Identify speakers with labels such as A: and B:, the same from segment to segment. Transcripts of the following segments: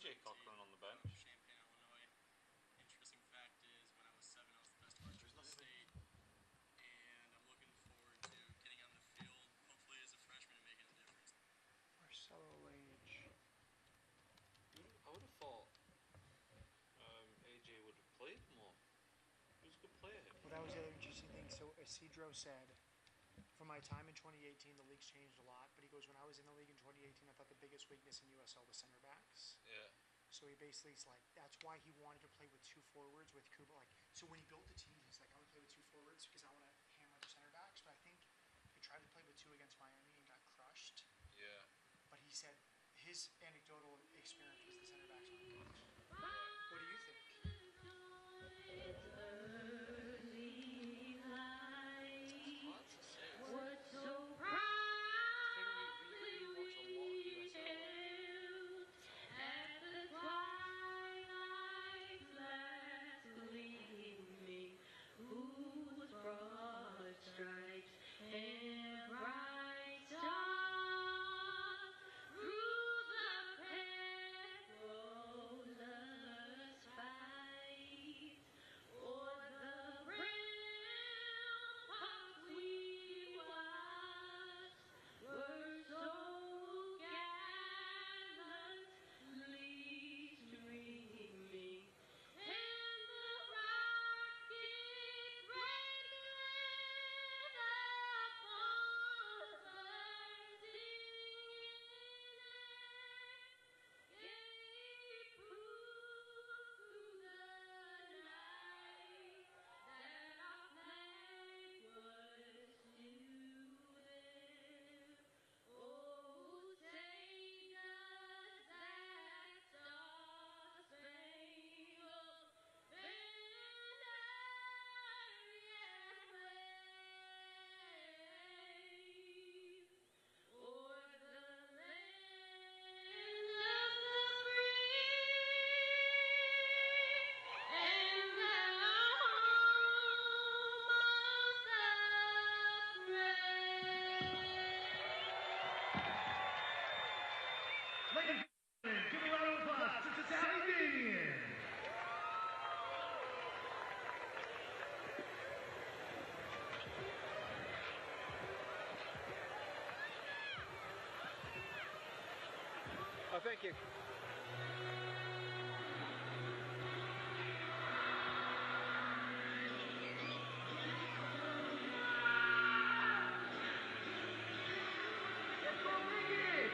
A: AJ Cochran on the bench.
B: Champaign, Illinois. Interesting fact is, when I was 7, I was the best archer in the state, and I'm looking forward to getting on the field, hopefully as a freshman, and making a difference.
C: Marcelo Lage.
A: I would have thought AJ would have played more. He was a good player.
C: Well, that was the other interesting thing. So Isidro said, from my time in 2018, the league's changed a lot. But he goes, when I was in the league in 2018, I thought the biggest weakness in USL was center backs.
A: Yeah.
C: So he basically is like, that's why he wanted to play with 2 forwards with Kuba. Like, so when he built the team, he's like, I want to play with 2 forwards because I want to hammer the center backs. But I think he tried to play with 2 against Miami and got crushed.
A: Yeah.
C: But he said his anecdotal experience was the center backs weren't good.
A: Right.
C: What do you think?
A: Hard to say.
D: What's so
A: I think we watch a lot of USL.
D: at the twilight's last gleaming, whose broad stripes and bright stars through the perilous fight, o'er the ramparts we watched, were so gallantly streaming, and the rocket's red glare upon the singing air gave proof through the night that our flag was still there. Oh, say does that star-spangled banner yet wave o'er the land of the free and the home of the brave?
E: Ladies and gentlemen, give a round of applause to Sally Damian.
C: Oh, thank you.
E: Let's go, Ricky.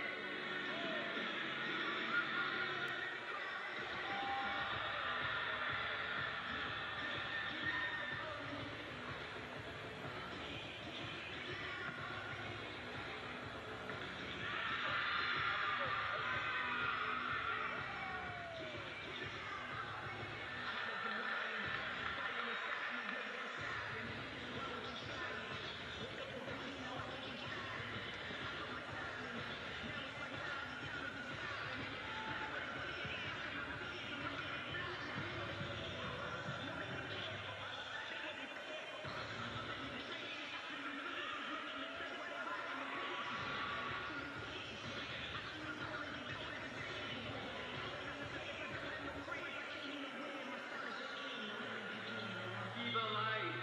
E: Viva life.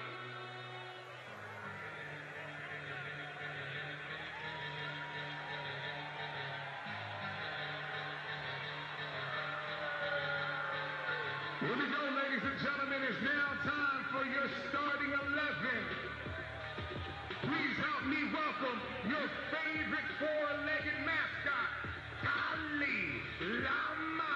E: Here we go, ladies and gentlemen. It's now time for your starting 11. Please help me welcome your favorite 4-legged mascot, Kali Lama.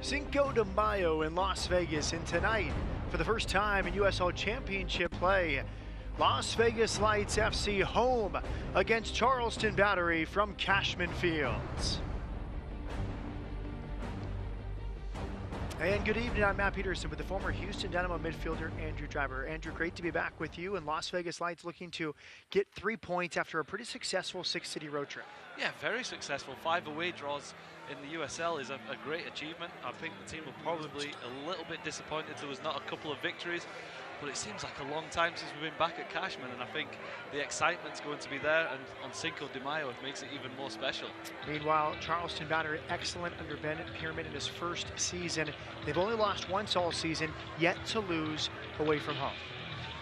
C: Cinco de Mayo in Las Vegas, and tonight, for the first time in USL Championship play, Las Vegas Lights FC home against Charleston Battery from Cashman Fields. And good evening, I'm Matt Peterson with the former Houston Dynamo midfielder Andrew Driver. Andrew, great to be back with you, and Las Vegas Lights looking to get 3 points after a pretty successful 6-city road trip.
A: Yeah, very successful. 5 away draws in the USL is a great achievement. I think the team were probably a little bit disappointed there was not a couple of victories, but it seems like a long time since we've been back at Cashman, and I think the excitement's going to be there, and on Cinco de Mayo it makes it even more special.
C: Meanwhile, Charleston Battery excellent under Ben Pierman in his first season. They've only lost once all season, yet to lose away from home.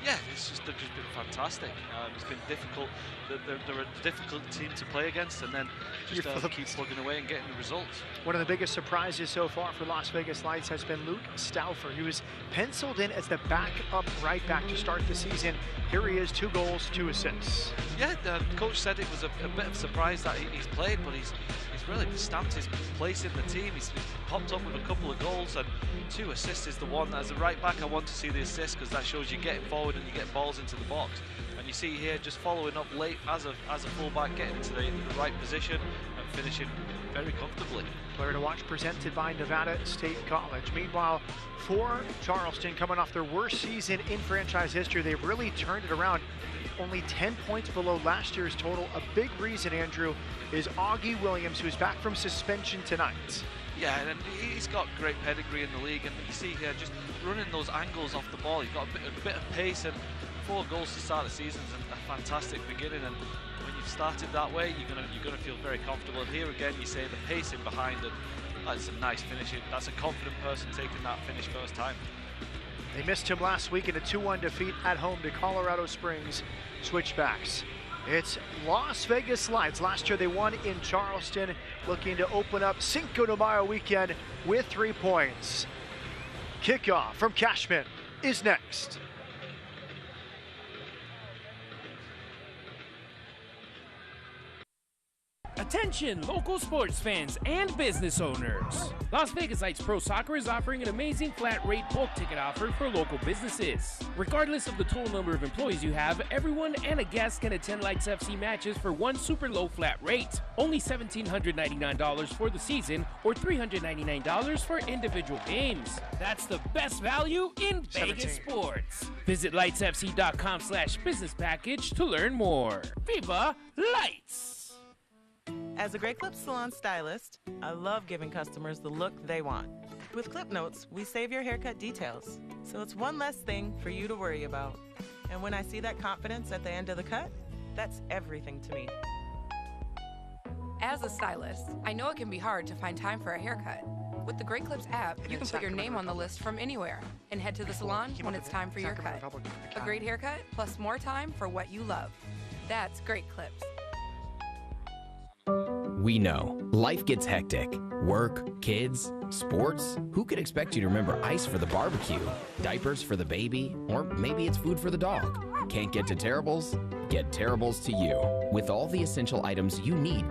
A: Yeah, they've just been fantastic. It's been difficult. They're a difficult team to play against, and then just keep plugging away and getting the results. One of the biggest surprises so far for Las Vegas Lights has been Luke Stauffer. He was penciled in as the backup right back to start the season. Here he is, 2 goals, 2 assists. Yeah, the coach said it was a bit of a surprise that he's played, but he's really stamped his place in the team. He's popped up with a couple of goals, and 2 assists is the one. As a right back, I want to see the assist because that shows you getting forward and you get balls into the box. And you see here, just following up late as a fullback, getting into the right position and finishing very comfortably. Player to watch presented by Nevada State College. Meanwhile, for Charleston, coming off their worst season in franchise history, they've really turned it around. Only 10 points below last year's total. A big reason, Andrew, is Augie Williams, who's back from suspension tonight. Yeah, and he's got great pedigree in the league, and you see here just running those angles off the ball. He's got a bit of pace, and 4 goals to start the season is a fantastic beginning. And when you've started that way, you're gonna feel very comfortable. And here again, you say the pacing behind it. That's a nice finish. That's a confident person taking that finish first time. They missed him last week in a 2-1 defeat at home to Colorado Springs Switchbacks. It's Las Vegas Lights. Last year they won in Charleston, looking to open up Cinco de Mayo weekend with 3 points. Kickoff from Cashman is next.
F: Attention local sports fans and business owners. Las Vegas Lights Pro Soccer is offering an amazing flat rate bulk ticket offer for local businesses. Regardless of the total number of employees you have, everyone and a guest can attend Lights FC matches for one super low flat rate. Only $1,799 for the season or $399 for individual games. That's the best value in Vegas sports. Visit lightsfc.com/business package to learn more. Viva Lights!
G: As a Great Clips salon stylist, I love giving customers the look they want. With Clip Notes, we save your haircut details, so it's one less thing for you to worry about. And when I see that confidence at the end of the cut, that's everything to me.
H: As a stylist, I know it can be hard to find time for a haircut. With the Great Clips app, you can put your name on the list from anywhere and head to the salon when it's time for your cut. A great haircut plus more time for what you love. That's Great Clips.
I: We know life gets hectic. Work, kids, sports. Who could expect you to remember ice for the barbecue, diapers for the baby, or maybe it's food for the dog? Can't get to Terribles? Get Terribles to you. With all the essential items you need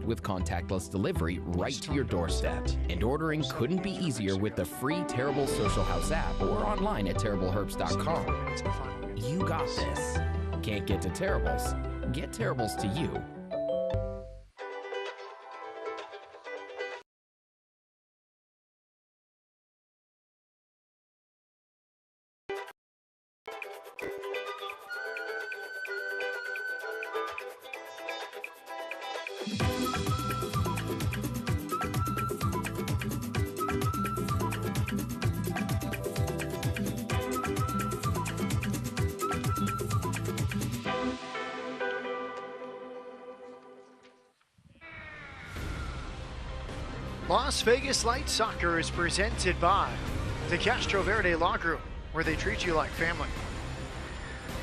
I: with contactless delivery right to your doorstep. And ordering couldn't be easier with the free Terrible Social House app or online at terribleherbs.com. You got this. Can't get to Terribles? Get Terribles to you.
C: Las Vegas Lights Soccer is presented by the Castro Verde Law Group, where they treat you like family.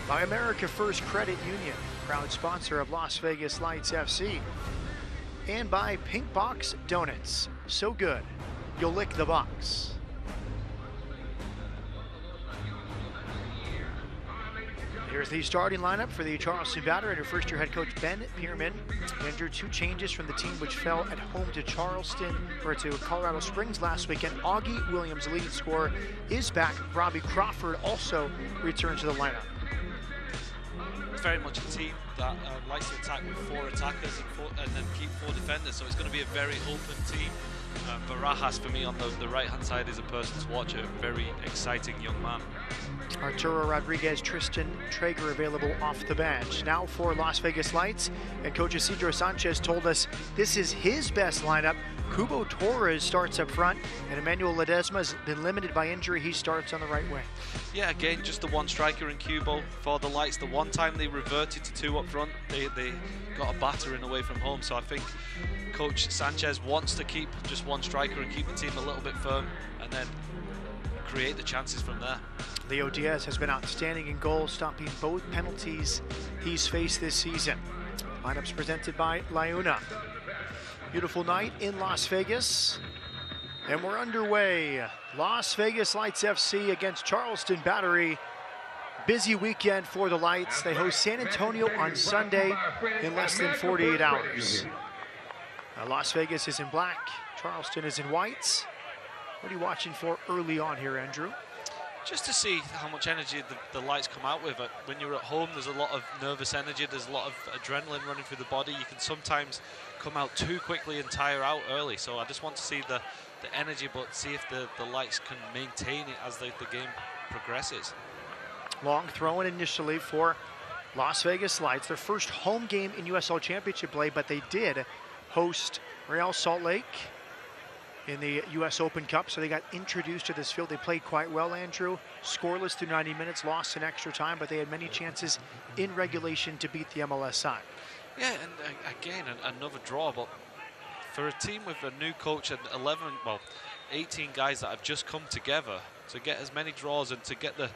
C: By America First Credit Union, proud sponsor of Las Vegas Lights FC. And by Pink Box Donuts, so good, you'll lick the box. Here's the starting lineup for the Charleston Battery under first-year head coach Ben Pierman. Andrew, 2 changes from the team which fell at home to Colorado Springs last weekend. Augie Williams, leading scorer, is back. Robbie Crawford also returns to the lineup.
A: It's very much a team that likes to attack with 4 attackers and then keep 4 defenders, so it's going to be a very open team. Barajas, for me, on the right-hand side is a person to watch, a very exciting young man.
C: Arturo Rodriguez, Tristan Traeger available off the bench. Now for Las Vegas Lights, and Coach Isidro Sanchez told us this is his best lineup. Kubo Torres starts up front, and Emmanuel Ledesma has been limited by injury. He starts on the right wing.
A: Yeah, again, just the one striker in Kubo for the Lights. The one time they reverted to 2 up front, they got a battering away from home. So I think Coach Sanchez wants to keep just one striker and keep the team a little bit firm, and then create the chances from there.
C: Leo Diaz has been outstanding in goal, stopping both penalties he's faced this season. Lineups presented by Liuna. Beautiful night in Las Vegas, and we're underway. Las Vegas Lights FC against Charleston Battery. Busy weekend for the Lights. They host San Antonio on Sunday in less than 48 hours. Las Vegas is in black, Charleston is in white. What are you watching for early on here, Andrew?
A: Just to see how much energy the Lights come out with. When you're at home, there's a lot of nervous energy, there's a lot of adrenaline running through the body. You can sometimes come out too quickly and tire out early. So I just want to see the energy, but see if the Lights can maintain it as the game progresses.
C: Long throw-in initially for Las Vegas Lights. Their first home game in USL Championship play, but they did host Real Salt Lake in the US Open Cup, so they got introduced to this field. They played quite well, Andrew. Scoreless through 90 minutes, lost in extra time, but they had many chances in regulation to beat the MLS side.
A: Yeah, and again, another draw, but for a team with a new coach and 18 guys that have just come together, to get as many draws and to get the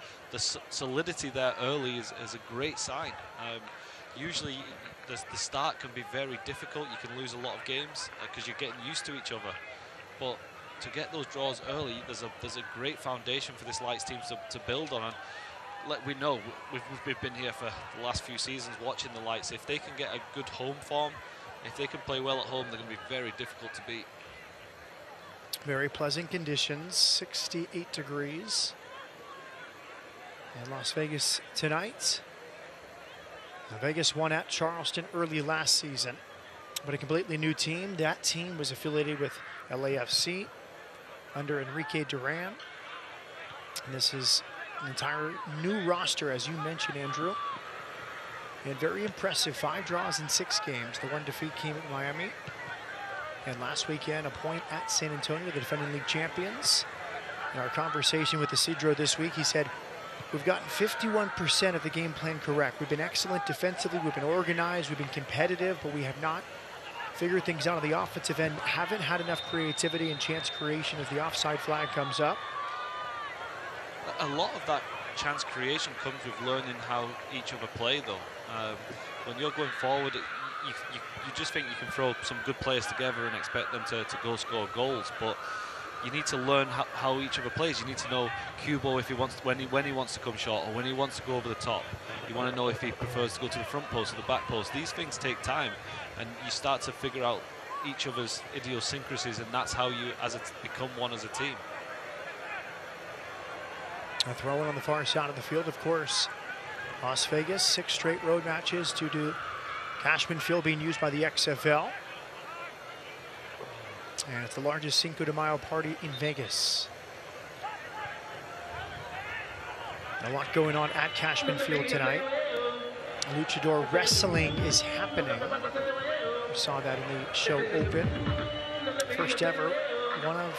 A: solidity there early is a great sign. Usually the start can be very difficult. You can lose a lot of games because you're getting used to each other. But to get those draws early, there's a great foundation for this Lights team to build on. And we know, we've been here for the last few seasons watching the Lights. If they can get a good home form, if they can play well at home, they're going to be very difficult to beat.
C: Very pleasant conditions, 68 degrees in Las Vegas tonight. Vegas won at Charleston early last season, but a completely new team. That team was affiliated with LAFC under Enrique Duran. And this is an entire new roster, as you mentioned, Andrew. And very impressive, 5 draws in 6 games. The one defeat came at Miami. And last weekend, a point at San Antonio, the defending league champions. In our conversation with Isidro this week, he said, we've gotten 51% of the game plan correct. We've been excellent defensively, we've been organized, we've been competitive, but we have not figured things out on the offensive end. Haven't had enough creativity and chance creation as the offside flag comes up.
A: A lot of that chance creation comes with learning how each other play, though. When you're going forward, you just think you can throw some good players together and expect them to go score goals, but you need to learn how each other plays. You need to know Kubo if he wants when he wants to come short or when he wants to go over the top. You want to know if he prefers to go to the front post or the back post. These things take time, and you start to figure out each other's idiosyncrasies, and that's how you become one as a team.
C: A throw in on the far side of the field, of course. Las Vegas, 6 straight road matches due to Cashman Field being used by the XFL. And it's the largest Cinco de Mayo party in Vegas. A lot going on at Cashman Field tonight. Luchador wrestling is happening. We saw that in the show open. First ever, one of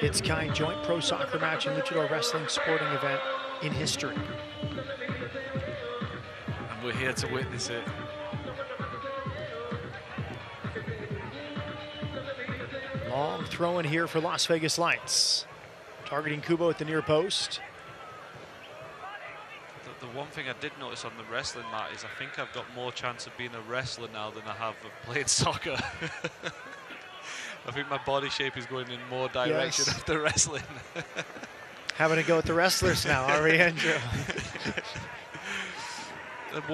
C: its kind joint pro soccer match and luchador wrestling sporting event in history.
A: And we're here to witness it.
C: Long throw in here for Las Vegas Lights. Targeting Kubo at the near post.
A: The one thing I did notice on the wrestling mat is I think I've got more chance of being a wrestler now than I have of playing soccer. I think my body shape is going in more direction after wrestling.
C: Having to go with the wrestlers now, are we, Andrew?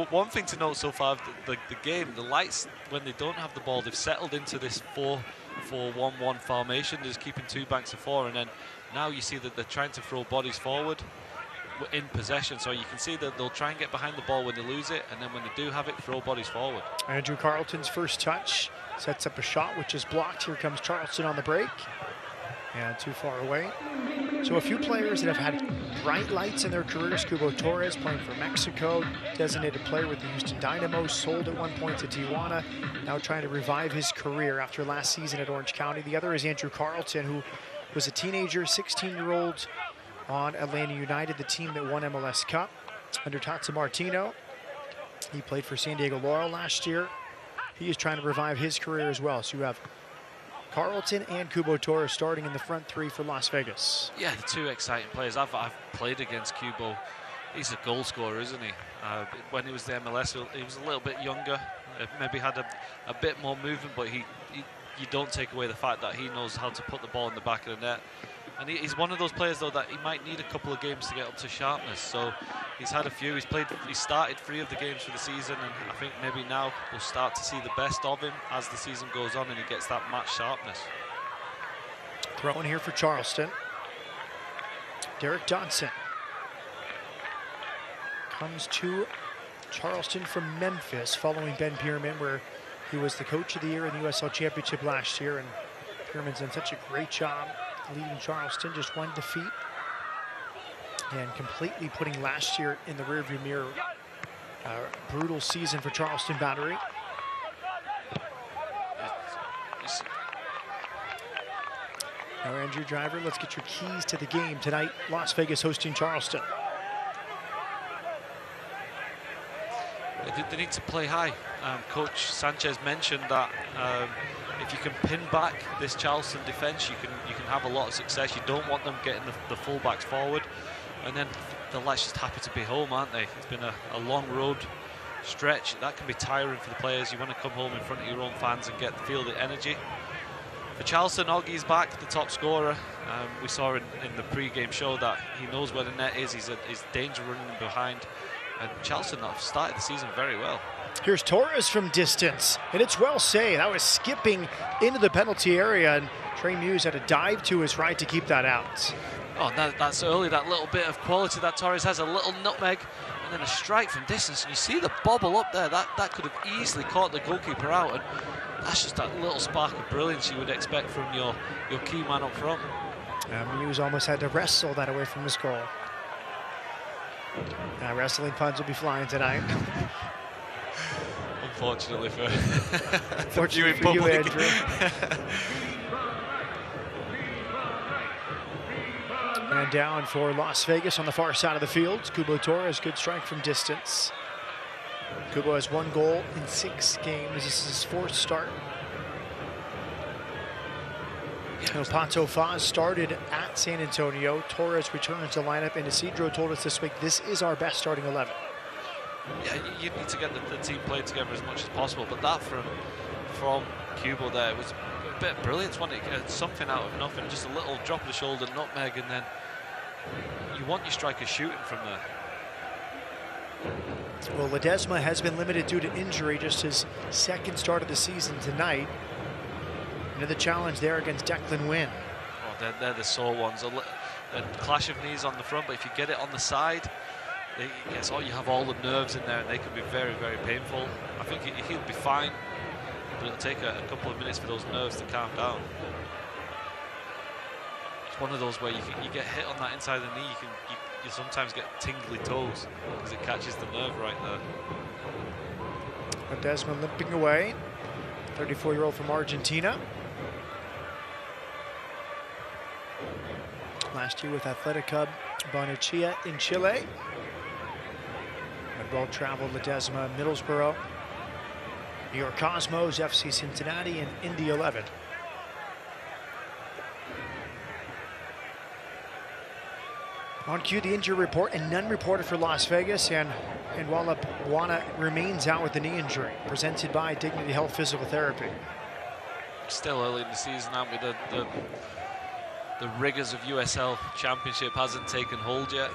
J: One thing to note so far, the game, the lights, when they don't have the ball, they've settled into this 4-4-1-1 formation. They're just keeping 2 banks of 4, and then now you see that they're trying to throw bodies forward in possession. So you can see that they'll try and get behind the ball when they lose it, and then when they do have it, throw bodies forward.
C: Andrew Carleton's first touch sets up a shot, which is blocked. Here comes Charleston on the break. And too far away. So a few players that have had bright lights in their careers. Cubo Torres playing for Mexico, designated player with the Houston Dynamo, sold at one point to Tijuana, now trying to revive his career after last season at Orange County. The other is Andrew Carleton, who was a teenager, 16-year-old on Atlanta United, the team that won MLS Cup under Tata Martino. He played for San Diego Laurel last year. He is trying to revive his career as well. So you have Carleton and Cubo Torres starting in the front 3 for Las Vegas.
J: Yeah, the 2 exciting players. I've played against Cubo. He's a goal scorer, isn't he? When he was the MLS, he was a little bit younger. Maybe had a bit more movement, but you don't take away the fact that he knows how to put the ball in the back of the net. And he's one of those players, though, that he might need a couple of games to get up to sharpness. So he's had a few. He started 3 of the games for the season, and I think maybe now we'll start to see the best of him as the season goes on and he gets that match sharpness.
C: Throw in here for Charleston. Derek Dodson comes to Charleston from Memphis following Ben Pierman, where he was the coach of the year in the USL Championship last year, and Pierman's done such a great job leading Charleston, just 1 defeat, and completely putting last year in the rearview mirror. Brutal season for Charleston Battery. Now, Andrew Driver, let's get your keys to the game tonight. Las Vegas hosting Charleston.
J: They need to play high. Coach Sanchez mentioned that if you can pin back this Charleston defence, you can have a lot of success. You don't want them getting the fullbacks forward, and then the lads just happy to be home, aren't they? It's been a long road stretch. That can be tiring for the players. You want to come home in front of your own fans and feel the energy. For Charleston, Oggie's back, the top scorer. We saw in the pre-game show that he knows where the net is. He's danger running behind. And Charleston have started the season very well.
C: Here's Torres from distance, and it's well saved. That was skipping into the penalty area, and Trey Muse had to dive to his right to keep that out.
J: Oh, that's early, that little bit of quality that Torres has, a little nutmeg, and then a strike from distance. And you see the bobble up there, that could have easily caught the goalkeeper out, and that's just that little spark of brilliance you would expect from your key man up front.
C: Muse almost had to wrestle that away from his goal. Wrestling puns will be flying tonight.
J: Unfortunately for
C: Unfortunately for you, Andrew. And down for Las Vegas on the far side of the field. Cubo Torres, good strike from distance. Cubo has 1 goal in 6 games. This is his 4th start. Pato Faz started at San Antonio. Torres returns to lineup, and Isidro told us this week, this is our best starting 11.
J: Yeah, you need to get the team played together as much as possible, but that from Cubo there was a bit of brilliance, wasn't it? Something out of nothing, just a little drop of the shoulder, nutmeg, and then you want your strikers shooting from there.
C: Well, Ledesma has been limited due to injury, just his 2nd start of the season tonight. Into the challenge there against Declan Wynn.
J: Oh, they're the sore ones. A clash of knees on the front, but if you get it on the side, you have all the nerves in there, and they can be very, very painful. I think he'll be fine, but it'll take a couple of minutes for those nerves to calm down. It's one of those where you get hit on that inside of the knee, you sometimes get tingly toes because it catches the nerve right there.
C: Ledesma limping away, 34-year-old from Argentina. Last year with Atletica Barnechea in Chile. And well-traveled Ledesma, Middlesbrough, New York Cosmos, FC Cincinnati, and Indy 11. On cue, the injury report, and none reported for Las Vegas, and Walla Buana remains out with the knee injury, presented by Dignity Health Physical Therapy.
J: Still early in the season, aren't we? The rigors of USL Championship hasn't taken hold yet.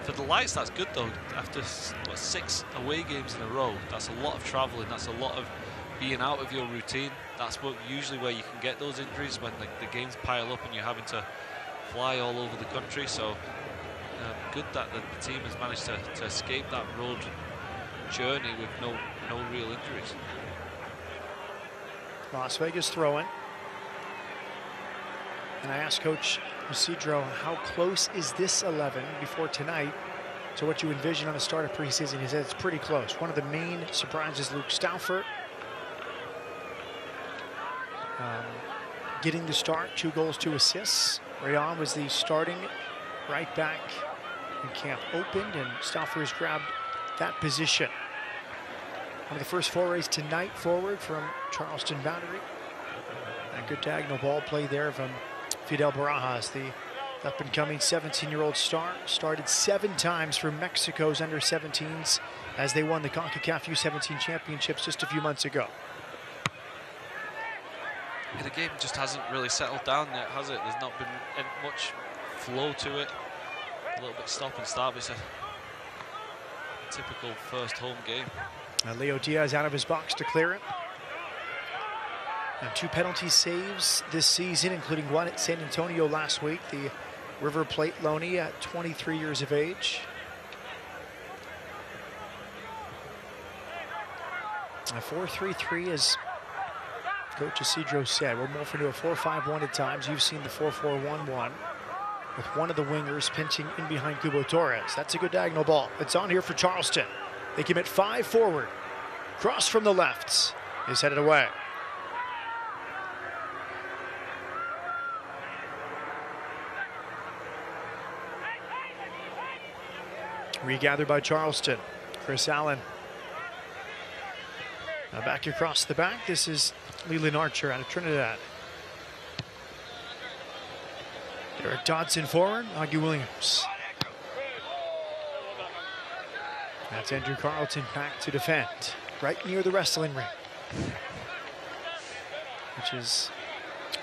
J: For the Lights, that's good though. After what, 6 away games in a row, that's a lot of travelling. That's a lot of being out of your routine. That's usually where you can get those injuries, when the games pile up and you're having to fly all over the country. So good that the team has managed to escape that road journey with no real injuries.
C: Las Vegas throwing. And I asked Coach Isidro, how close is this 11 before tonight to what you envision on the start of preseason? He said it's pretty close. One of the main surprises, Luke Stauffer, getting the start, 2 goals, 2 assists. Rayon was the starting right back when camp opened, and Stauffer has grabbed that position. One of the first forays tonight forward from Charleston Battery. A good diagonal ball play there from Fidel Barajas, the up-and-coming 17-year-old star. Started 7 times for Mexico's under-17s as they won the CONCACAF U17 championships just a few months ago.
J: Yeah, the game just hasn't really settled down yet, has it? There's not been much flow to it. A little bit stop and start. It's a typical first home game.
C: Leo Diaz out of his box to clear it. And 2 penalty saves this season, including one at San Antonio last week. The River Plate loanee at 23 years of age. A 4-3-3, as Coach Isidro said. We're morphing to a 4-5-1 at times. You've seen the 4-4-1-1 with one of the wingers pinching in behind Cubo Torres. That's a good diagonal ball. It's on here for Charleston. They commit 5 forward. Cross from the left is headed away. Regathered by Charleston. Chris Allen. Now back across the back. This is Leland Archer out of Trinidad. Derek Dodson forward. Augie Williams. That's Andrew Carlton back to defend. Right near the wrestling ring, which is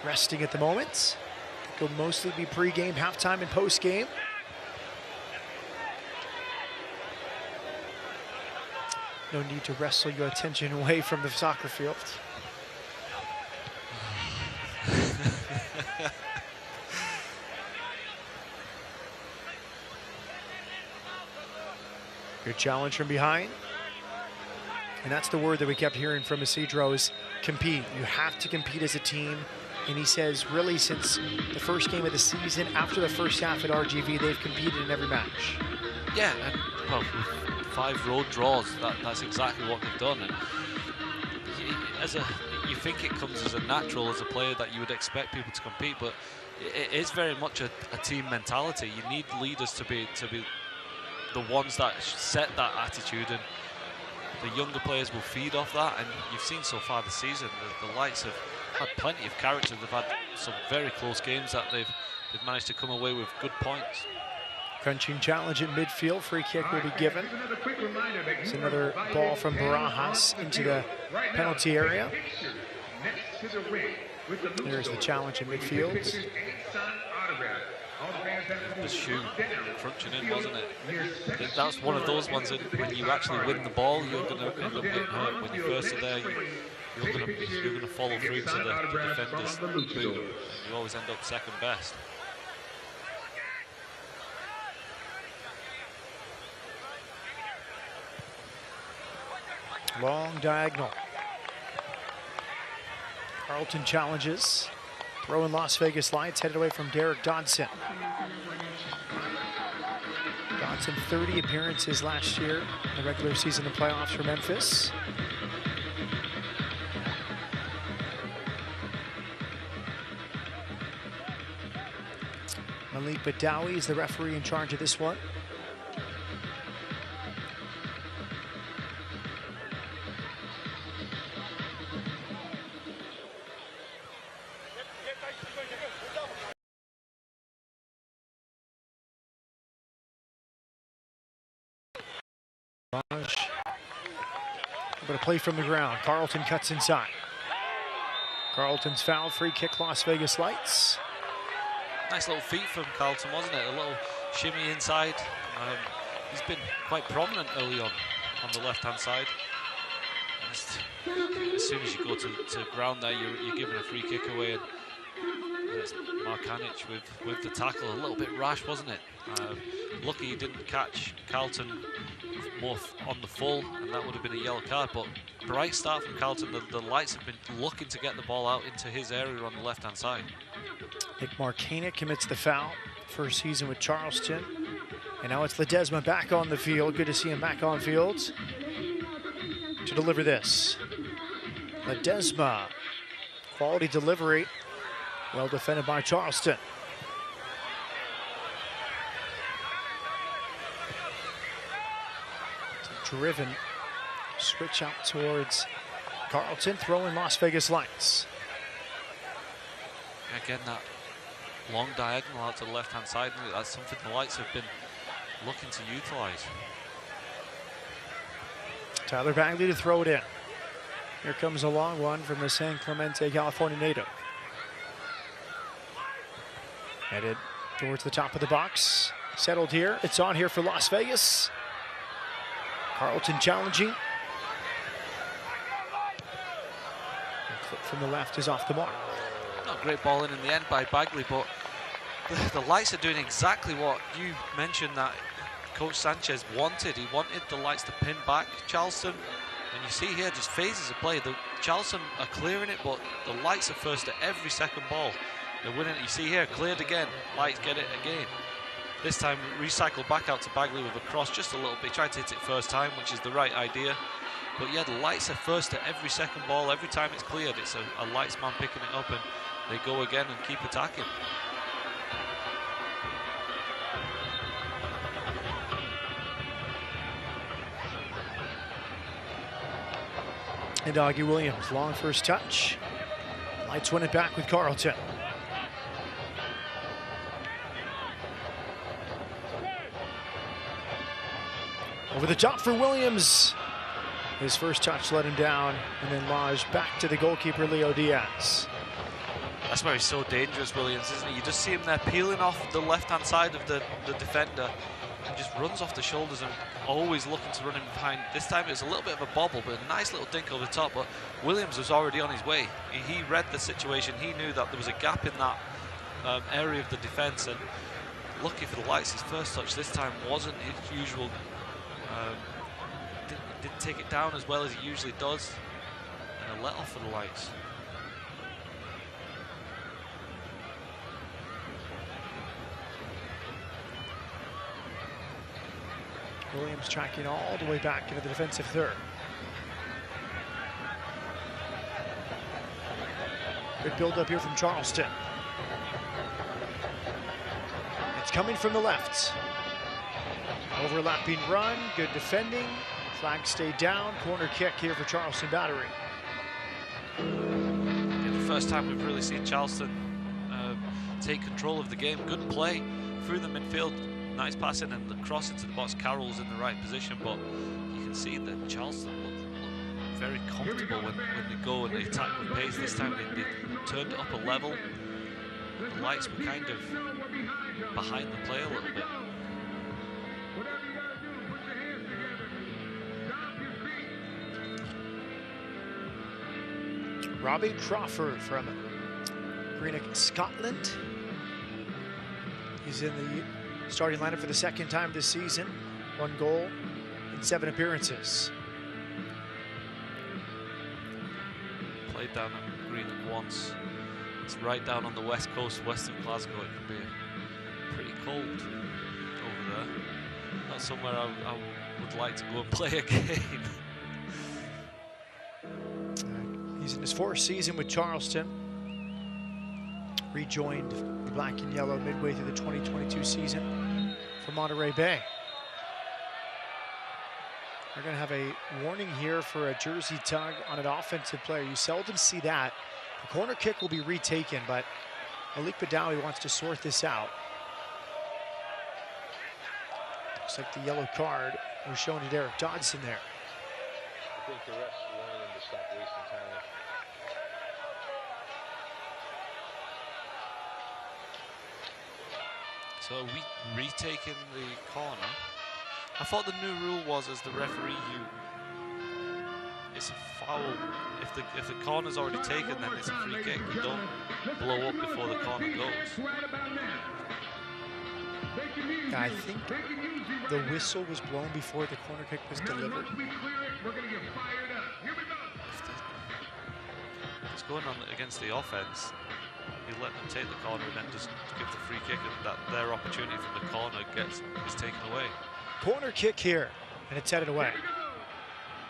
C: resting at the moment. It'll mostly be pre-game, halftime, and post-game. No need to wrestle your attention away from the soccer field. Good challenge from behind. And that's the word that we kept hearing from Isidro, is compete. You have to compete as a team. And he says, really, since the first game of the season, after the first half at RGV, they've competed in every match.
J: Yeah, and well, with 5 road draws, that's exactly what they've done. And you think it comes as a natural as a player that you would expect people to compete, but it is very much a team mentality. You need leaders to be the ones that set that attitude, and the younger players will feed off that. And you've seen so far this season, the Lights have had plenty of character. They've had some very close games that they've managed to come away with good points.
C: Crunching challenge in midfield. Free kick will be given. It's another ball from Barajas into the penalty area. There's the challenge in midfield.
J: The shoe crunching in, wasn't it? That's one of those ones that when you actually win the ball, you're going to end up getting hurt. When you first are there, you're going to follow through to the defender's boot. You always end up second best.
C: Long diagonal. Carlton challenges. Throw in Las Vegas Lights, headed away from Derek Dodson. Dodson, 30 appearances last year in the regular season and playoffs for Memphis. Malik Badawi is the referee in charge of this one. But a play from the ground. Carlton cuts inside. Carlton's foul, free kick, Las Vegas Lights.
J: Nice little feat from Carlton, wasn't it? A little shimmy inside. He's been quite prominent early on the left-hand side. As soon as you go to ground there, you're giving a free kick away. And it's Markanic with the tackle. A little bit rash, wasn't it? Lucky he didn't catch Carlton more on the full, and that would have been a yellow card. But bright start from Carlton. The lights have been looking to get the ball out into his area on the left-hand side.
C: Nick Markanic commits the foul. First season with Charleston. And now it's Ledesma back on the field. Good to see him back on field to deliver this. Ledesma, quality delivery. Well defended by Charleston. Driven switch out towards Carlton, throwing Las Vegas Lights.
J: Again, that long diagonal out to the left-hand side, that's something the Lights have been looking to utilize.
C: Tyler Bagley to throw it in. Here comes a long one from the San Clemente, California native. Headed towards the top of the box. Settled here. It's on here for Las Vegas. Carlton challenging. The clip from the left is off the mark.
J: Not a great ball in the end by Bagley, but the Lights are doing exactly what you mentioned that Coach Sanchez wanted. He wanted the Lights to pin back Charleston. And you see here just phases of play. The Charleston are clearing it, but the Lights are first at every second ball. They're winning it. You see here, cleared again. Lights get it again. This time, recycle back out to Bagley with a cross just a little bit. Tried to hit it first time, which is the right idea. But yeah, the Lights are first at every second ball. Every time it's cleared, it's a Lights man picking it up, and they go again and keep attacking.
C: And Augie Williams, long first touch. Lights win it back with Carlton. Over the top for Williams. His first touch let him down, and then lodged back to the goalkeeper, Leo Diaz.
J: That's where he's so dangerous, Williams, isn't he? You just see him there peeling off the left-hand side of the defender, and just runs off the shoulders and always looking to run him behind. This time it was a little bit of a bobble, but a nice little dink over the top, but Williams was already on his way. He read the situation. He knew that there was a gap in that area of the defence, and lucky for the Lights, his first touch this time wasn't his usual. Didn't take it down as well as he usually does, and a let off for the Lights.
C: Williams tracking all the way back into the defensive third. Good build up here from Charleston. It's coming from the left. Overlapping run, good defending. Flag stayed down, corner kick here for Charleston Battery.
J: Yeah, the first time we've really seen Charleston take control of the game. Good play through the midfield. Nice passing and the cross into the box. Carroll's in the right position, but you can see that Charleston look very comfortable when they go and they attack with pace. This time they turned it up a level. The Lights were kind of behind the play a little bit.
C: Robbie Crawford from Greenock, Scotland. He's in the starting lineup for the second time this season. 1 goal in 7 appearances.
J: Played down at Greenock once. It's right down on the west coast, west of Glasgow. It can be pretty cold over there. Not somewhere I would like to go and play again.
C: He's in his 4th season with Charleston. Rejoined the black and yellow midway through the 2022 season from Monterey Bay. We're going to have a warning here for a jersey tug on an offensive player. You seldom see that. The corner kick will be retaken, but Malik Badawi wants to sort this out. Looks like the yellow card was shown to Derek Dodson there.
K: I think the refs wanted him to stop wasting time.
J: So are we retaking the corner? I thought the new rule was, as the referee, it's a foul. If the corner's already taken, then it's a free kick. You don't blow up before the corner goes.
C: I think the whistle was blown before the corner kick was delivered.
J: It's going on against the offense. You let them take the corner and then just give the free kick, and that their opportunity from the corner is taken away.
C: Corner kick here, and it's headed away.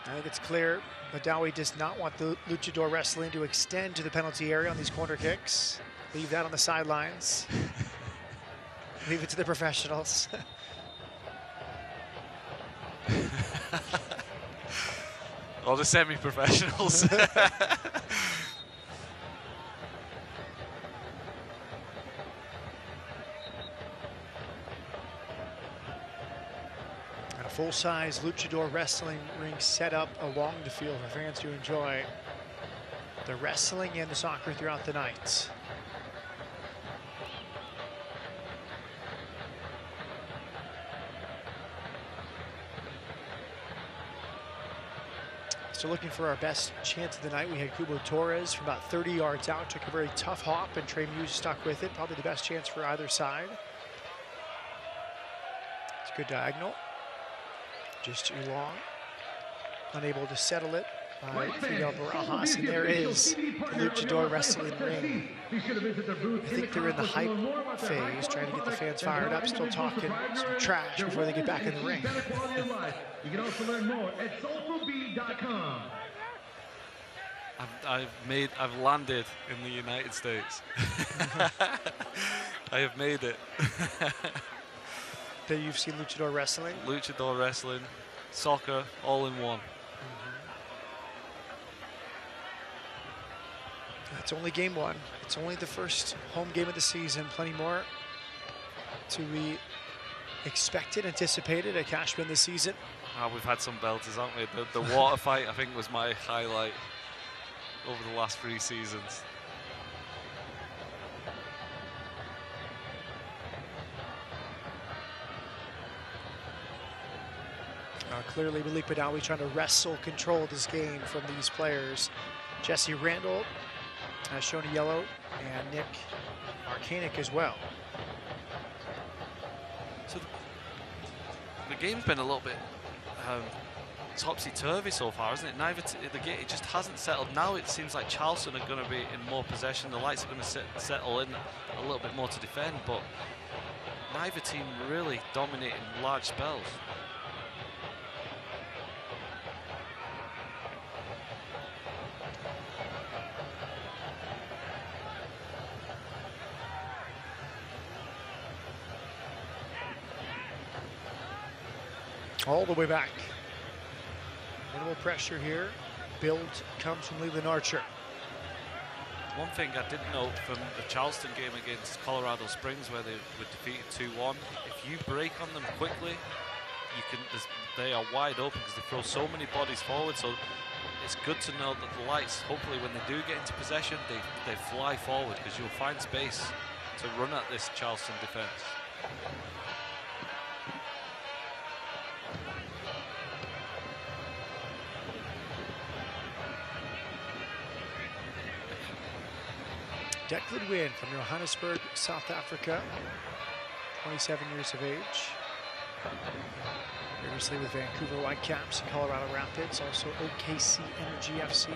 C: I think it's clear Badawi does not want the luchador wrestling to extend to the penalty area on these corner kicks. Leave that on the sidelines. Leave it to the professionals.
J: Or the semi-professionals.
C: Full-size luchador wrestling ring set up along the field for fans to enjoy the wrestling and the soccer throughout the night. So looking for our best chance of the night, we had Kubo Torres from about 30 yards out, took a very tough hop, and Trey Muse stuck with it. Probably the best chance for either side. It's a good diagonal. Just too long. Unable to settle it by Fidel Barajas. And there is the luchador wrestling ring. I think they're in the hype phase, trying to get the fans fired up, still talking some trash before they get back in the ring.
E: You can also learn more at soulfulbeat.com.
J: I've landed in the United States. I have made it.
C: That you've seen luchador wrestling?
J: Luchador wrestling, soccer, all in one.
C: It's only game one. It's only the first home game of the season. Plenty more to be expected, anticipated at Cashman this season.
J: Oh, we've had some belters, haven't we? The water fight, I think, was my highlight over the last 3 seasons.
C: Clearly, Malik Badawi trying to wrestle control this game from these players. Jesse Randall has shown a yellow, and Nick Arcanic as well.
J: So the game's been a little bit topsy-turvy so far, isn't it? Neither the game, it just hasn't settled. Now it seems like Charleston are going to be in more possession. The Lights are going to settle in a little bit more to defend, but neither team really dominating large spells.
C: All the way back. Minimal pressure here. Build comes from Leland Archer.
J: One thing I did note from the Charleston game against Colorado Springs, where they were defeated 2-1, if you break on them quickly, they are wide open because they throw so many bodies forward. So it's good to know that the Lights, hopefully when they do get into possession, they fly forward, because you'll find space to run at this Charleston defense.
C: Declan Wynn from Johannesburg, South Africa, 27 years of age. Previously with Vancouver Whitecaps and Colorado Rapids, also OKC Energy FC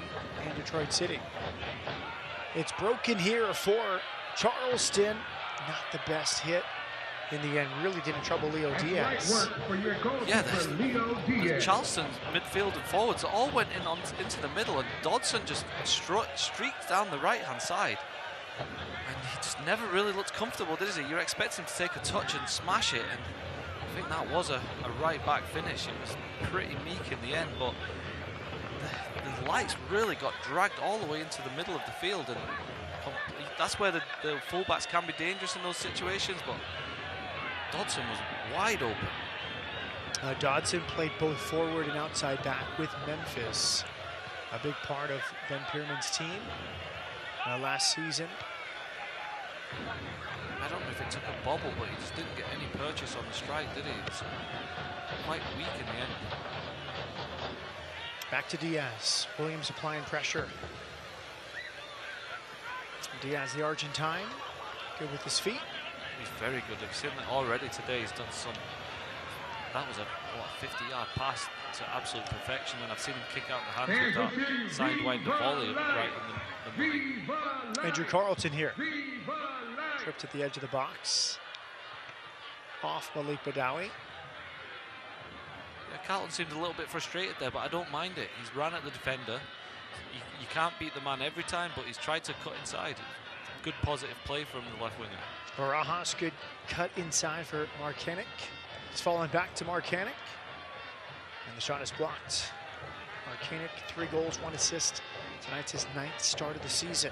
C: and Detroit City. It's broken here for Charleston. Not the best hit in the end. Really did in trouble Leo Diaz.
J: Yeah, the Charleston midfield and forwards all went into the middle, and Dodson just streaked down the right-hand side. And he just never really looked comfortable, did he? You're expecting him to take a touch and smash it, and I think that was a right-back finish. It was pretty meek in the end, but the Lights really got dragged all the way into the middle of the field, and that's where the fullbacks can be dangerous in those situations, but Dodson was wide open.
C: Dodson played both forward and outside back with Memphis, a big part of Ben Pierman's team last season.
J: I don't know if it took a bobble, but he just didn't get any purchase on the strike, did he? It's quite weak in the end.
C: Back to Diaz. Williams applying pressure. Diaz, the Argentine, good with his feet.
J: He's very good. I've seen that already today. He's done some. That was a 50-yard pass to absolute perfection, and I've seen him kick out the hands with that sidewinder volley right in the money.
C: Andrew Carlton here. Tripped at the edge of the box. Off Malik Badawi.
J: Yeah, Carlton seemed a little bit frustrated there, but I don't mind it. He's ran at the defender. You can't beat the man every time, but he's tried to cut inside. Good positive play from the left winger.
C: Barajas, good cut inside for Markanek. It's falling back to Markanek. And the shot is blocked. Markanek, 3 goals, 1 assist. Tonight's his 9th start of the season.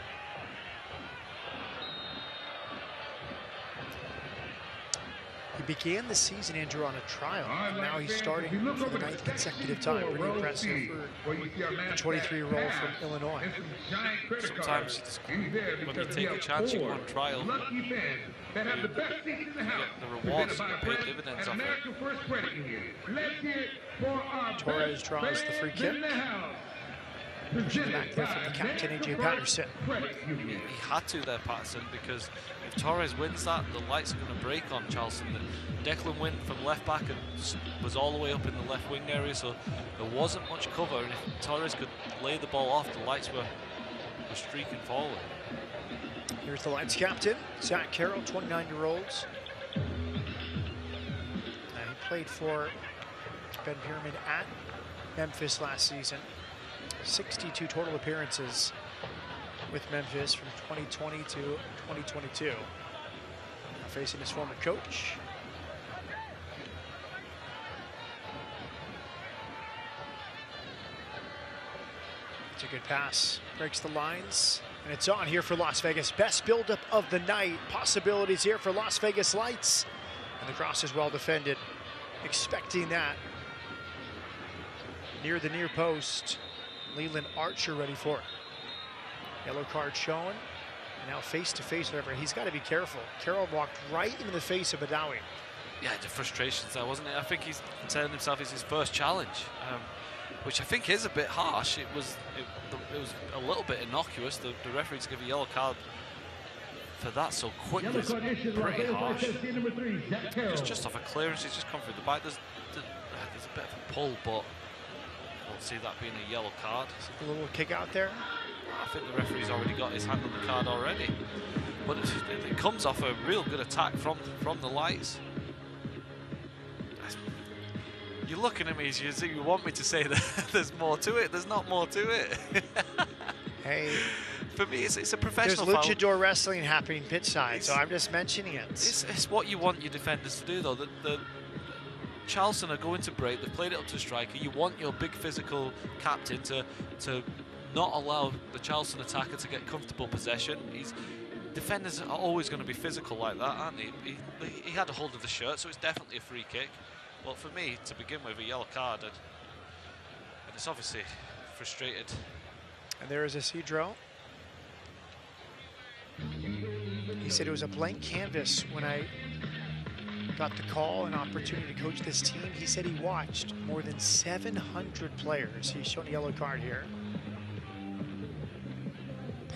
C: He began the season, Andrew, on a trial. Now he's starting for the 9th consecutive time. Pretty impressive for the 23-year-old from Illinois.
J: Sometimes when you take a chance, you go on trial. You get the rewards, you pay dividends off it.
C: Torres draws the free kick. Pushing back there from the captain, AJ Patterson.
J: He had to there, Patterson, because if Torres wins that, the lights are going to break on Charleston. Declan went from left back and was all the way up in the left wing area, so there wasn't much cover, and if Torres could lay the ball off, the lights were streaking forward.
C: Here's the Lights captain, Zach Carroll, 29-year-olds. He played for Ben Pyramid at Memphis last season. 62 total appearances with Memphis from 2020 to 2022. Now facing his former coach. It's a good pass, breaks the lines, and it's on here for Las Vegas. Best buildup of the night. Possibilities here for Las Vegas Lights. And the cross is well defended. Expecting that. Near the near post. Leland Archer ready for it. Yellow card shown. And now face-to-face, whatever. He's got to be careful. Carroll walked right into the face of Badawi.
J: Yeah, the frustrations there, wasn't it? I think he's telling himself it's his first challenge, which I think is a bit harsh. It was a little bit innocuous. The referee to give a yellow card for that so quickly is pretty harsh. Just off a clearance, he's just come through the back. There's a bit of a pull, but I don't see that being a yellow card.
C: A little kick out there.
J: I think the referee's already got his hand on the card already. But it comes off a real good attack from the Lights. You're looking at me as you want me to say that there's more to it. There's not more to it.
C: Hey,
J: for me, it's a professional foul.
C: There's luchador wrestling happening pitch side, so I'm just mentioning it.
J: It's what you want your defenders to do, though. The Charleston are going to break. They've played it up to striker. You want your big physical captain to not allow the Charleston attacker to get comfortable possession. Defenders are always going to be physical like that, aren't they? He had a hold of the shirt, so it's definitely a free kick. But for me, to begin with, a yellow card, and it's obviously frustrated.
C: And there is Isidro. He said it was a blank canvas when I got the call and opportunity to coach this team. He said he watched more than 700 players. He's shown a yellow card here.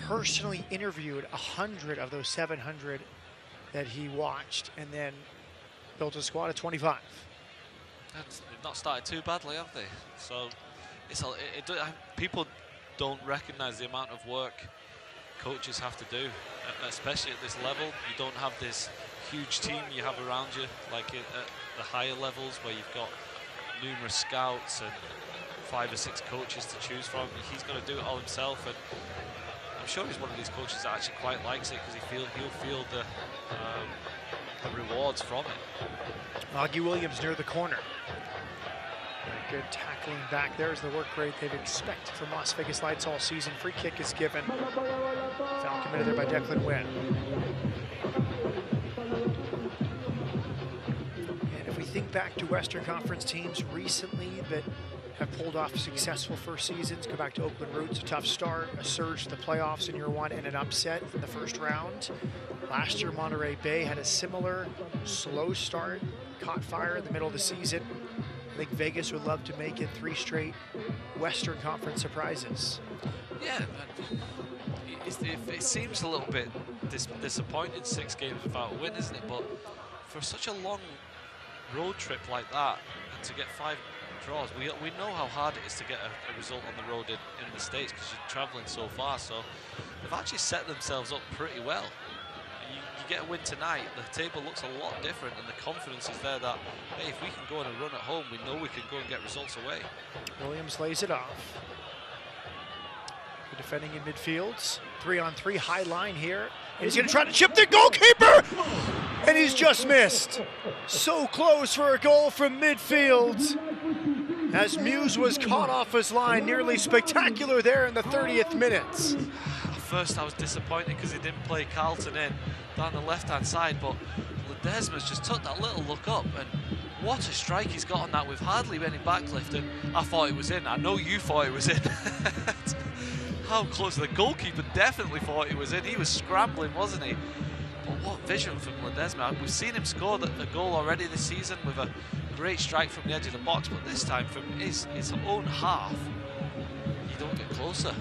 C: Personally interviewed 100 of those 700 that he watched, and then built a squad of 25.
J: They've not started too badly, have they? So people don't recognize the amount of work coaches have to do, especially at this level. You don't have this huge team you have around you like at the higher levels where you've got numerous scouts and 5 or 6 coaches to choose from. He's got to do it all himself, and I'm sure he's one of these coaches that actually quite likes it because he'll feel the rewards from it.
C: Augie Williams near the corner. Very good tackling back. There's the work rate they've expected from Las Vegas Lights all season. Free kick is given. Foul committed there by Declan Wynn. And if we think back to Western Conference teams recently that have pulled off successful first seasons, go back to Oakland roots, a tough start, a surge to the playoffs in year one, and an upset in the first round. Last year, Monterey Bay had a similar slow start, caught fire in the middle of the season. I think Vegas would love to make it 3 straight Western Conference surprises.
J: Yeah, it seems a little bit disappointing, 6 games without a win, isn't it? But for such a long road trip like that, and to get 5 draws, we know how hard it is to get a result on the road in the States, because you're traveling so far. So they've actually set themselves up pretty well. You get a win tonight, the table looks a lot different, and the confidence is there that, hey, if we can go on a run at home, we know we can go and get results away.
C: Williams lays it off. They're defending in midfields. 3-on-3 high line here. And he's going to try to chip the goalkeeper! And he's just missed. So close for a goal from midfield. As Muse was caught off his line, nearly spectacular there in the 30th minute.
J: First I was disappointed because he didn't play Carlton in down the left-hand side, but Ledesma's just took that little look up, and what a strike he's got on that with hardly any backlift, and I thought it was in. I know you thought it was in. How close, the goalkeeper definitely thought it was in. He was scrambling, wasn't he? But what vision from Ledesma. We've seen him score the goal already this season with a great strike from the edge of the box, but this time from his own half, you don't get closer.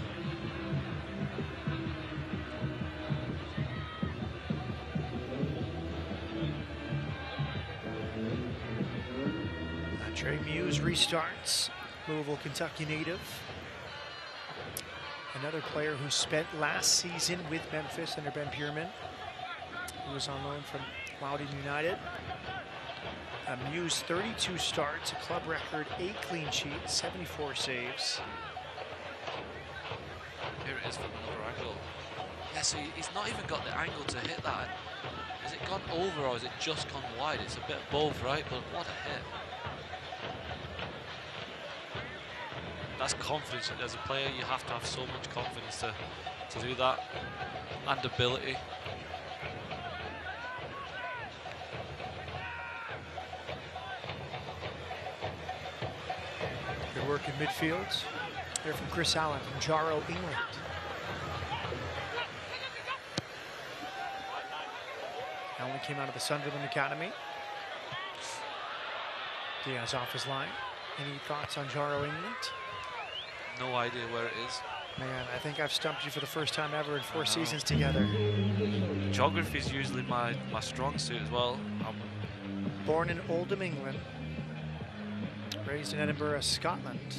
C: Trey Muse restarts, Louisville, Kentucky native. Another player who spent last season with Memphis under Ben Pierman, who was on loan from Loudoun United. Muse, 32 starts, a club record, 8 clean sheets, 74 saves.
J: Here it is from another angle. Yeah, so he's not even got the angle to hit that. Has it gone over or has it just gone wide? It's a bit of both, right? But what a hit. That's confidence. As a player, you have to have so much confidence to do that, and ability.
C: Good work in midfield. Here from Chris Allen from Jarrow, England. Allen came out of the Sunderland Academy. Diaz off his line. Any thoughts on Jarrow, England?
J: No idea where it is.
C: Man, I think I've stumped you for the first time ever in 4 seasons together.
J: Geography is usually my strong suit as well.
C: Born in Oldham, England. Raised in Edinburgh, Scotland.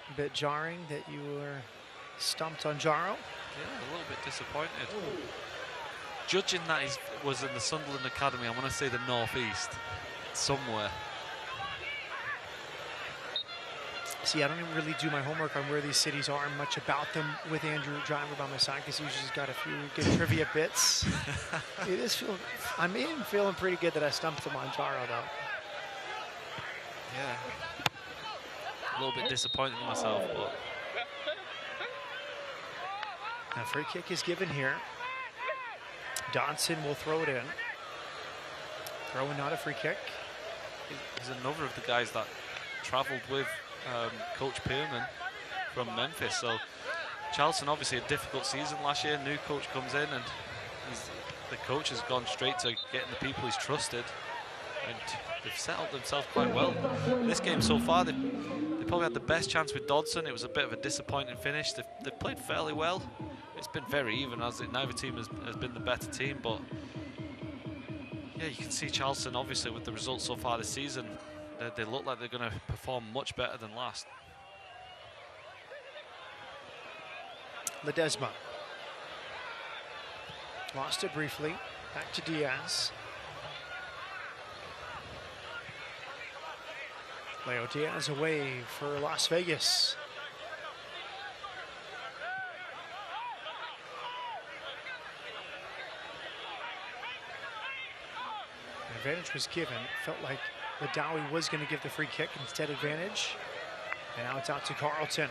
C: A bit jarring that you were stumped on Jarrow.
J: Yeah, a little bit disappointed. Judging that he was in the Sunderland Academy, I want to say the Northeast. Somewhere.
C: See, I don't even really do my homework on where these cities are and much about them with Andrew Driver by my side, because he's just got a few good trivia bits. It is I'm even feeling pretty good that I stumped him on Jarrow, though.
J: Yeah. A little bit disappointed in myself, but.
C: Now, free kick is given here. Dodson will throw it in. Throw in, not a free kick.
J: He's another of the guys that travelled with Coach Pierman from Memphis. So Charleston, obviously a difficult season last year. New coach comes in, and the coach has gone straight to getting the people he's trusted, and they've settled themselves quite well. This game so far, they probably had the best chance with Dodson. It was a bit of a disappointing finish. They've played fairly well. It's been very even, as neither team has been the better team, but yeah, you can see Charleston, obviously, with the results so far this season, they look like they're going to perform much better than last.
C: Ledesma. Lost it briefly. Back to Diaz. Leo Diaz away for Las Vegas. Advantage was given. Felt like Ladawi was going to give the free kick, instead advantage. And now it's out to Carlton.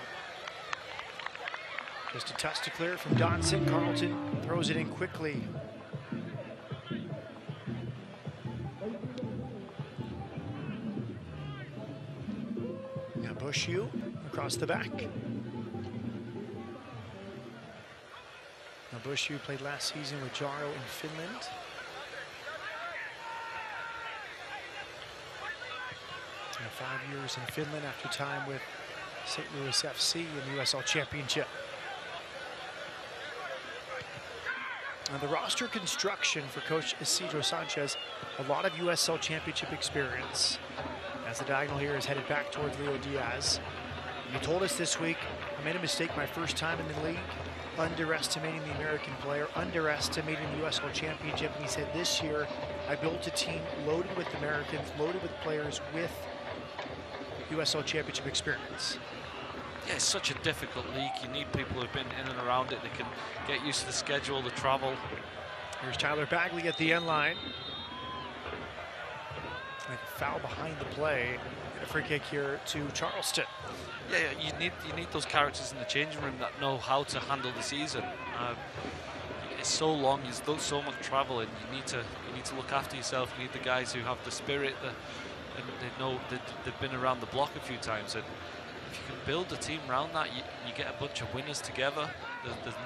C: Just a touch to clear from Dodson. Carlton throws it in quickly. Bushu across the back. Now Bushu played last season with Jaro in Finland. And 5 years in Finland after time with St. Louis FC in the USL Championship. Now the roster construction for Coach Isidro Sanchez, a lot of USL Championship experience. As the diagonal here is headed back towards Leo Diaz. He told us this week, I made a mistake my first time in the league, underestimating the American player, underestimating the USL Championship. And he said this year, I built a team loaded with Americans, loaded with players with USL Championship experience.
J: Yeah, it's such a difficult league. You need people who've been in and around it. They can get used to the schedule, the travel.
C: Here's Tyler Bagley at the end line. Like a foul behind the play. And a free kick here to Charleston.
J: Yeah, you need those characters in the changing room that know how to handle the season. It's so long, there's so much travel, and you need to look after yourself. You need the guys who have the spirit, and they know that they've been around the block a few times. And if you can build a team around that, you get a bunch of winners together. There's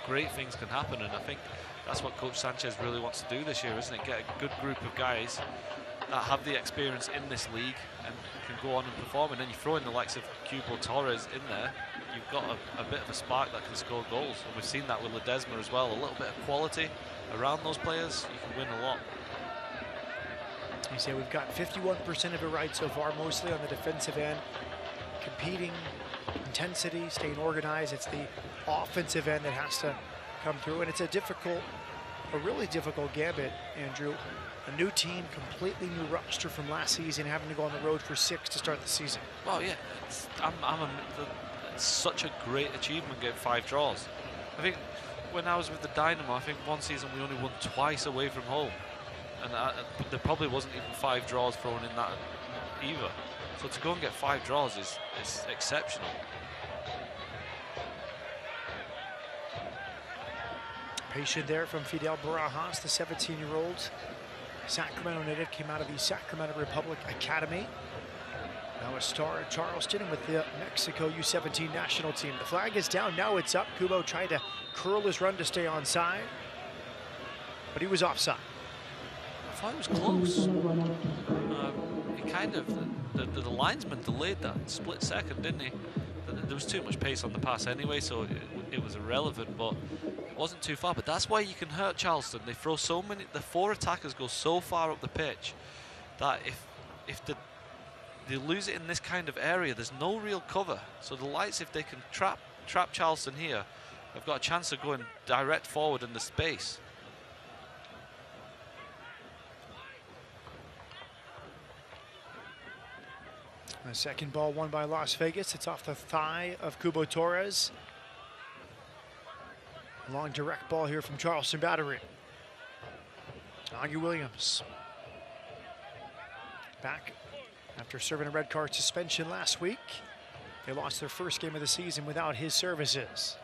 J: great things can happen, and I think that's what Coach Sanchez really wants to do this year, isn't it? Get a good group of guys that have the experience in this league and can go on and perform, and then you throw in the likes of Cubo Torres in there, you've got a bit of a spark that can score goals, and we've seen that with Ledesma as well. A little bit of quality around those players, you can win a lot.
C: You say we've got 51% of it right so far, mostly on the defensive end. Competing, intensity, staying organized. It's the offensive end that has to come through, and it's a really difficult gambit, Andrew. A new team, completely new roster from last season, having to go on the road for 6 to start the season.
J: Well, yeah, it's such a great achievement getting 5 draws. I think when I was with the Dynamo, I think one season we only won twice away from home, and there probably wasn't even 5 draws thrown in that either. So to go and get 5 draws is exceptional.
C: Patient there from Fidel Barajas, the 17-year-old Sacramento native, came out of the Sacramento Republic Academy. Now a star at Charleston and with the Mexico U17 national team. The flag is down, now it's up. Kubo tried to curl his run to stay onside, but he was offside.
J: I thought it was close. It kind of, the linesman delayed that split second, didn't he? There was too much pace on the pass anyway, so it was irrelevant, but it wasn't too far. But that's why you can hurt Charleston. They throw so many, the 4 attackers go so far up the pitch that if they lose it in this kind of area, there's no real cover. So the Lights, if they can trap Charleston here, they've got a chance of going direct forward in the space.
C: The second ball won by Las Vegas. It's off the thigh of Cubo Torres. Long direct ball here from Charleston Battery. Augie Williams. Back after serving a red card suspension last week. They lost their first game of the season without his services.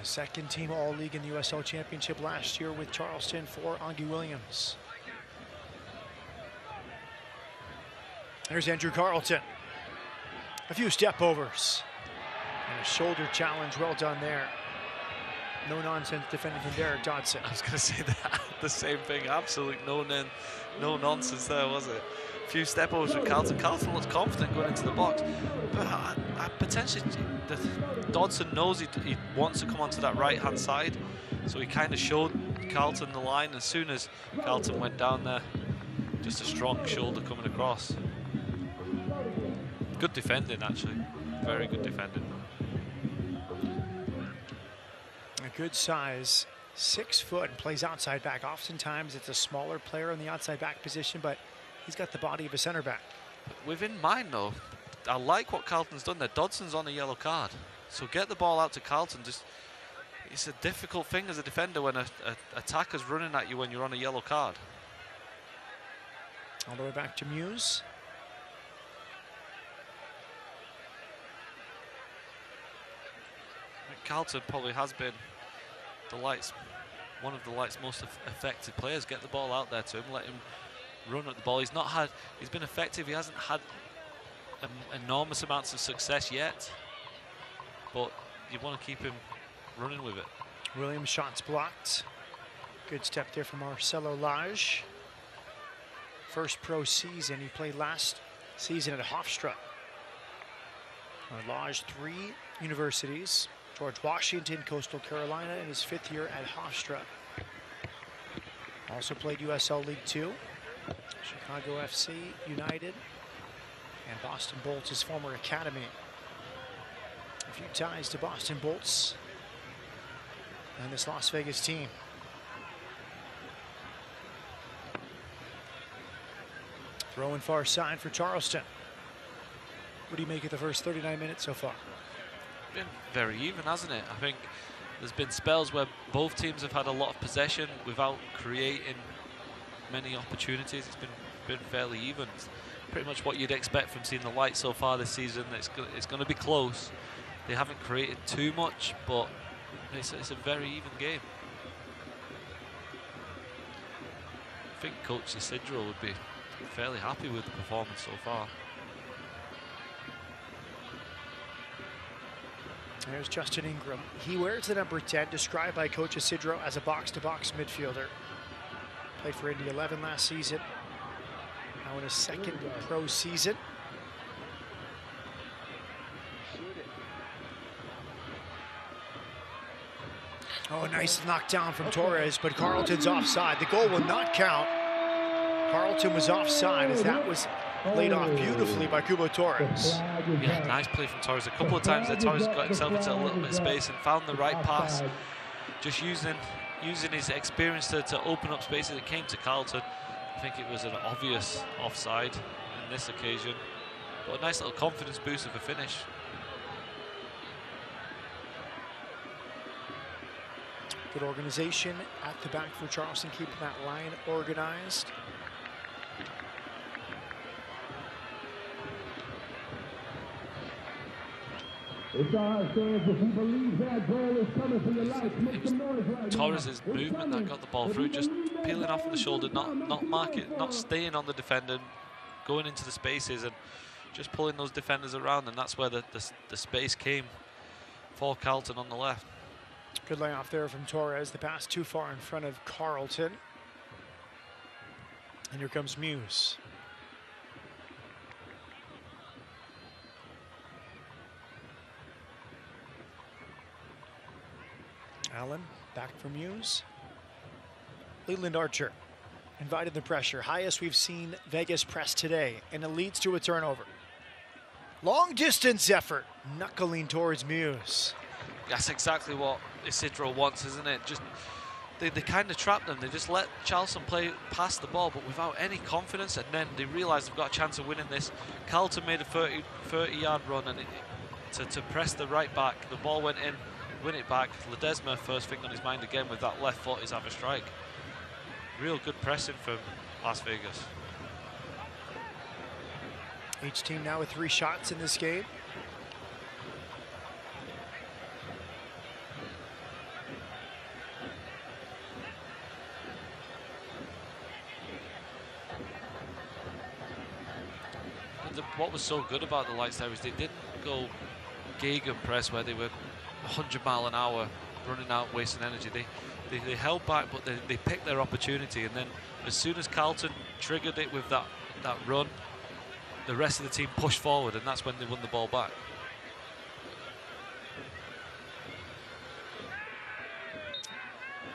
C: A second team All-League in the USL Championship last year with Charleston for Augie Williams. There's Andrew Carlton. A few step overs. And a shoulder challenge, well done there. No nonsense defending from Derek Dodson.
J: I was going to say that, the same thing. Absolute no nonsense there, was it? A few step overs from Carlton. Carlton looks confident going into the box, but potentially Dodson knows he wants to come onto that right hand side, so he kind of showed Carlton the line. As soon as Carlton went down there, just a strong shoulder coming across. Good defending, actually. Very good defending.
C: A good size, 6 foot, and plays outside back. Oftentimes it's a smaller player in the outside back position, but he's got the body of a center back.
J: Within mind though, I like what Carlton's done there. Dodson's on a yellow card, so get the ball out to Carlton. It's a difficult thing as a defender when a attacker's running at you when you're on a yellow card.
C: All the way back to Muse.
J: Carlton probably has been the Lights' one of the Light's most effective players. Get the ball out there to him, let him run at the ball. He's been effective. He hasn't had enormous amounts of success yet, but you want to keep him running with it.
C: Williams' shots blocked. Good step there from Marcelo Lage. First pro season. He played last season at Hofstra. Lage, 3 universities. George Washington, Coastal Carolina, in his 5th year at Hofstra. Also played USL League Two, Chicago FC, United, and Boston Bolts, his former academy. A few ties to Boston Bolts and this Las Vegas team. Throw in far side for Charleston. What do you make of the first 39 minutes so far?
J: Been very even, hasn't it? I think there's been spells where both teams have had a lot of possession without creating many opportunities. It's been fairly even. It's pretty much what you'd expect from seeing the Light so far this season. It's going to be close. They haven't created too much, but it's a very even game. I think Coach Isidro would be fairly happy with the performance so far.
C: There's Justin Ingram. He wears the number 10, described by Coach Isidro as a box-to-box midfielder. Played for Indy 11 last season. Now in his 2nd pro season. Oh, nice knockdown from Torres, but Carlton's offside. The goal will not count. Carlton was offside as that was laid off beautifully by Kubo Torres.
J: Yeah, nice play from Torres. A couple of times there, Torres got himself into a little bit of space and found the right pass. Just using his experience to open up spaces. It came to Carlton. I think it was an obvious offside in this occasion. But a nice little confidence boost of a finish.
C: Good organization at the back for Charleston, keeping that line organized.
J: Torres' movement that got the ball through, just peeling off of the shoulder, not staying on the defender, going into the spaces and just pulling those defenders around, and that's where the space came for Carlton on the left.
C: Good layoff there from Torres. The pass too far in front of Carlton. And here comes Muse. Allen back for Muse. Leland Archer invited the pressure. Highest we've seen Vegas press today, and it leads to a turnover. Long distance effort, knuckling towards Muse.
J: That's exactly what Isidro wants, isn't it? Just they kind of trap them. They just let Charleston play past the ball, but without any confidence, and then they realise they've got a chance of winning this. Carlton made a 30-yard run, and to press the right back, the ball went in, win it back. Ledesma, first thing on his mind again with that left foot, is have a strike. Real good pressing from Las Vegas.
C: Each team now with 3 shots in this game.
J: What was so good about the Lights there is they didn't go gegenpress where they were 100 mile an hour running out, wasting energy. They held back, but they picked their opportunity, and then as soon as Carlton triggered it with that run, the rest of the team pushed forward, and that's when they won the ball back.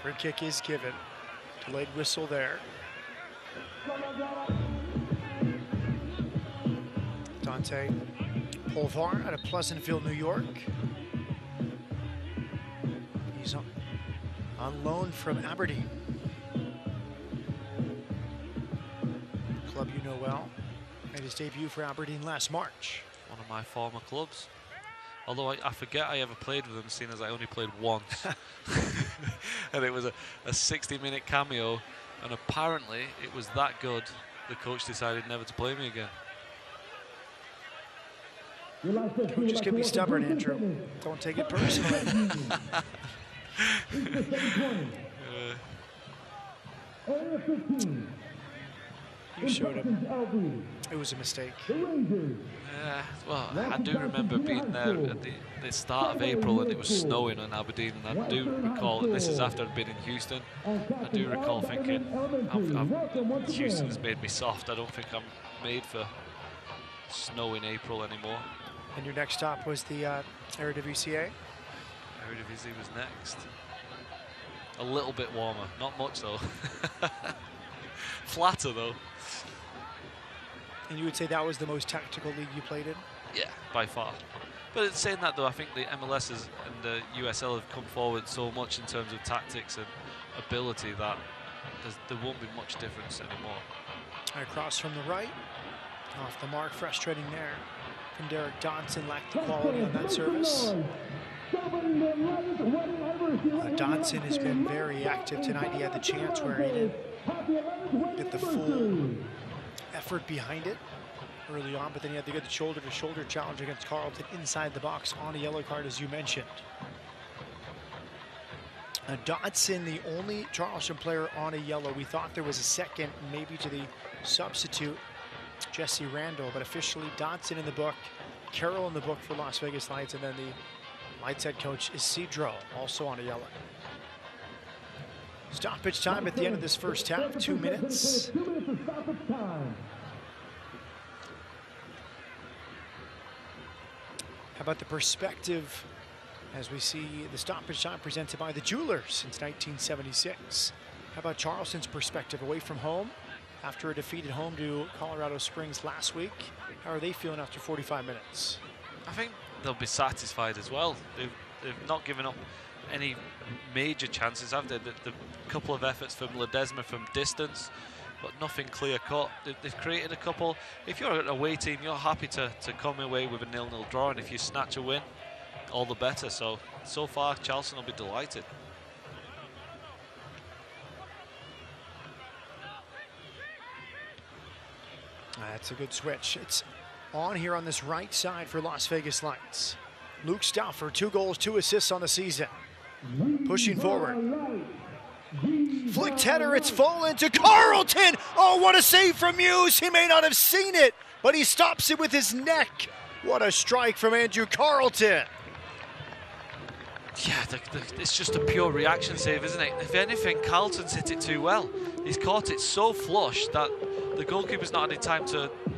C: Free kick is given. Delayed whistle there. Dante Polvar out of Pleasantville, New York. He's on loan from Aberdeen. Club you know well. Made his debut for Aberdeen last March.
J: One of my former clubs. Although I forget I ever played with them, seeing as I only played once. And it was a 60-minute cameo, and apparently it was that good the coach decided never to play me again.
C: Coaches can be stubborn, Andrew. Don't take it personally. You showed him. It was a mistake.
J: Yeah, well, I do remember being there at the start of April and it was snowing in Aberdeen, and I do recall, this is after I'd been in Houston, I do recall thinking, Houston's made me soft. I don't think I'm made for snow in April anymore.
C: And your next stop was the Eredivisie?
J: Eredivisie was next. A little bit warmer, not much though. Flatter though.
C: And you would say that was the most tactical league you played in?
J: Yeah, by far. But saying that though, I think the MLSs and the USL have come forward so much in terms of tactics and ability that there won't be much difference anymore.
C: Across from the right, off the mark, frustrating there from Derek Dodson, lacked the quality on that service. Dodson has been very active tonight. He had the chance where he didn't get the full effort behind it early on, but then he had to get the shoulder-to-shoulder challenge against Carlton inside the box on a yellow card, as you mentioned. Dodson, the only Charleston player on a yellow. We thought there was a second, maybe to the substitute, Jesse Randall, but officially Dodson in the book, Carroll in the book for Las Vegas Lights, and then the Lights head coach Isidro also on a yellow. Stoppage time at the end of this first half, 2 minutes. How about the perspective as we see the stoppage time presented by the Jewelers since 1976? How about Charleston's perspective away from home after a defeat at home to Colorado Springs last week? How are they feeling after 45 minutes?
J: I think they'll be satisfied as well. They've not given up any major chances, have they? The couple of efforts from Ledesma from distance, but nothing clear-cut. They've created a couple. If you're an away team, you're happy to come away with a 0-0 draw, and if you snatch a win, all the better. So far, Charleston will be delighted.
C: That's a good switch. It's on here on this right side for Las Vegas Lights. Luke Stauffer, 2 goals, 2 assists on the season. Pushing forward. Flicked header, it's fallen to Carlton. Oh, what a save from Muse. He may not have seen it, but he stops it with his neck. What a strike from Andrew Carlton.
J: Yeah, it's just a pure reaction save, isn't it? If anything, Carlton's hit it too well. He's caught it so flush that the goalkeeper's not had any time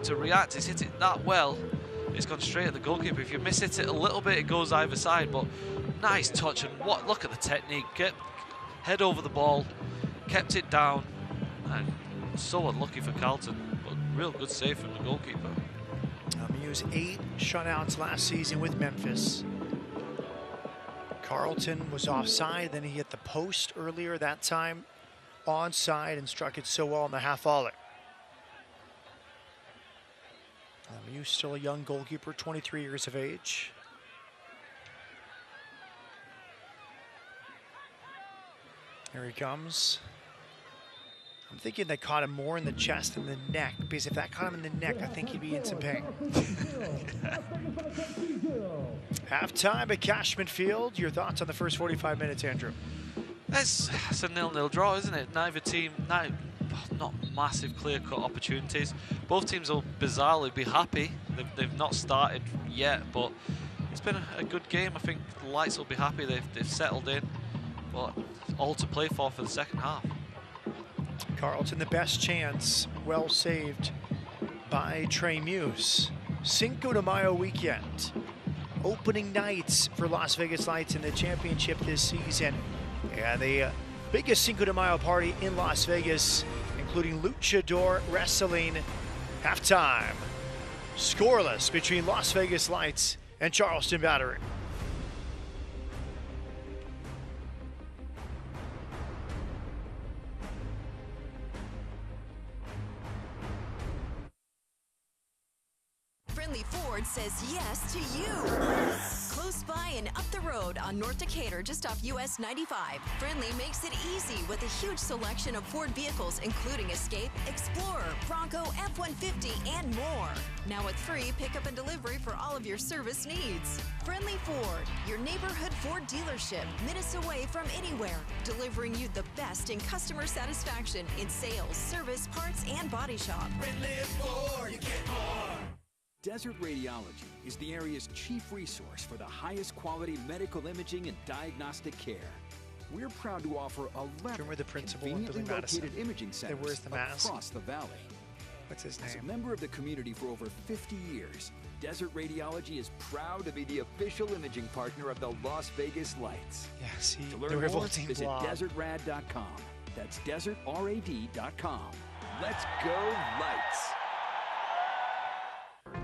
J: to react. He's hit it that well. It's gone straight at the goalkeeper. If you miss it a little bit, it goes either side, but nice touch, and look at the technique. Head over the ball, kept it down, and so unlucky for Carlton, but real good save from the goalkeeper.
C: Muse 8 shutouts last season with Memphis. Carlton was offside, then he hit the post earlier that time, onside, and struck it so well in the half volley. Muse still a young goalkeeper, 23 years of age. Here he comes. I'm thinking they caught him more in the chest than the neck, because if that caught him in the neck, I think he'd be in some pain. Halftime at Cashman Field. Your thoughts on the first 45 minutes, Andrew?
J: It's a 0-0 draw, isn't it? Neither team, not massive clear-cut opportunities. Both teams will bizarrely be happy. They've not started yet, but it's been a good game. I think the Lights will be happy. They've settled in, but all to play for the second half.
C: Carlton, the best chance, well saved by Trey Muse. Cinco de Mayo weekend. Opening nights for Las Vegas Lights in the championship this season. And the biggest Cinco de Mayo party in Las Vegas, including luchador wrestling. Halftime. Scoreless between Las Vegas Lights and Charleston Battery.
L: Friendly Ford says yes to you. Close by and up the road on North Decatur, just off US 95. Friendly makes it easy with a huge selection of Ford vehicles, including Escape, Explorer, Bronco, F-150, and more. Now with free pickup and delivery for all of your service needs. Friendly Ford, your neighborhood Ford dealership, minutes away from anywhere, delivering you the best in customer satisfaction in sales, service, parts, and body shop.
M: Friendly Ford, you get more.
N: Desert Radiology is the area's chief resource for the highest quality medical imaging and diagnostic care. We're proud to offer 11
C: the principal of
N: conveniently
C: Billy Madison
N: located imaging centers
C: wears the mask.
N: across the valley.
C: What's his
N: As a
C: name?
N: member of the community for over 50 years, Desert Radiology is proud to be the official imaging partner of the Las Vegas Lights.
C: Yeah, see,
N: To
C: the
N: learn more,
C: revolting
N: visit
C: blob.
N: desertrad.com. That's desertrad.com. Let's go Lights!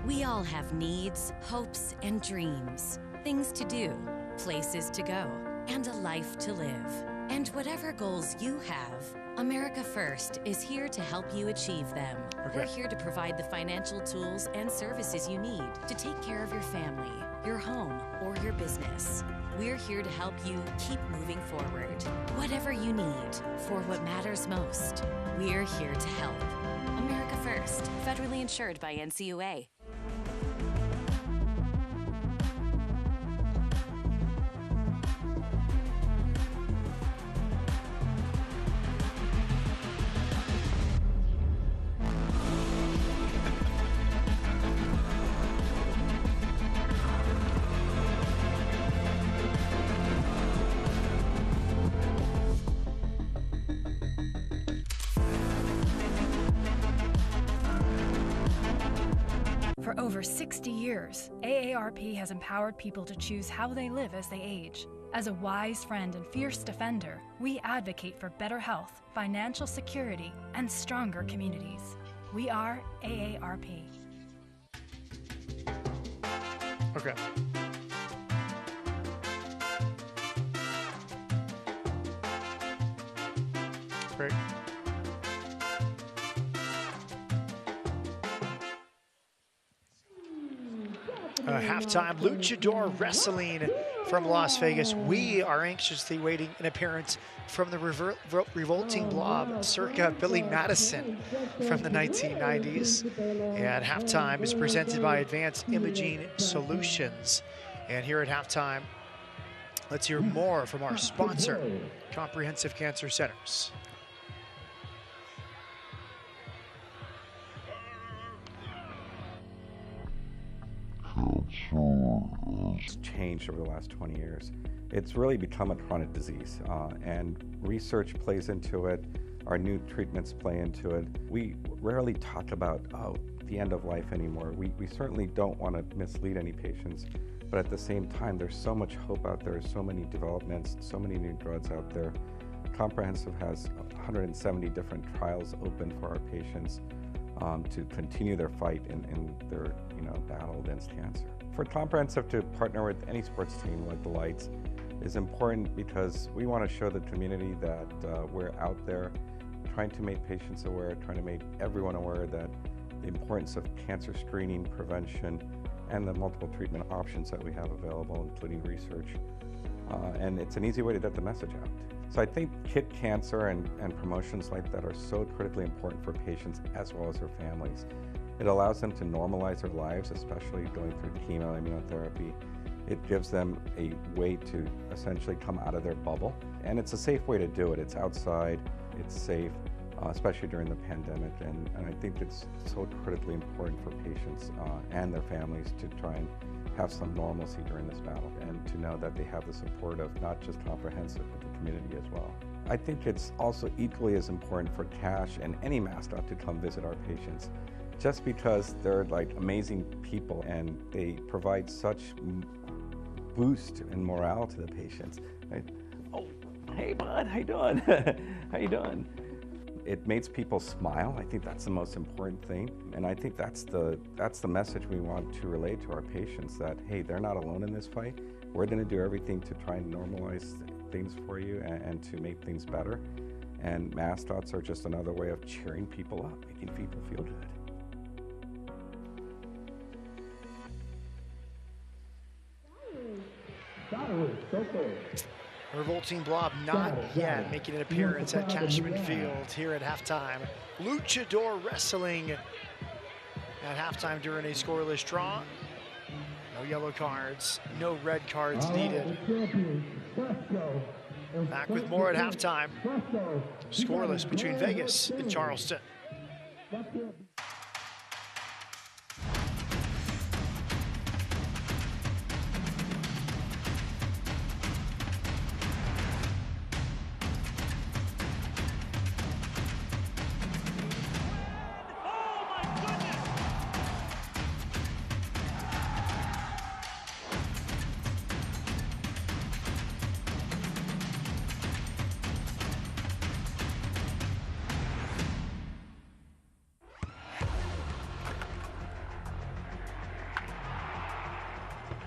O: We all have needs, hopes, and dreams. Things to do, places to go, and a life to live. And whatever goals you have, America First is here to help you achieve them.
C: Okay.
O: We're here to provide the financial tools and services you need to take care of your family, your home, or your business. We're here to help you keep moving forward. Whatever you need for what matters most, we're here to help. America First, federally insured by NCUA.
P: For over 60 years, AARP has empowered people to choose how they live as they age. As a wise friend and fierce defender, we advocate for better health, financial security, and stronger communities. We are AARP.
C: Okay. Great. Halftime luchador wrestling from Las Vegas. We are anxiously waiting an appearance from the revolting blob circa Billy Madison from the 1990s. And halftime is presented by Advanced Imaging Solutions. And here at halftime, let's hear more from our sponsor, Comprehensive Cancer Centers.
Q: It's changed over the last 20 years. It's really become a chronic disease, and research plays into it. Our new treatments play into it. We rarely talk about, the end of life anymore. We certainly don't want to mislead any patients, but at the same time, there's so much hope out there, so many developments, so many new drugs out there. Comprehensive has 170 different trials open for our patients to continue their fight in their battle against cancer. For Comprehensive to partner with any sports team like the Lights is important because we want to show the community that we're out there trying to make patients aware, trying to make everyone aware that the importance of cancer screening, prevention, and the multiple treatment options that we have available, including research. And it's an easy way to get the message out. So I think kid cancer and promotions like that are so critically important for patients as well as their families. It allows them to normalize their lives, especially going through chemo, immunotherapy. It gives them a way to essentially come out of their bubble. And it's a safe way to do it. It's outside, it's safe, especially during the pandemic. And I think it's so critically important for patients and their families to try and have some normalcy during this battle and to know that they have the support of not just Comprehensive, but the community as well. I think it's also equally as important for Cash and any mascot to come visit our patients, just because they're like amazing people and they provide such boost and morale to the patients. Oh, hey bud, how you doing? How you doing? It makes people smile. I think that's the most important thing. And I think that's the message we want to relay to our patients, that, hey, they're not alone in this fight. We're gonna do everything to try and normalize things for you and to make things better. And mascots are just another way of cheering people up, making people feel good.
C: Revolting Blob not yet making an appearance at Cashman Field here at halftime. Luchador Wrestling at halftime during a scoreless draw. No yellow cards, no red cards needed. Back with more at halftime. Scoreless between Vegas and Charleston.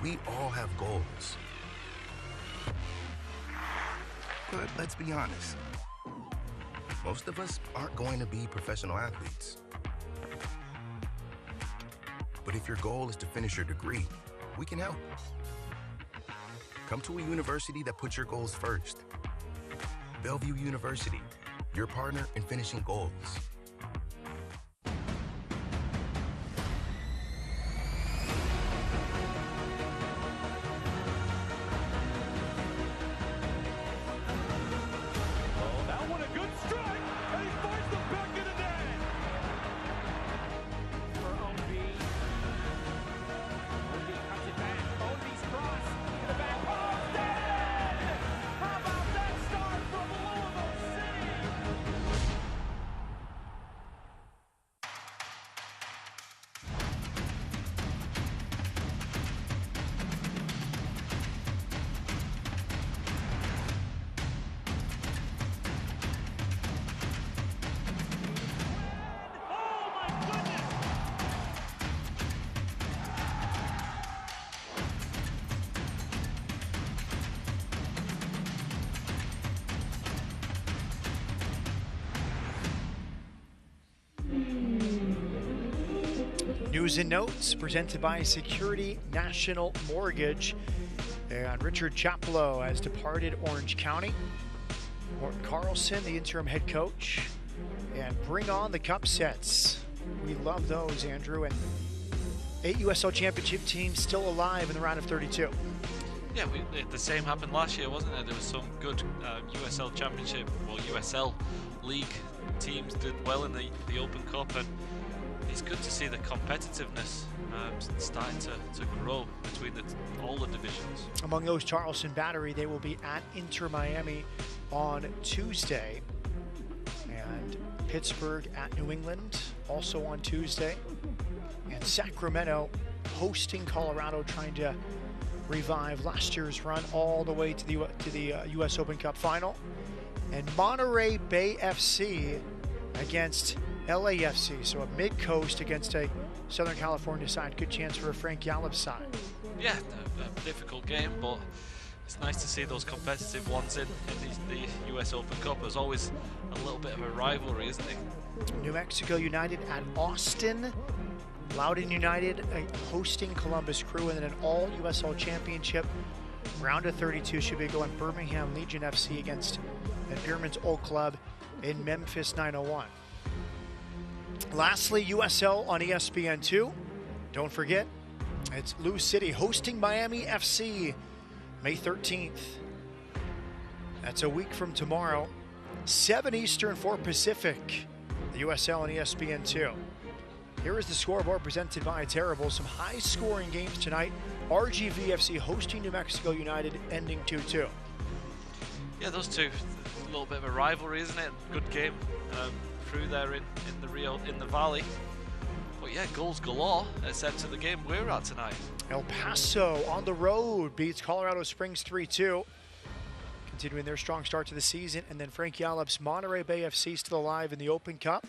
R: We all have goals. But let's be honest. Most of us aren't going to be professional athletes. But if your goal is to finish your degree, we can help. Come to a university that puts your goals first. Bellevue University, your partner in finishing goals.
C: News and notes presented by Security National Mortgage. And Richard Chaplow has departed Orange County. Morton Carlson, the interim head coach. And bring on the cup sets. We love those, Andrew. And 8 USL Championship teams still alive in the round of 32.
J: Yeah, the same happened last year, wasn't it? There was some good USL Championship, well, USL League teams did well in the Open Cup, and it's good to see the competitiveness starting to grow between all the divisions.
C: Among those, Charleston Battery, they will be at Inter Miami on Tuesday, and Pittsburgh at New England also on Tuesday, and Sacramento hosting Colorado, trying to revive last year's run all the way to the U.S. Open Cup final, and Monterey Bay FC against LAFC, so a mid-coast against a Southern California side. Good chance for a Frank Gallup side.
J: Yeah, a difficult game, but it's nice to see those competitive ones in the US Open Cup. There's always a little bit of a rivalry, isn't it?
C: New Mexico United at Austin. Loudoun United hosting Columbus Crew, and then an all USL Championship. Round of 32 should be going Birmingham Legion FC against Beerman's Old Club in Memphis 901. Lastly, USL on ESPN2. Don't forget, it's Lou City hosting Miami FC May 13th. That's a week from tomorrow. 7 Eastern, 4 Pacific. The USL on ESPN2. Here is the scoreboard presented by Terrible. Some high-scoring games tonight. RGVFC hosting New Mexico United, ending 2-2.
J: Yeah, those two, a little bit of a rivalry, isn't it? Good game through there in the Valley. But yeah, goals galore, except to the game we're at tonight.
C: El Paso on the road beats Colorado Springs 3-2. Continuing their strong start to the season. And then Frank Gallup's Monterey Bay FC still alive in the Open Cup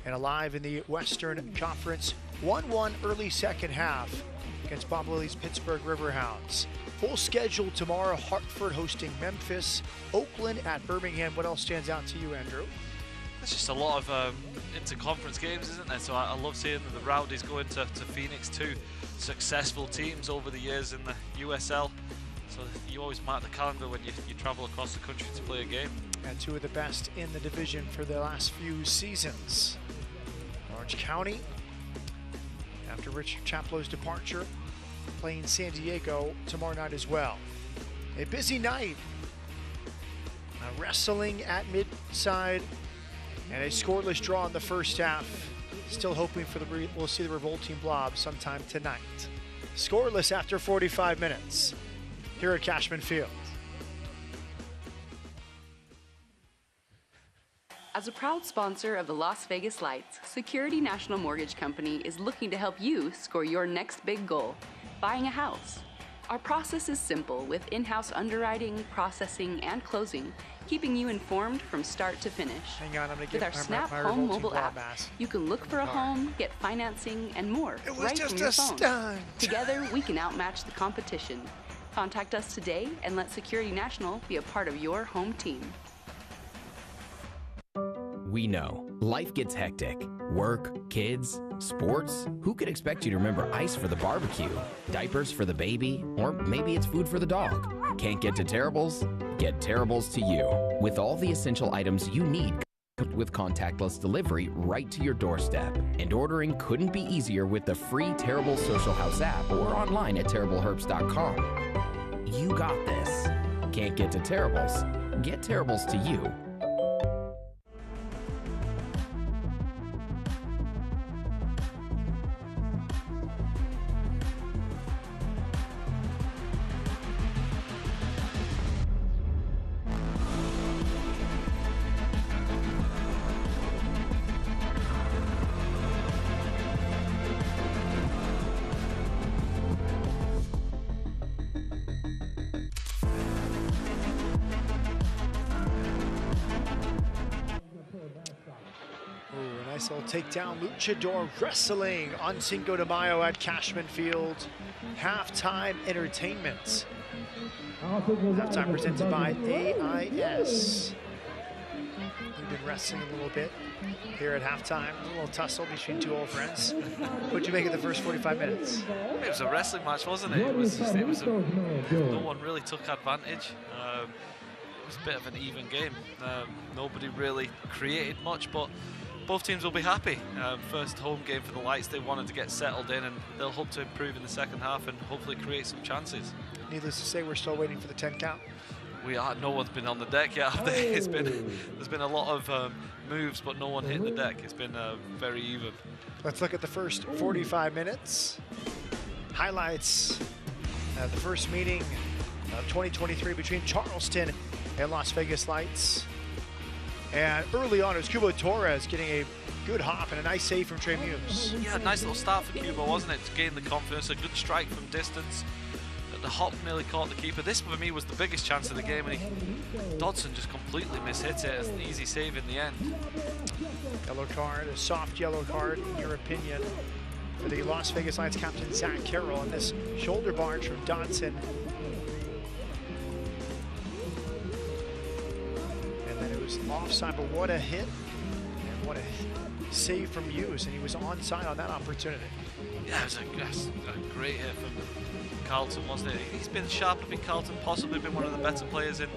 C: and alive in the Western Conference. 1-1 early second half against Bob Lilly's Pittsburgh Riverhounds. Full schedule tomorrow, Hartford hosting Memphis, Oakland at Birmingham. What else stands out to you, Andrew?
J: There's just a lot of inter-conference games, isn't there? So I love seeing the Rowdies going to Phoenix, 2 successful teams over the years in the USL. So you always mark the calendar when you travel across the country to play a game.
C: And two of the best in the division for the last few seasons. Orange County, after Richard Chaplow's departure, playing San Diego tomorrow night as well. A busy night. Wrestling at Midside and a scoreless draw in the first half. Still hoping for we'll see the revolting blob sometime tonight. Scoreless after 45 minutes here at Cashman Field.
S: As a proud sponsor of the Las Vegas Lights, Security National Mortgage Company is looking to help you score your next big goal, buying a house. Our process is simple with in-house underwriting, processing, and closing, keeping you informed from start to finish.
C: Hang on, I'm gonna
S: With our Snap Home mobile app, you can look for a home, get financing, and more right from your phone.
C: Stunt.
S: Together, we can outmatch the competition. Contact us today and let Security National be a part of your home team.
I: We know life gets hectic. Work, kids, sports. Who could expect you to remember ice for the barbecue, diapers for the baby, or maybe it's food for the dog? Can't get to Terribles? Get Terribles to you. With all the essential items you need with contactless delivery right to your doorstep. And ordering couldn't be easier with the free Terrible Social House app or online at terribleherbs.com. You got this. Can't get to Terribles? Get Terribles to you.
C: Nice little takedown, luchador wrestling on Cinco de Mayo at Cashman Field. Halftime entertainment. Halftime presented by AIS. We've been wrestling a little bit here at halftime. A little tussle between two old friends. What'd you make of the first 45 minutes?
J: It was a wrestling match, wasn't it? No one really took advantage. It was a bit of an even game. Nobody really created much, but both teams will be happy. First home game for the Lights. They wanted to get settled in, and they'll hope to improve in the second half and hopefully create some chances.
C: Needless to say, we're still waiting for the 10 count.
J: We are. No one's been on the deck yet, have they? There's been a lot of moves, but no one hit the deck. It's been very even.
C: Let's look at the first 45 minutes. Highlights of the first meeting of 2023 between Charleston and Las Vegas Lights. And early on, it was Cuba Torres getting a good hop and a nice save from Trey Muse.
J: Yeah, nice little start for Cuba, wasn't it? To gain the confidence, a good strike from distance. The hop nearly caught the keeper. This, for me, was the biggest chance of the game, and Dodson just completely mishit it. It's an easy save in the end.
C: Yellow card, a soft yellow card, in your opinion, for the Las Vegas Lights captain, Zach Carroll, and this shoulder barge from Dodson. Offside, but what a hit and what a save from Muse, and he was onside on that opportunity.
J: Yeah, it was a great hit from Carlton, wasn't it? He's been sharp. I think Carlton possibly been one of the better players in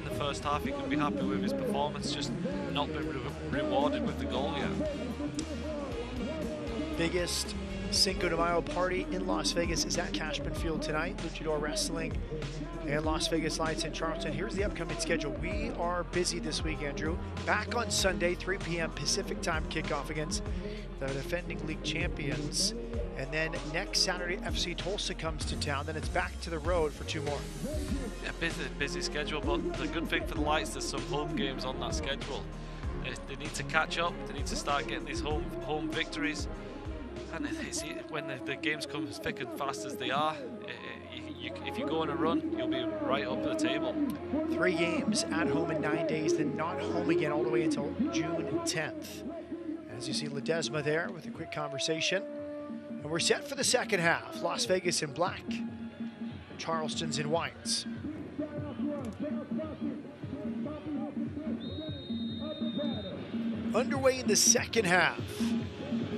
J: the first half. He could be happy with his performance, just not been rewarded with the goal yet.
C: Biggest Cinco de Mayo party in Las Vegas is at Cashman Field tonight. Luchador Wrestling and Las Vegas Lights in Charleston. Here's the upcoming schedule. We are busy this week, Andrew. Back on Sunday, 3 p.m. Pacific time kickoff against the defending league champions. And then next Saturday, FC Tulsa comes to town. Then it's back to the road for 2 more.
J: Yeah, busy schedule, but the good thing for the Lights, there's some home games on that schedule. They need to catch up. They need to start getting these home victories. And when the games come as thick and fast as they are, if you go on a run, you'll be right up the table.
C: 3 games at home in 9 days, then not home again all the way until June 10th. As you see Ledesma there with a quick conversation. And we're set for the second half. Las Vegas in black, Charleston's in white. Underway in the second half.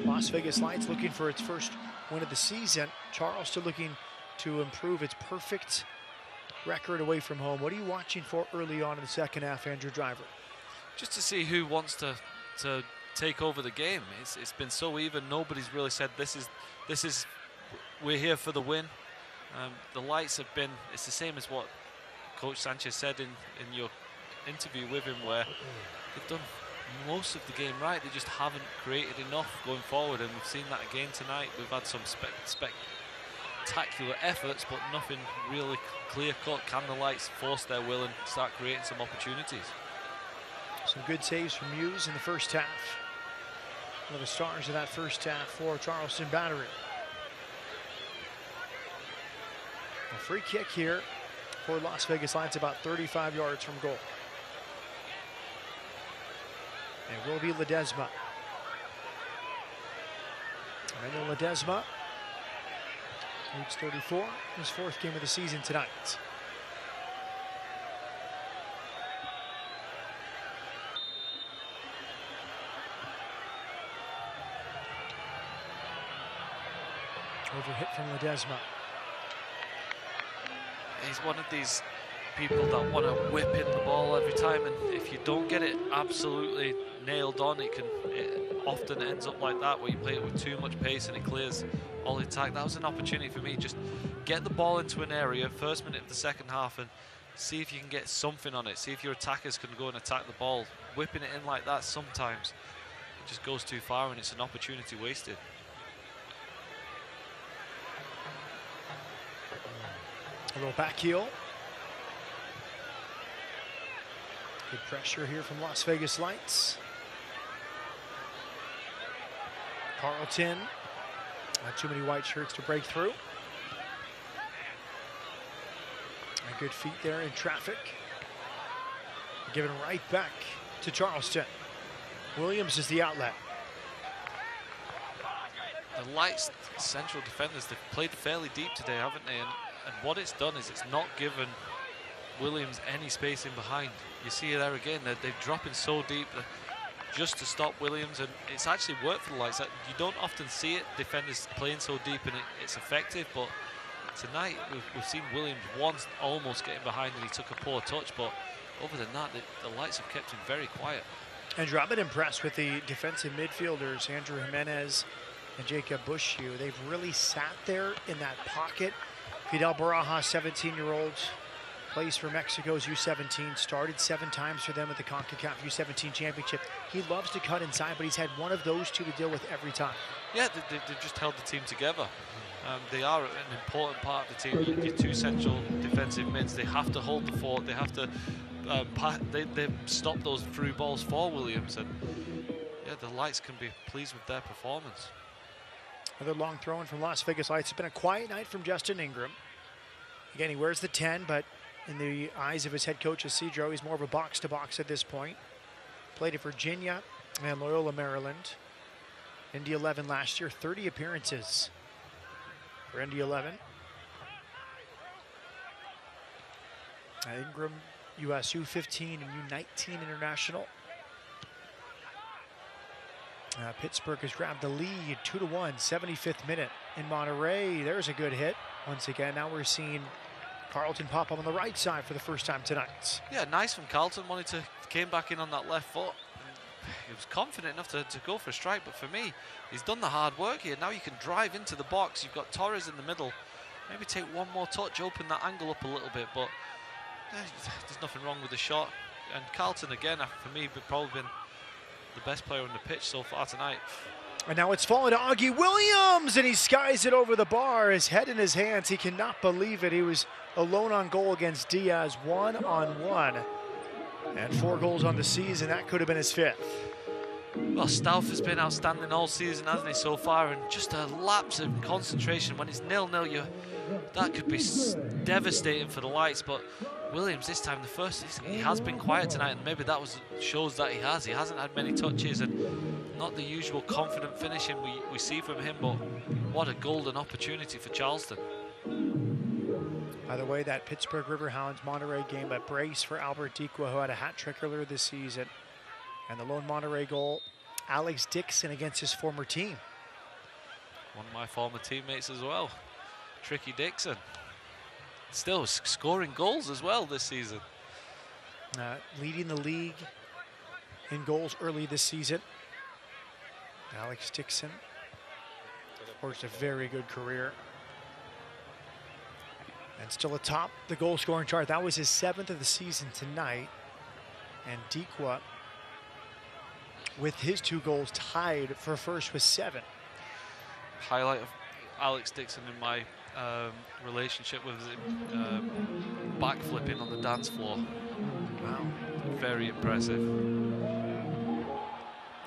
C: Las Vegas Lights looking for its first win of the season. Charleston looking to improve its perfect record away from home. What are you watching for early on in the second half, Andrew Driver?
J: Just to see who wants to take over the game. It's been so even. Nobody's really said this is we're here for the win. The lights have been, it's the same as what Coach Sanchez said in your interview with him, where they've done most of the game right. They just haven't created enough going forward, and we've seen that again tonight. We've had some spectacular efforts, but nothing really clear-cut. Can the lights force their will and start creating some opportunities?
C: Some good saves from Hughes in the first half. One of the stars of that first half for Charleston Battery. A free kick here for Las Vegas Lights, about 35 yards from goal. It will be Ledesma. Randall Ledesma, age 34, his 4th game of the season tonight. Overhit from Ledesma.
J: He's one of these people that want to whip in the ball every time, and if you don't get it absolutely nailed on, it often ends up like that, where you play it with too much pace and it clears all the attack. That was an opportunity for me. Just get the ball into an area, first minute of the second half, and see if you can get something on it. See if your attackers can go and attack the ball. Whipping it in like that sometimes it just goes too far, and it's an opportunity wasted.
C: A little back heel. Good pressure here from Las Vegas Lights. Carlton. Not too many white shirts to break through. A good feet there in traffic. Given right back to Charleston. Williams is the outlet.
J: The Lights central defenders, they've played fairly deep today, haven't they? And what it's done is it's not given Williams any space in behind. You see it there again, they're dropping so deep just to stop Williams, and it's actually worked for the Lights. You don't often see it, defenders playing so deep, and it's effective, but tonight we've seen Williams once almost getting behind, and he took a poor touch, but other than that, the Lights have kept him very quiet.
C: Andrew, I've been impressed with the defensive midfielders, Andrew Jimenez and Jacob Bushiu. They've really sat there in that pocket. Fidel Baraja, 17-year-old, plays for Mexico's U17, started 7 times for them at the CONCACAF U17 Championship. He loves to cut inside, but he's had one of those two to deal with every time.
J: Yeah, they've just held the team together. They are an important part of the team. Your 2 central defensive mids, they have to hold the fort. They have to they stop those through balls for Williams, and yeah, the Lights can be pleased with their performance.
C: Another long throw in from Las Vegas Lights. It's been a quiet night from Justin Ingram. Again, he wears the 10, but in the eyes of his head coach, Isidro, he's more of a box-to-box at this point. Played at Virginia and Loyola, Maryland. Indy 11 last year, 30 appearances for Indy 11. Ingram, US U15 and U19 international. Pittsburgh has grabbed the lead, 2-1, 75th minute in Monterey. There's a good hit. Once again, now we're seeing Carlton pop up on the right side for the first time tonight.
J: Yeah, nice from Carlton. Came back in on that left foot. He was confident enough to go for a strike, but for me, he's done the hard work here. Now you can drive into the box. You've got Torres in the middle. Maybe take one more touch, open that angle up a little bit, but there's nothing wrong with the shot. And Carlton, again, for me, probably been the best player on the pitch so far tonight.
C: And now it's fallen to Augie Williams, and he skies it over the bar, his head in his hands. He cannot believe it. He was alone on goal against Diaz, 1-on-1. And 4 goals on the season. That could have been his 5th.
J: Well, Stauff has been outstanding all season, hasn't he, so far? And just a lapse of concentration. When it's 0-0, that could be devastating for the Lights. But Williams, this time, he has been quiet tonight, and maybe that shows that he hasn't had many touches, and not the usual confident finishing we see from him, but what a golden opportunity for Charleston.
C: By the way, that Pittsburgh Riverhounds Monterey game, a brace for Albert Diqua, who had a hat trick earlier this season. And the lone Monterey goal, Alex Dixon against his former team.
J: One of my former teammates as well, Tricky Dixon. still scoring goals as well this season.
C: Leading the league in goals early this season. Alex Dixon forged a very good career. And still atop the goal scoring chart. That was his 7th of the season tonight. And Dikwa, with his 2 goals, tied for first with 7.
J: Highlight of Alex Dixon in my relationship with him, backflipping on the dance floor.
C: Wow.
J: Very impressive.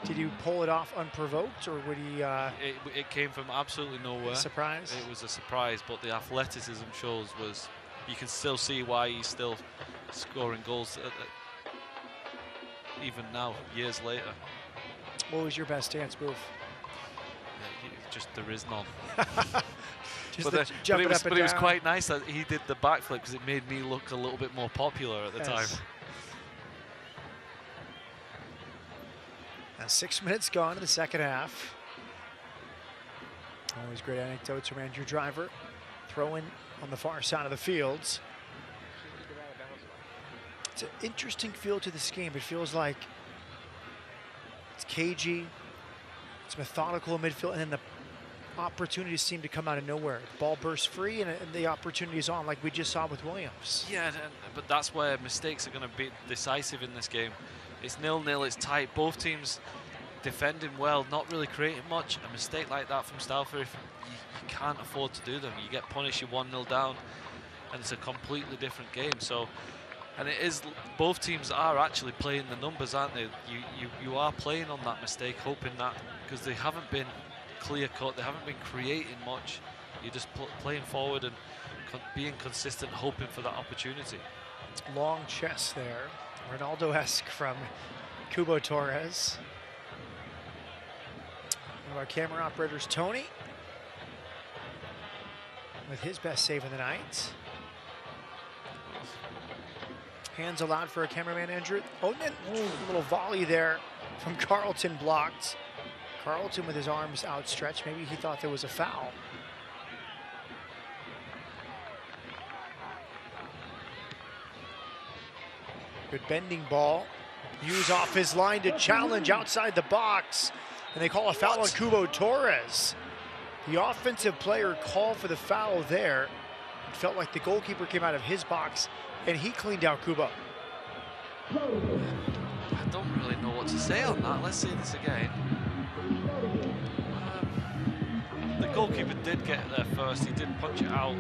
C: Did he pull it off unprovoked, or would he?
J: It came from absolutely nowhere.
C: Surprise?
J: It was a surprise, but the athleticism shows was, you can still see why he's still scoring goals even now, years later.
C: What was your best dance move?
J: Just there is none.
C: Just
J: but it was quite nice that he did the backflip, because it made me look a little bit more popular at the time.
C: Now 6 minutes gone in the second half. Always great anecdotes from Andrew Driver. Throwing on the far side of the fields. It's an interesting feel to this game. It feels like it's cagey, it's methodical in midfield, and then the opportunities seem to come out of nowhere. The ball bursts free, and the opportunity is on, like we just saw with Williams.
J: Yeah, but that's where mistakes are going to be decisive in this game. It's 0-0, it's tight. Both teams defending well, not really creating much. A mistake like that from Stauffer, you can't afford to do them. You get punished, you're 1-0 down, and it's a completely different game. So, and it is, both teams are actually playing the numbers, aren't they? You are playing on that mistake, hoping that, because they haven't been clear-cut, they haven't been creating much. You're just playing forward and being consistent, hoping for that opportunity.
C: Long chest there. Ronaldo-esque from Kubo Torres. One of our camera operators, Tony, with his best save of the night. Hands allowed for a cameraman, Andrew. Oh, a little volley there from Carlton, blocked. Carlton with his arms outstretched. Maybe he thought there was a foul. Good bending ball. Hughes off his line to challenge outside the box. And they call a foul on Kubo Torres. The offensive player called for the foul there. It felt like the goalkeeper came out of his box and he cleaned out Kubo.
J: I don't really know what to say on that. Let's see this again. The goalkeeper did get there first. He did punch it out.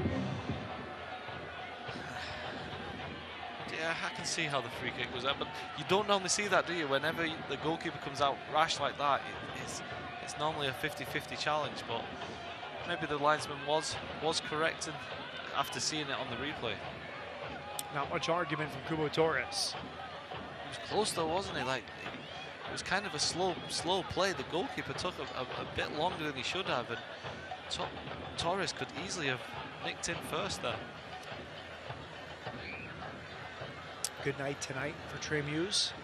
J: Yeah, I can see how the free kick was there, but you don't normally see that, do you? Whenever the goalkeeper comes out rash like that, it's normally a 50-50 challenge, but maybe the linesman was correct after seeing it on the replay.
C: Not much argument from Kubo Torres.
J: He was close though, wasn't he? Like, it was kind of a slow play. The goalkeeper took a bit longer than he should have, and Torres could easily have nicked in first there.
C: Good night tonight for Trey Muse.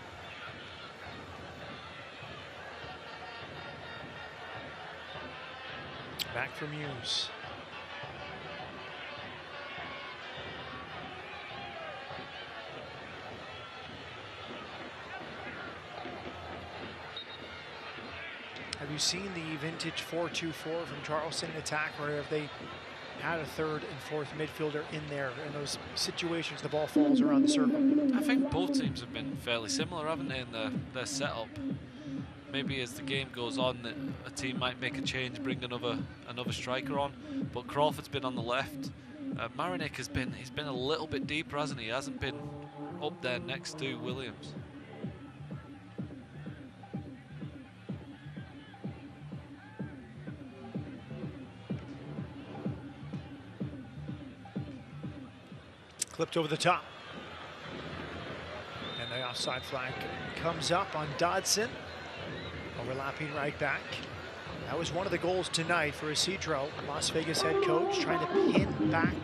C: Back for Muse. Have you seen the vintage 4-2-4 from Charleston attack, or have they had a third and fourth midfielder in there? In those situations, the ball falls around the circle.
J: I think both teams have been fairly similar, haven't they, in their setup? Maybe as the game goes on, a team might make a change, bring another striker on. But Crawford's been on the left. Marinik he's been a little bit deeper, hasn't he? He hasn't been up there next to Williams.
C: Clipped over the top. And the offside flag comes up on Dodson. Overlapping right back. That was one of the goals tonight for Isidro, Las Vegas head coach, trying to pin back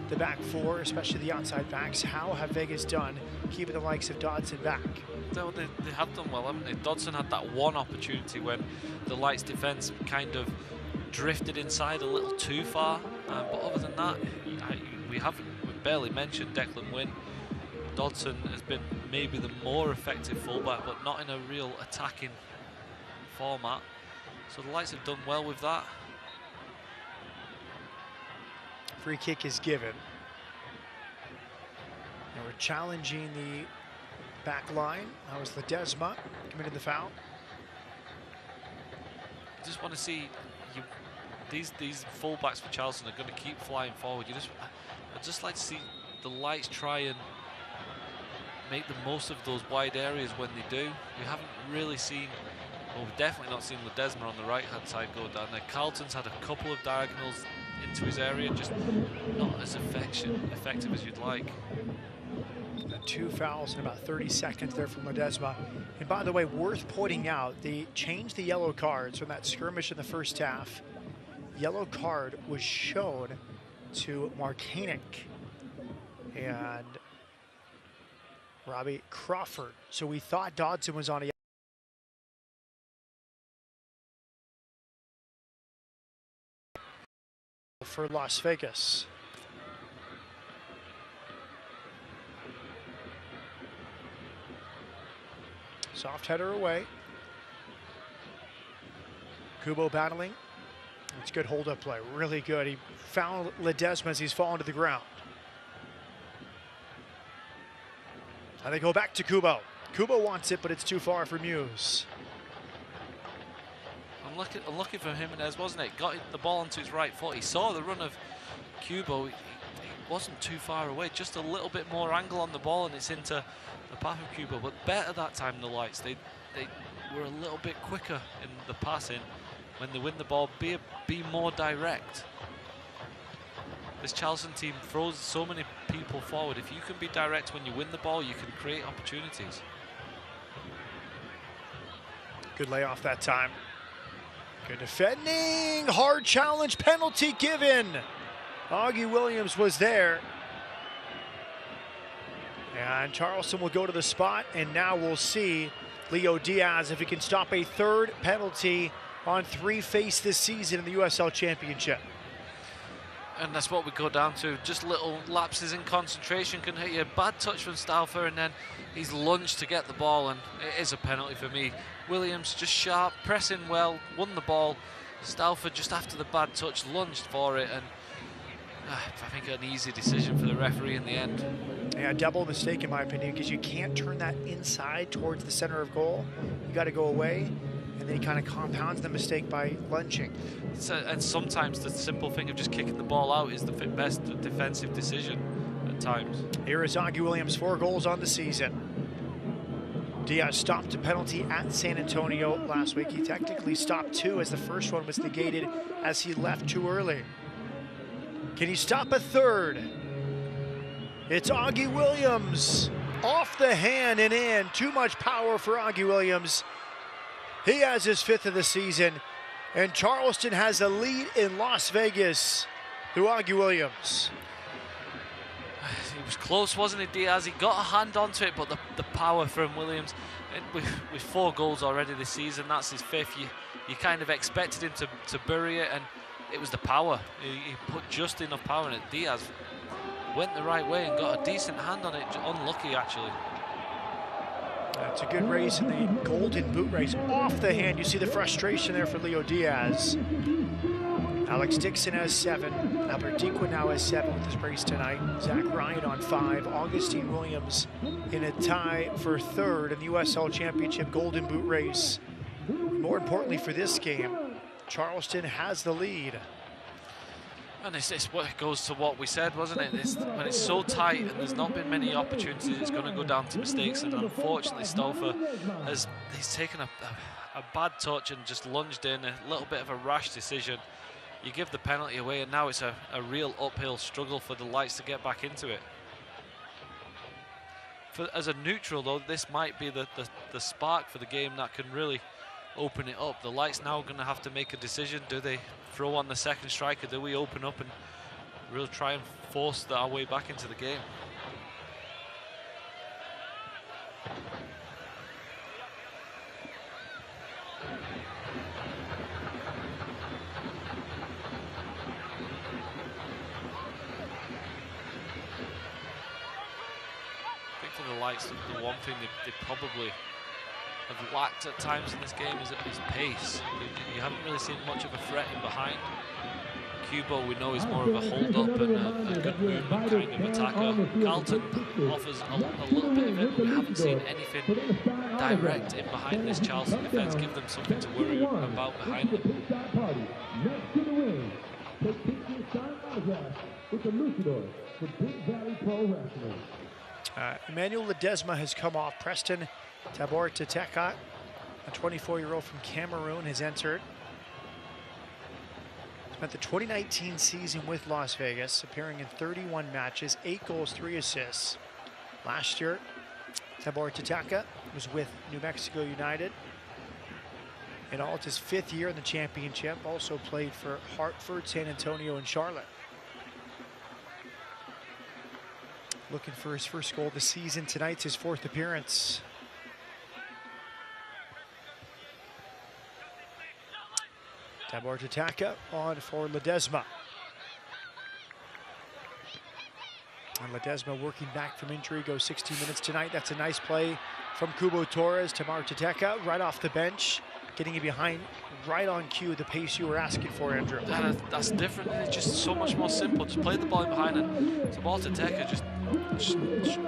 C: the back four, especially the outside backs. How have Vegas done keeping the likes of Dodson back?
J: They have done well, haven't they? Dodson had that one opportunity when the Lights defence kind of drifted inside a little too far. But other than that, we've barely mentioned Declan Wynn. Dodson has been maybe the more effective fullback, but not in a real attacking format. So the Lights have done well with that.
C: Free kick is given. And we're challenging the back line. That was Ledesma committed the foul.
J: I just want to see these fullbacks for Charleston are going to keep flying forward. I'd just like to see the Lights try and make the most of those wide areas when they do. We haven't really seen, well, we've definitely not seen Ledesma on the right-hand side go down there. Carlton's had a couple of diagonals into his area, just not as effective as you'd like.
C: 2 fouls in about 30 seconds there from Ledesma. And by the way, worth pointing out, they changed the yellow cards from that skirmish in the first half. Yellow card was shown to Markanek and Robbie Crawford. So we thought Dodson was on a for Las Vegas. Soft header away. Kubo battling. It's good hold-up play, really good. He found Ledesma as he's fallen to the ground. And they go back to Kubo. Kubo wants it, but it's too far for Muse.
J: Unlucky for Jimenez, wasn't it? Got the ball onto his right foot. He saw the run of Kubo. He wasn't too far away, just a little bit more angle on the ball, and it's into the path of Kubo. But better that time, the Lights. They were a little bit quicker in the passing. When they win the ball, be more direct. This Charleston team throws so many people forward. If you can be direct when you win the ball, you can create opportunities.
C: Good layoff that time. Good defending, hard challenge, penalty given. Augie Williams was there. And Charleston will go to the spot, and now we'll see Leo Diaz if he can stop a third penalty on 3 faced this season in the USL Championship.
J: And that's what we go down to. Just little lapses in concentration can hit you. A bad touch from Stauffer, and then he's lunged to get the ball, and it is a penalty for me. Williams just sharp, pressing well, won the ball. Stauffer just after the bad touch lunged for it, and I think an easy decision for the referee in the end.
C: Yeah, double mistake in my opinion, because you can't turn that inside towards the center of goal. You got to go away, and then he kind of compounds the mistake by lunging.
J: And sometimes the simple thing of just kicking the ball out is the best defensive decision at times.
C: Here is Augie Williams, 4 goals on the season. Diaz stopped a penalty at San Antonio last week. He technically stopped 2 as the first one was negated as he left too early. Can he stop a third? It's Augie Williams. Off the hand and in. Too much power for Augie Williams. He has his 5th of the season. And Charleston has a lead in Las Vegas through Augie Williams.
J: He was close, wasn't he, Diaz? He got a hand onto it, but the power from Williams. And with 4 goals already this season, that's his 5th. You kind of expected him to bury it, and it was the power. He put just enough power in it. Diaz went the right way and got a decent hand on it. Unlucky, actually.
C: That's a good race in the golden boot race. Off the hand, you see the frustration there for Leo Diaz. Alex Dixon has 7. Albert Dequin now has 7 with his brace tonight. Zach Ryan on 5. Augustine Williams in a tie for 3rd in the USL Championship golden boot race. More importantly for this game, Charleston has the lead.
J: And it's what goes to what we said, wasn't it? When it's so tight and there's not been many opportunities, it's going to go down to mistakes. And unfortunately, Stauffer he's taken a bad touch and just lunged in, a little bit of a rash decision. You give the penalty away, and now it's a real uphill struggle for the Lights to get back into it. As a neutral, though, this might be the spark for the game that can really open it up. The Lights now going to have to make a decision. Do they throw on the second striker? Do we open up and really try and force our way back into the game? Lights, the one thing they probably have lacked at times in this game is pace. You haven't really seen much of a threat in behind. Kubo, we know, is more of a hold-up and a good movement kind of attacker. Carlton offers a little bit of it, but we haven't seen anything direct in behind this Charleston defence. Give them something to worry about behind them.
E: Next to the ring, take pictures, sign autographs with the Luchadors from Big Valley Pro Wrestling.
C: Emmanuel Ledesma has come off. Preston Tabor Teteka, a 24-year-old from Cameroon, has entered. Spent the 2019 season with Las Vegas, appearing in 31 matches, 8 goals, 3 assists. Last year, Tabor Teteka was with New Mexico United. In all, it's his 5th year in the championship. Also played for Hartford, San Antonio, and Charlotte. Looking for his first goal of the season. Tonight's his 4th appearance. Tabor Teteka on for Ledesma. And Ledesma working back from injury, goes 16 minutes tonight. That's a nice play from Kubo Torres. Tabor Teteka right off the bench, getting you behind right on cue, the pace you were asking for, Andrew.
J: That's different. It's just so much more simple. Just play the ball in behind, and Tabor Teteka just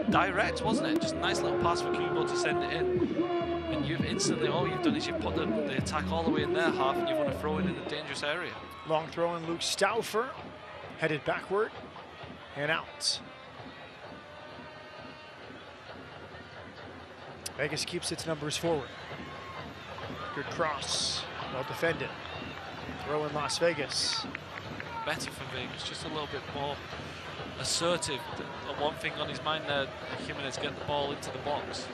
J: direct, wasn't it? Just a nice little pass for Kubo to send it in. And you've instantly, all you've done is you've put the attack all the way in their half, and you've won a throw in a dangerous area.
C: Long throw in, Luke Stauffer headed backward and out. Vegas keeps its numbers forward. Good cross, well defended. Throw in Las Vegas.
J: Better for Vegas, just a little bit more assertive. The one thing on his mind there, Jimenez, get the ball into the box.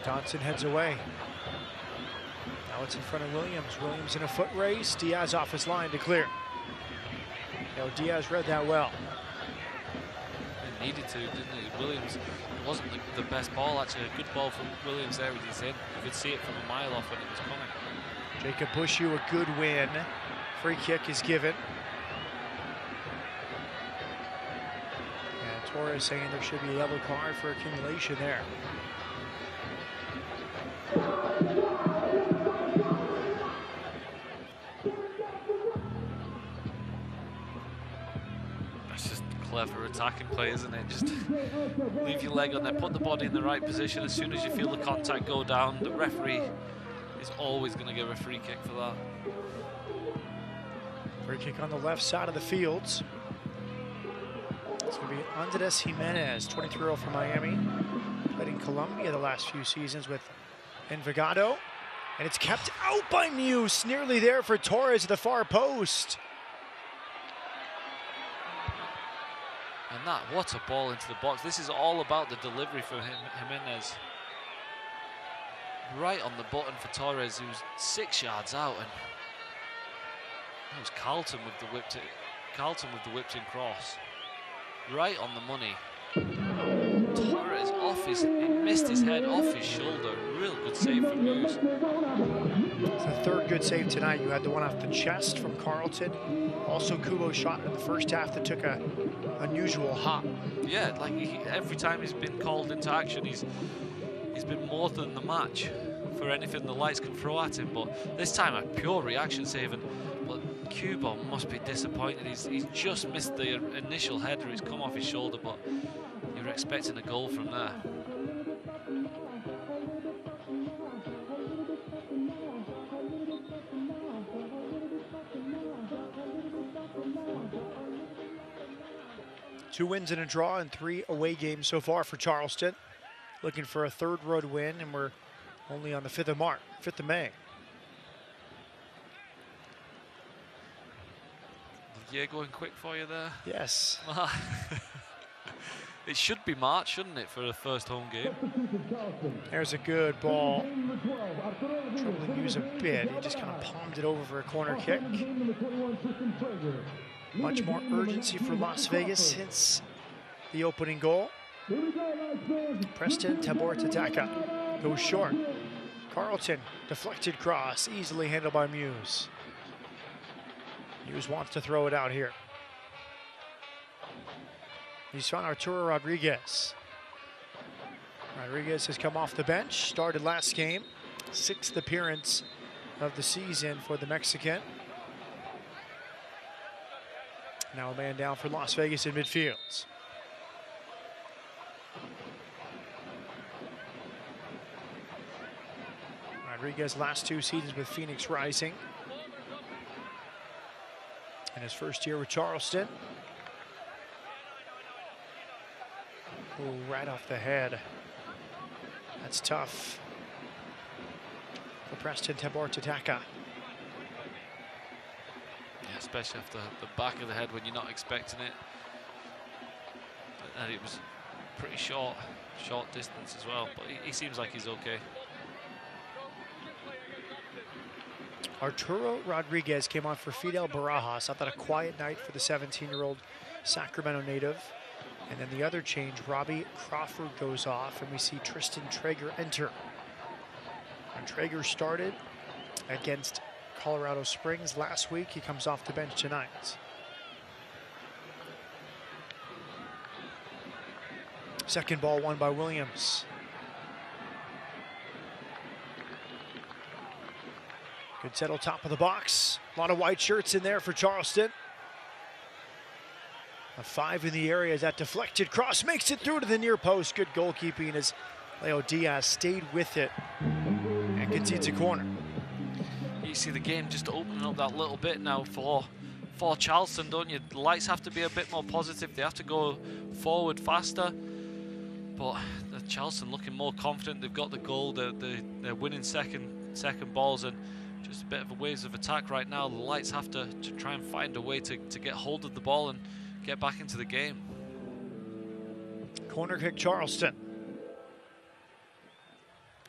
C: Johnson heads away. Now it's in front of Williams. Williams in a foot race. Diaz off his line to clear. No, Diaz read that well.
J: He needed to, didn't he? Williams, it wasn't the best ball, actually. A good ball from Williams there. He's in. You could see it from a mile off when it was coming.
C: Jacob Bushu, a good win. Free kick is given. And Torres saying there should be a yellow card for accumulation there.
J: That's just clever attacking play, isn't it? Just leave your leg on there, put the body in the right position. As soon as you feel the contact go down, the referee is always going to give a free kick for that.
C: Free kick on the left side of the fields. It's going to be Andres Jimenez, 23-year-old from Miami. Played in Colombia the last few seasons with Envigado. And it's kept out by Muse. Nearly there for Torres at the far post.
J: And that, what a ball into the box. This is all about the delivery for Jimenez. Right on the button for Torres, who's 6 yards out. And it was Carlton with the whipped in cross. Right on the money. Torres off he missed his head off his shoulder. Real good save from Muse.
C: It's the 3rd good save tonight. You had the one off the chest from Carlton. Also Kubo shot in the first half that took a unusual hop.
J: Yeah, like every time he's been called into action, he's been more than the match for anything the lights can throw at him. But this time a pure reaction save, and Kubo must be disappointed. He's just missed the initial header. It's come off his shoulder, but you're expecting a goal from there.
C: Two wins and a draw and 3 away games so far for Charleston. Looking for a 3rd road win, and we're only on the 5th of May.
J: Yeah, going quick for you there.
C: Yes.
J: It should be March, shouldn't it, for the first home game?
C: There's a good ball. Troubling Muse a bit. He just kind of palmed it over for a corner kick. Much more urgency for Las Vegas since the opening goal. Preston Tabor-Tataka goes short. Carlton, deflected cross, easily handled by Muse. Muse wants to throw it out here. He's found Arturo Rodriguez. Rodriguez has come off the bench, started last game. 6th appearance of the season for the Mexican. Now a man down for Las Vegas in midfield. Rodriguez last 2 seasons with Phoenix Rising. In his first year with Charleston. Oh, right off the head. That's tough for Preston Tabor-Tataka.
J: Yeah, especially after the back of the head when you're not expecting it. And it was pretty short distance as well, but he seems like he's okay.
C: Arturo Rodriguez came on for Fidel Barajas. I thought a quiet night for the 17-year-old Sacramento native. And then the other change, Robbie Crawford goes off, and we see Tristan Traeger enter. When Traeger started against Colorado Springs last week, he comes off the bench tonight. Second ball won by Williams. Good settle top of the box. A lot of white shirts in there for Charleston. A 5 in the area as that deflected cross makes it through to the near post. Good goalkeeping as Leo Diaz stayed with it and concedes a corner.
J: You see the game just opening up that little bit now for Charleston, don't you? The lights have to be a bit more positive. They have to go forward faster. But the Charleston looking more confident. They've got the goal. They're winning second balls, and just a bit of a waves of attack right now. The lights have to try and find a way to get hold of the ball and get back into the game.
C: Corner kick Charleston.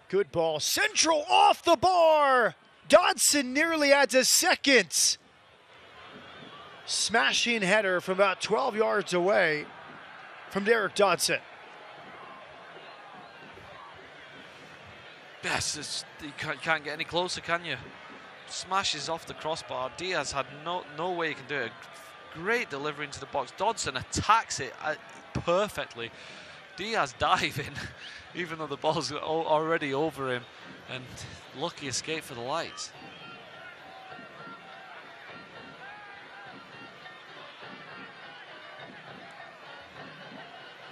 C: Good ball. Central off the bar. Dodson nearly adds a second. Smashing header from about 12 yards away from Derek Dodson.
J: Yes, you can't get any closer, can you? Smashes off the crossbar. Diaz had no way he can do it. Great delivery into the box. Dodson attacks it perfectly. Diaz diving, even though the ball's already over him, and lucky escape for the lights.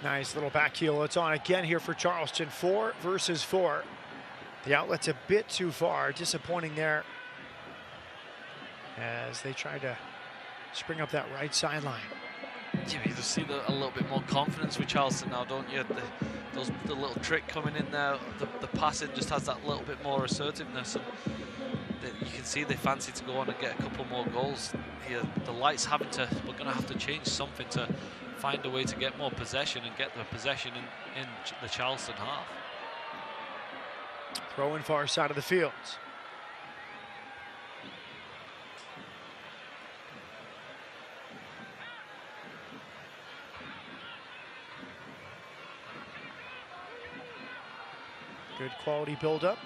C: Nice little back heel. It's on again here for Charleston. 4 versus 4. The outlet's a bit too far. Disappointing there as they try to spring up that right sideline.
J: You just see a little bit more confidence with Charleston now, don't you? The little trick coming in there, the passing just has that little bit more assertiveness, and you can see they fancy to go on and get a couple more goals here. The lights we're going to have to change something to find a way to get more possession and get the possession in the Charleston half.
C: Throw in far side of the field. Good quality build-up.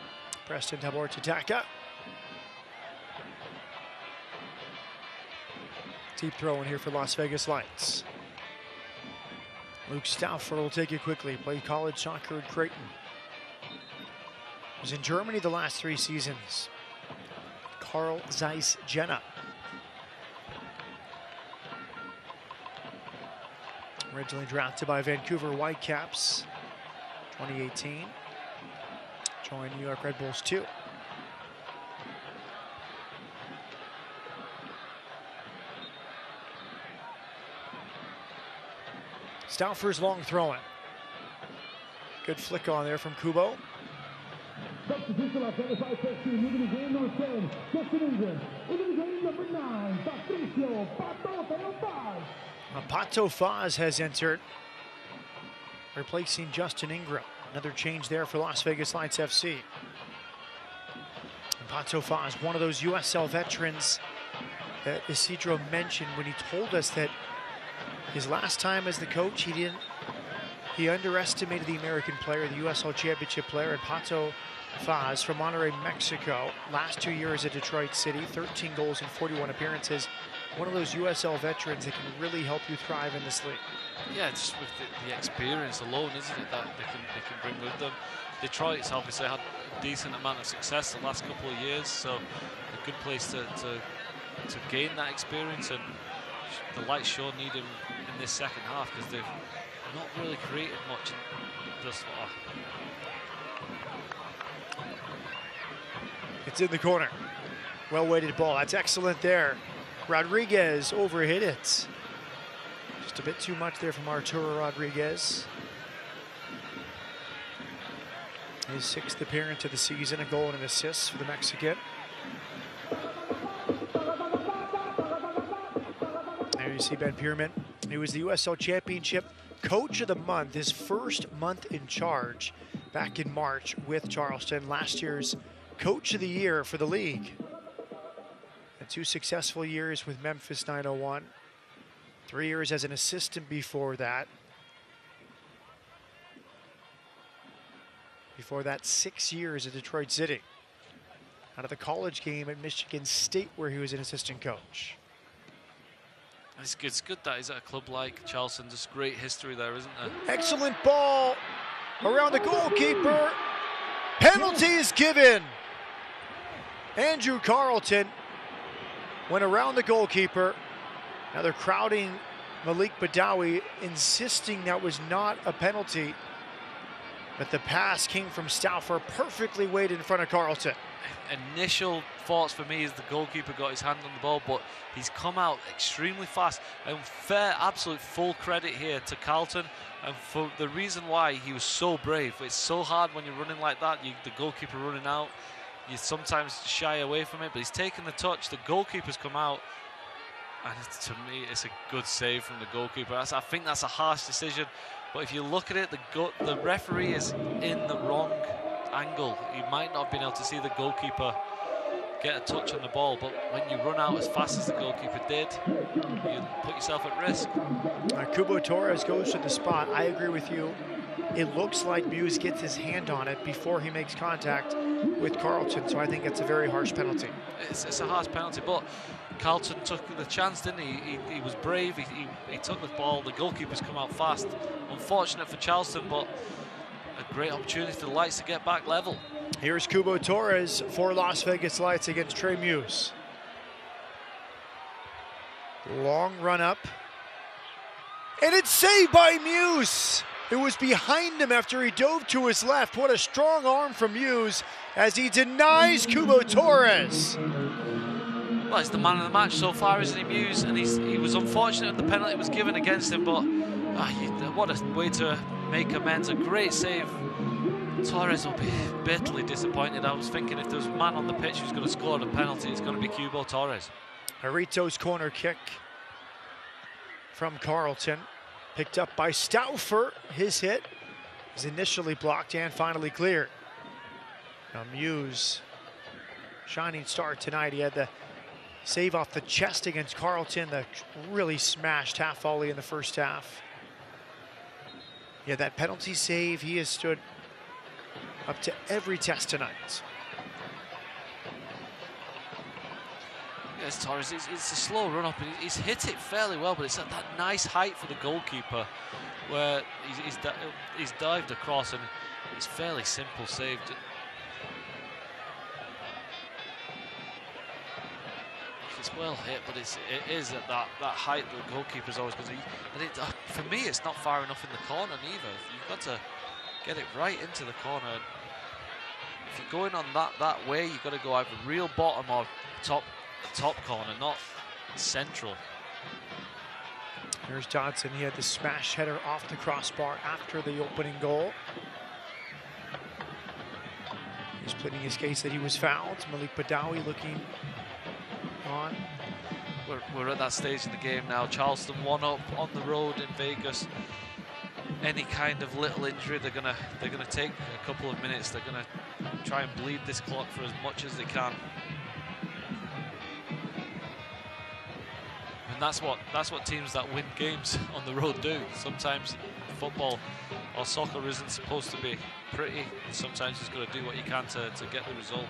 C: Preston Tabor-Tataka. Deep throw in here for Las Vegas Lights. Luke Stauffer will take it quickly. Played college soccer at Creighton. Was in Germany the last 3 seasons. Carl Zeiss Jena. Originally drafted by Vancouver Whitecaps, 2018. Joined New York Red Bulls too. Stauffer's long throwing. Good flick on there from Kubo. Pato Faz has entered, replacing Justin Ingram. Another change there for Las Vegas Lights FC. And Pato Faz, one of those USL veterans that Isidro mentioned when he told us that his last time as the coach, he He underestimated the American player, the USL Championship player, and Pato Faz from Monterrey, Mexico. Last 2 years at Detroit City, 13 goals and 41 appearances. One of those USL veterans that can really help you thrive in this league.
J: Yeah, just with the experience alone, isn't it, that they can bring with them. Detroit's obviously had a decent amount of success the last couple of years, so a good place to gain that experience, and the Lights sure need him in this second half because they've not really created much thus far.
C: It's in the corner. Well-weighted ball. That's excellent there. Rodriguez overhit it. Just a bit too much there from Arturo Rodriguez. His 6th appearance of the season, a goal and an assist for the Mexican. There you see Ben Pierman. He was the USL Championship Coach of the Month, his first month in charge back in March with Charleston. Last year's Coach of the Year for the league. And 2 successful years with Memphis 901. 3 years as an assistant before that. Before that, 6 years at Detroit City. Out of the college game at Michigan State where he was an assistant coach.
J: It's good that he's at a club like Charleston. There's great history there, isn't there?
C: Excellent ball around the goalkeeper. Penalty is given. Andrew Carlton went around the goalkeeper. Now they're crowding Malik Badawi, insisting that was not a penalty. But the pass came from Stauffer, perfectly weighted in front of Carlton.
J: Initial thoughts for me is the goalkeeper got his hand on the ball, but he's come out extremely fast. And absolute full credit here to Carlton, and for the reason why he was so brave. It's so hard when you're running like that, the goalkeeper running out, you sometimes shy away from it, but he's taken the touch, the goalkeeper's come out, and to me it's a good save from the goalkeeper. I think that's a harsh decision, but if you look at it, the referee is in the wrong angle. He might not have been able to see the goalkeeper get a touch on the ball, but when you run out as fast as the goalkeeper did, you put yourself at risk.
C: Kubo Torres goes to the spot. I agree with you. It looks like Muse gets his hand on it before he makes contact with Carlton, so I think it's a very harsh penalty.
J: It's a harsh penalty, but Carlton took the chance, didn't he? He was brave, he took the ball, the goalkeeper's come out fast. Unfortunate for Charleston, but a great opportunity for the Lights to get back level.
C: Here's Kubo Torres for Las Vegas Lights against Trey Muse. Long run up. And it's saved by Muse. It was behind him after he dove to his left. What a strong arm from Muse as he denies Kubo Torres.
J: Well, he's the man of the match so far, isn't he, Muse? And he was unfortunate the penalty was given against him, but what a way to make amends. A great save. Torres will be bitterly disappointed. I was thinking if there was a man on the pitch who's going to score the penalty, it's going to be Kubo Torres.
C: Jarrito's corner kick from Carlton. Picked up by Stauffer. His hit is initially blocked and finally cleared. Now Muse, shining star tonight. He had the save off the chest against Carlton, the really smashed half volley in the first half. Yeah, that penalty save, he has stood up to every test tonight.
J: Yes, Torres, it's a slow run up. He's hit it fairly well, but it's at that nice height for the goalkeeper where he's dived across, and it's fairly simple save. It's well hit, but it is at that height that the goalkeeper's always going to. And for me, it's not far enough in the corner either. You've got to get it right into the corner. If you're going on that way, you've got to go either real bottom or top corner, not central.
C: Here's Dodson. He had the smash header off the crossbar after the opening goal. He's pleading his case that he was fouled. Malik Badawi looking on.
J: We're at that stage in the game now. Charleston 1-up on the road in Vegas. Any kind of little injury, they're gonna take a couple of minutes. They're gonna try and bleed this clock for as much as they can. And that's what teams that win games on the road do. Sometimes football or soccer isn't supposed to be pretty. And sometimes you've got to do what you can to get the result.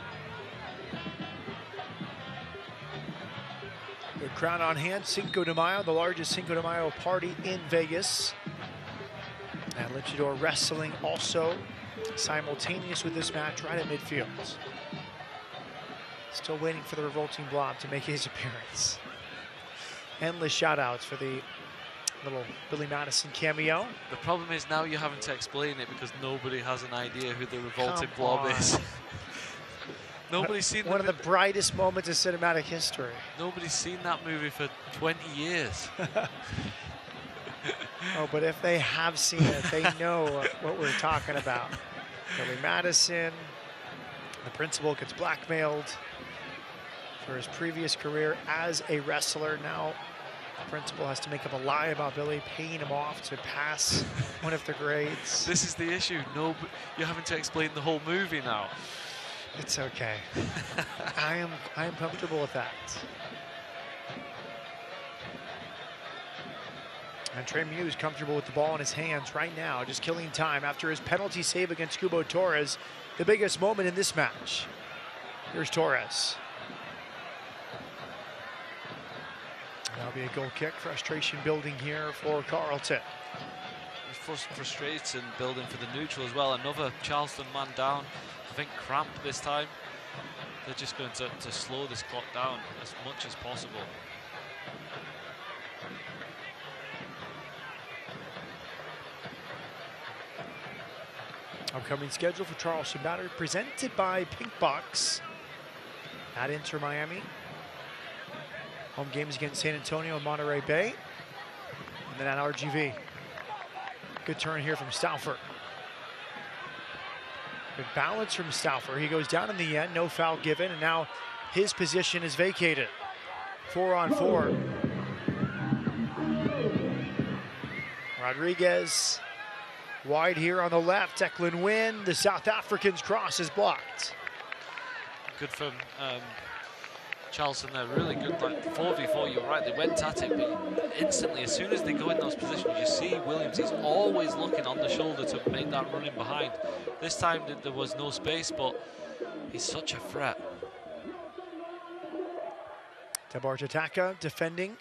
T: With crown on hand, Cinco de Mayo, the largest Cinco de Mayo party in Vegas. And Luchador Wrestling also simultaneous with this match right at midfield. Still waiting for the revolting blob to make his appearance. Endless shout outs for the little Billy Madison cameo.
J: The problem is now you're having to explain it because nobody has an idea who the revolting blob is. Nobody's seen
T: one of the brightest moments in cinematic history.
J: Nobody's seen that movie for 20 years.
T: Oh, but if they have seen it, they know what we're talking about. Billy Madison, the principal, gets blackmailed for his previous career as a wrestler. Now the principal has to make up a lie about Billy, paying him off to pass one of the grades.
J: This is the issue. No, you're having to explain the whole movie now.
T: It's okay. I am comfortable with that. And Trey Muse comfortable with the ball in his hands right now, just killing time after his penalty save against Cubo Torres, the biggest moment in this match. Here's Torres. That'll be a goal kick. Frustration building here for Carlton.
J: Frustration building for the neutral as well. Another Charleston man down. I think cramp this time. They're just going to slow this clock down as much as possible.
T: Upcoming schedule for Charleston Battery presented by Pink Box at Inter Miami. Home games against San Antonio and Monterey Bay. And then at RGV. Good turn here from Stauffer. Good balance from Stauffer. He goes down in the end, no foul given, and now his position is vacated. 4-on-4. Rodriguez wide here on the left. Declan Wynn, the South African's cross is blocked.
J: Good from Charleston there, really good, like 4v4, you're right, they went at it, but instantly, as soon as they go in those positions, you see Williams, he's always looking on the shoulder to make that run in behind. This time there was no space, but he's such a threat.
T: Tabarjataka defending.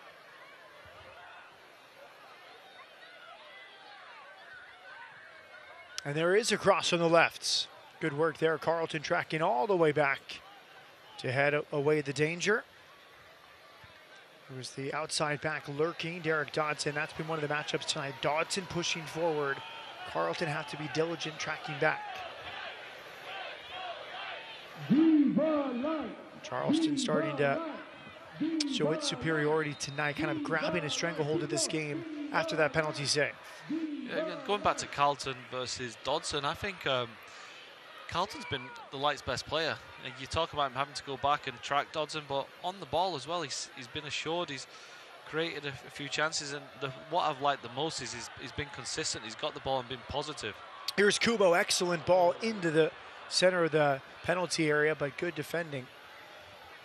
T: And there is a cross on the left. Good work there, Carlton tracking all the way back to head away the danger. It was the outside back lurking, Derek Dodson. That's been one of the matchups tonight. Dodson pushing forward. Carlton have to be diligent tracking back. Charleston starting to show its superiority tonight, kind of grabbing a stranglehold of this game after that penalty save.
J: Yeah, again, going back to Carlton versus Dodson, I think Carlton's been the Light's best player. And you talk about him having to go back and track Dodson, but on the ball as well, he's been assured, he's created a few chances, and what I've liked the most is he's been consistent, he's got the ball and been positive.
T: Here's Kubo, excellent ball into the center of the penalty area, but good defending.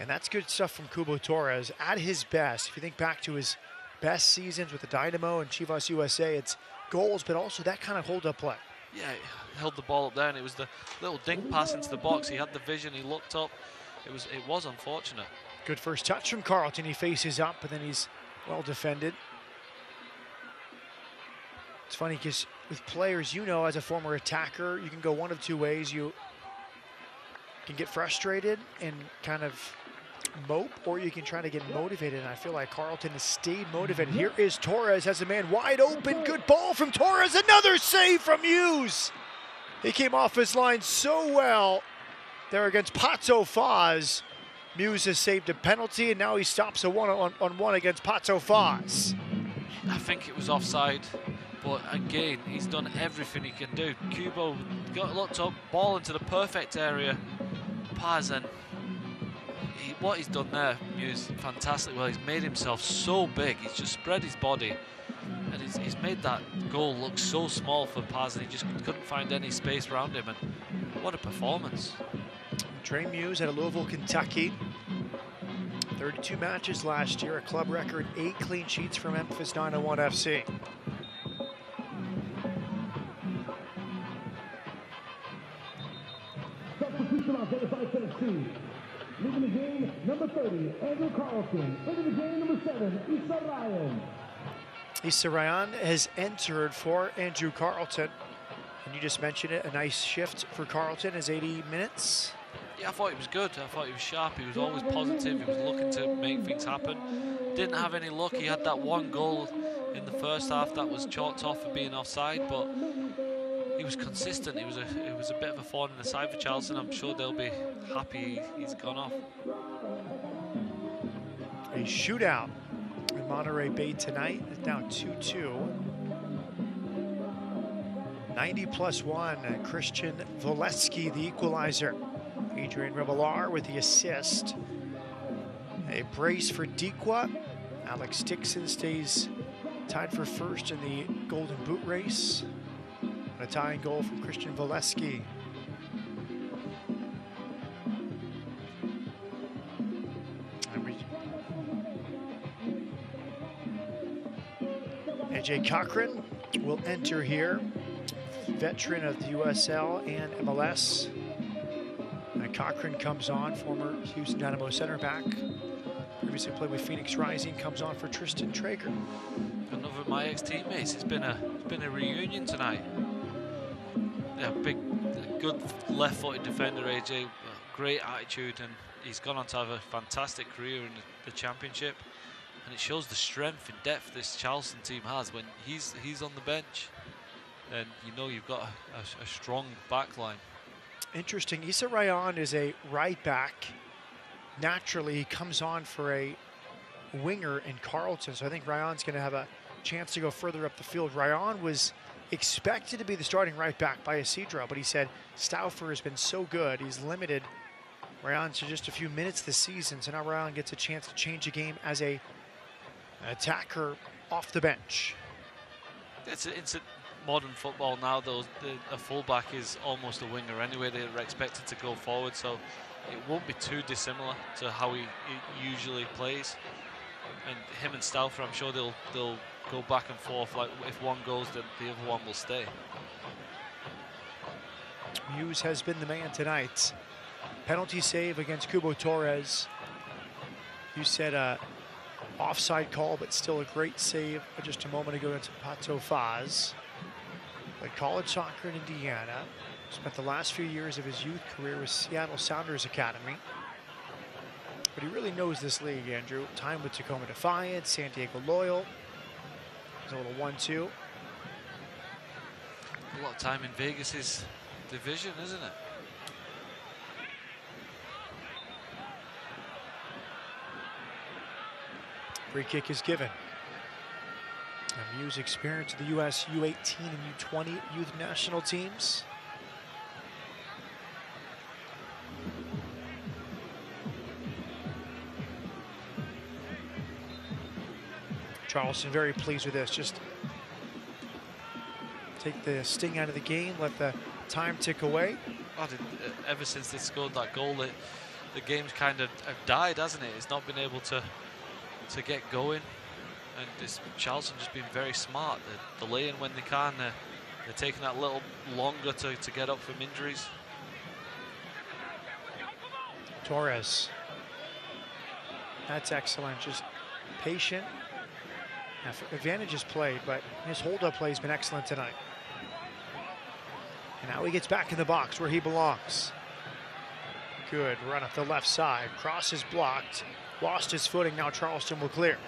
T: And that's good stuff from Cubo Torres at his best. If you think back to his best seasons with the Dynamo and Chivas USA, it's goals, but also that kind of hold-up play.
J: Yeah, he held the ball up there, and it was the little dink pass into the box. He had the vision, he looked up. It was unfortunate.
T: Good first touch from Carlton. He faces up, but then he's well defended. It's funny because with players, you know, as a former attacker, you can go one of two ways. You can get frustrated and kind of mope, or you can try to get motivated, and I feel like Carlton has stayed motivated. Here is Torres, has a man wide open. Good ball from Torres, another save from Hughes. He came off his line so well there against Pato Faz. Muse has saved a penalty, and now he stops a one-on-one against Pato Faz.
J: I think it was offside, but again, he's done everything he can do. Kubo got looked up, ball into the perfect area. Paz, and what he's done there, Muse, fantastic. Well, he's made himself so big. He's just spread his body, and he's made that goal look so small for Paz, and he just couldn't find any space around him. And what a performance!
T: Trey Muse out of Louisville, Kentucky. 32 matches last year, a club record 8 clean sheets for Memphis 901 FC.
E: from Las Vegas by Tennessee. Leaving the game, number 30, Andrew Carlson. Into the game, number 7, Issa Ryan.
T: Issa Ryan has entered for Andrew Carlton. And you just mentioned it, a nice shift for Carlton, his 80 minutes.
J: Yeah, I thought he was good. I thought he was sharp. He was always positive. He was looking to make things happen. Didn't have any luck. He had that one goal in the first half that was chalked off for being offside, but he was consistent. It was a bit of a thorn in the side for Charleston. I'm sure they'll be happy he's gone off.
T: A shootout in Monterey Bay tonight. It's now 2-2. 90+1, Christian Voleski, the equalizer. Adrian Revelar with the assist. A brace for Dequa. Alex Dixon stays tied for first in the Golden Boot race. A tying goal from Christian Voleski. AJ Cochran will enter here. Veteran of the USL and MLS. Cochran comes on, former Houston Dynamo center back. Previously played with Phoenix Rising, comes on for Tristan Traeger.
J: Another of my ex-teammates. It's been a reunion tonight. Yeah, good left-footed defender, AJ. Great attitude, and he's gone on to have a fantastic career in the championship. And it shows the strength and depth this Charleston team has. When he's on the bench, then you know you've got a strong back line.
T: Interesting. Issa Ryan is a right back. Naturally, he comes on for a winger in Carlton, so I think Ryan's going to have a chance to go further up the field. Ryan was expected to be the starting right back by Isidro, but he said Stauffer has been so good, he's limited Ryan to just a few minutes this season, so now Ryan gets a chance to change the game as an attacker off the bench.
J: It's modern football now, though. A fullback is almost a winger anyway. They're expected to go forward, so it won't be too dissimilar to how he usually plays. And him and Stauffer, I'm sure they'll go back and forth. Like if one goes, then the other one will stay.
T: Muse has been the man tonight. Penalty save against Cubo Torres. You said offside call, but still a great save just a moment ago against Pato Faz. Played college soccer in Indiana. Spent the last few years of his youth career with Seattle Sounders Academy. But he really knows this league, Andrew. Time with Tacoma Defiant, San Diego Loyal. There's a little 1-2.
J: A lot of time in Vegas's division, isn't it?
T: Free kick is given. And Muse experience of the U.S. U18 and U20 youth national teams. Charleston very pleased with this. Just take the sting out of the game, let the time tick away.
J: Ever since they scored that goal, the game's kind of died, hasn't it? It's not been able to get going. And this Charleston just been very smart. They're delaying when they can. They're taking that little longer to get up from injuries.
T: Torres. That's excellent. Just patient. Now, advantage is played, but his hold-up play has been excellent tonight. And now he gets back in the box where he belongs. Good run up the left side. Cross is blocked. Lost his footing. Now Charleston will clear.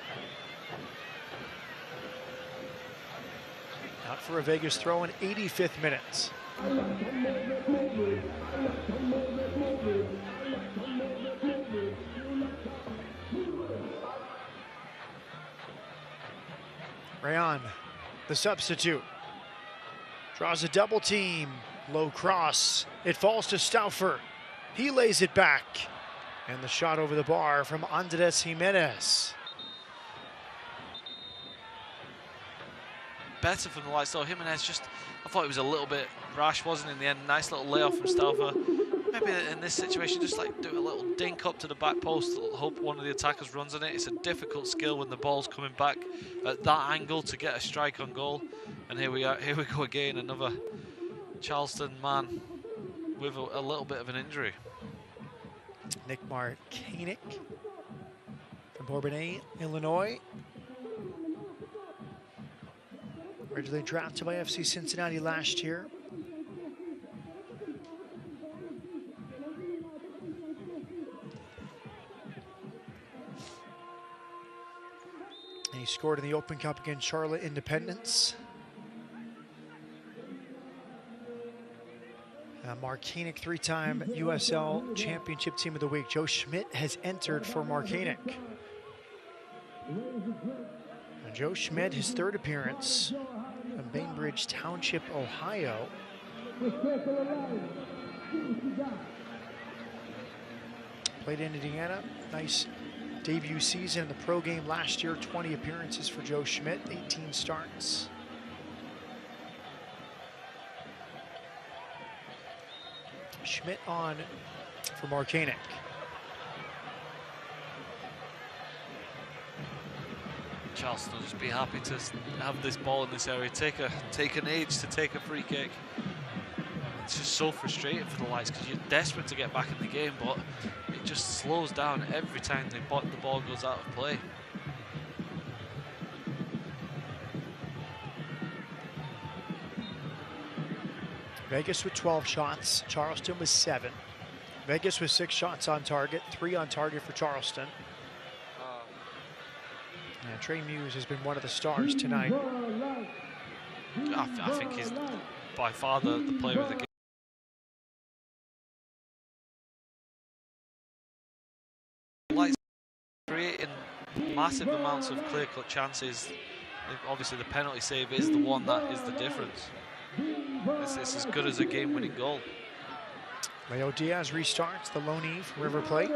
T: Out for a Vegas throw in 85th minutes. Rayon, the substitute, draws a double team. Low cross. It falls to Stauffer. He lays it back. And the shot over the bar from Andres Jimenez.
J: Better from the lights though. Jimenez just, I thought it was a little bit rash, wasn't it, in the end? Nice little layoff from Stauffer. Maybe in this situation, just like do a little dink up to the back post. Hope one of the attackers runs on it. It's a difficult skill when the ball's coming back at that angle to get a strike on goal. And here we are. Here we go again. Another Charleston man with a little bit of an injury.
T: Nick Marcanic from Bourbonnais, Illinois. Originally drafted by FC Cincinnati last year. And he scored in the Open Cup against Charlotte Independence. Marcanic, three-time USL Championship Team of the Week. Joe Schmidt has entered for Marcanic. And Joe Schmidt, his third appearance from Bainbridge Township, Ohio. Played in Indiana. Nice debut season in the pro game last year. 20 appearances for Joe Schmidt, 18 starts. Schmidt on for Marcanic.
J: Charleston will just be happy to have this ball in this area. Take an age to take a free kick. It's just so frustrating for the Lights because you're desperate to get back in the game, but it just slows down every time the ball goes out of play.
T: Vegas with 12 shots, Charleston with 7. Vegas with 6 shots on target, 3 on target for Charleston. Yeah, Trey Muse has been one of the stars tonight.
J: I think he's by far the player of the game. Lights creating massive amounts of clear-cut chances. Obviously, the penalty save is the one that is the difference. It's as good as a game-winning goal.
T: Leo Diaz restarts, the loanee from River Plate.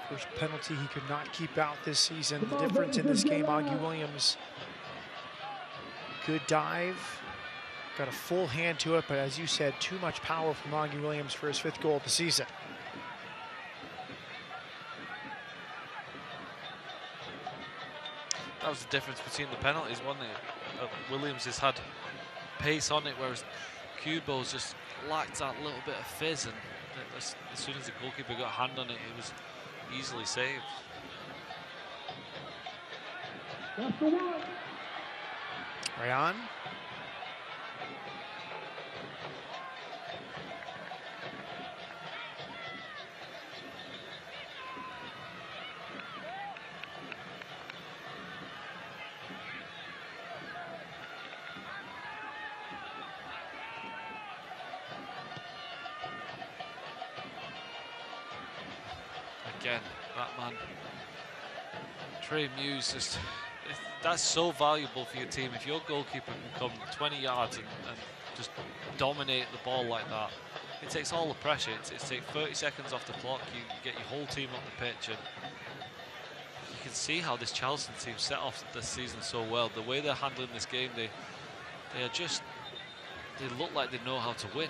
T: First penalty he could not keep out this season. The difference in this game, Augie Williams, good dive, got a full hand to it, but as you said, too much power from Augie Williams for his 5th goal of the season.
J: That was the difference between the penalties, wasn't it? Williams has had pace on it, whereas Kubo's just lacked that little bit of fizz, and as soon as the goalkeeper got a hand on it, it was easily saved.
T: Rayan.
J: Again, that man, Trey Muse, that's so valuable for your team. If your goalkeeper can come 20 yards and just dominate the ball like that, it takes all the pressure. It takes 30 seconds off the clock. You get your whole team up the pitch, and you can see how this Charleston team set off this season so well. The way they're handling this game, they look like they know how to win.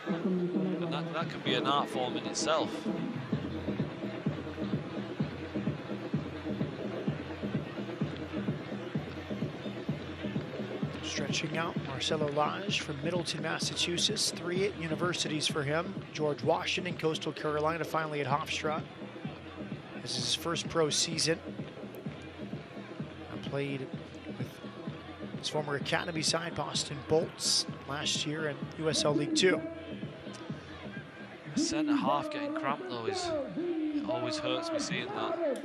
J: And that can be an art form in itself.
T: Stretching out, Marcelo Lage from Middleton, Massachusetts. 3 universities for him. George Washington, Coastal Carolina, finally at Hofstra. This is his first pro season. Played with his former Academy side, Boston Bolts, last year in USL League Two.
J: Centre half getting cramped though, it always hurts me seeing that.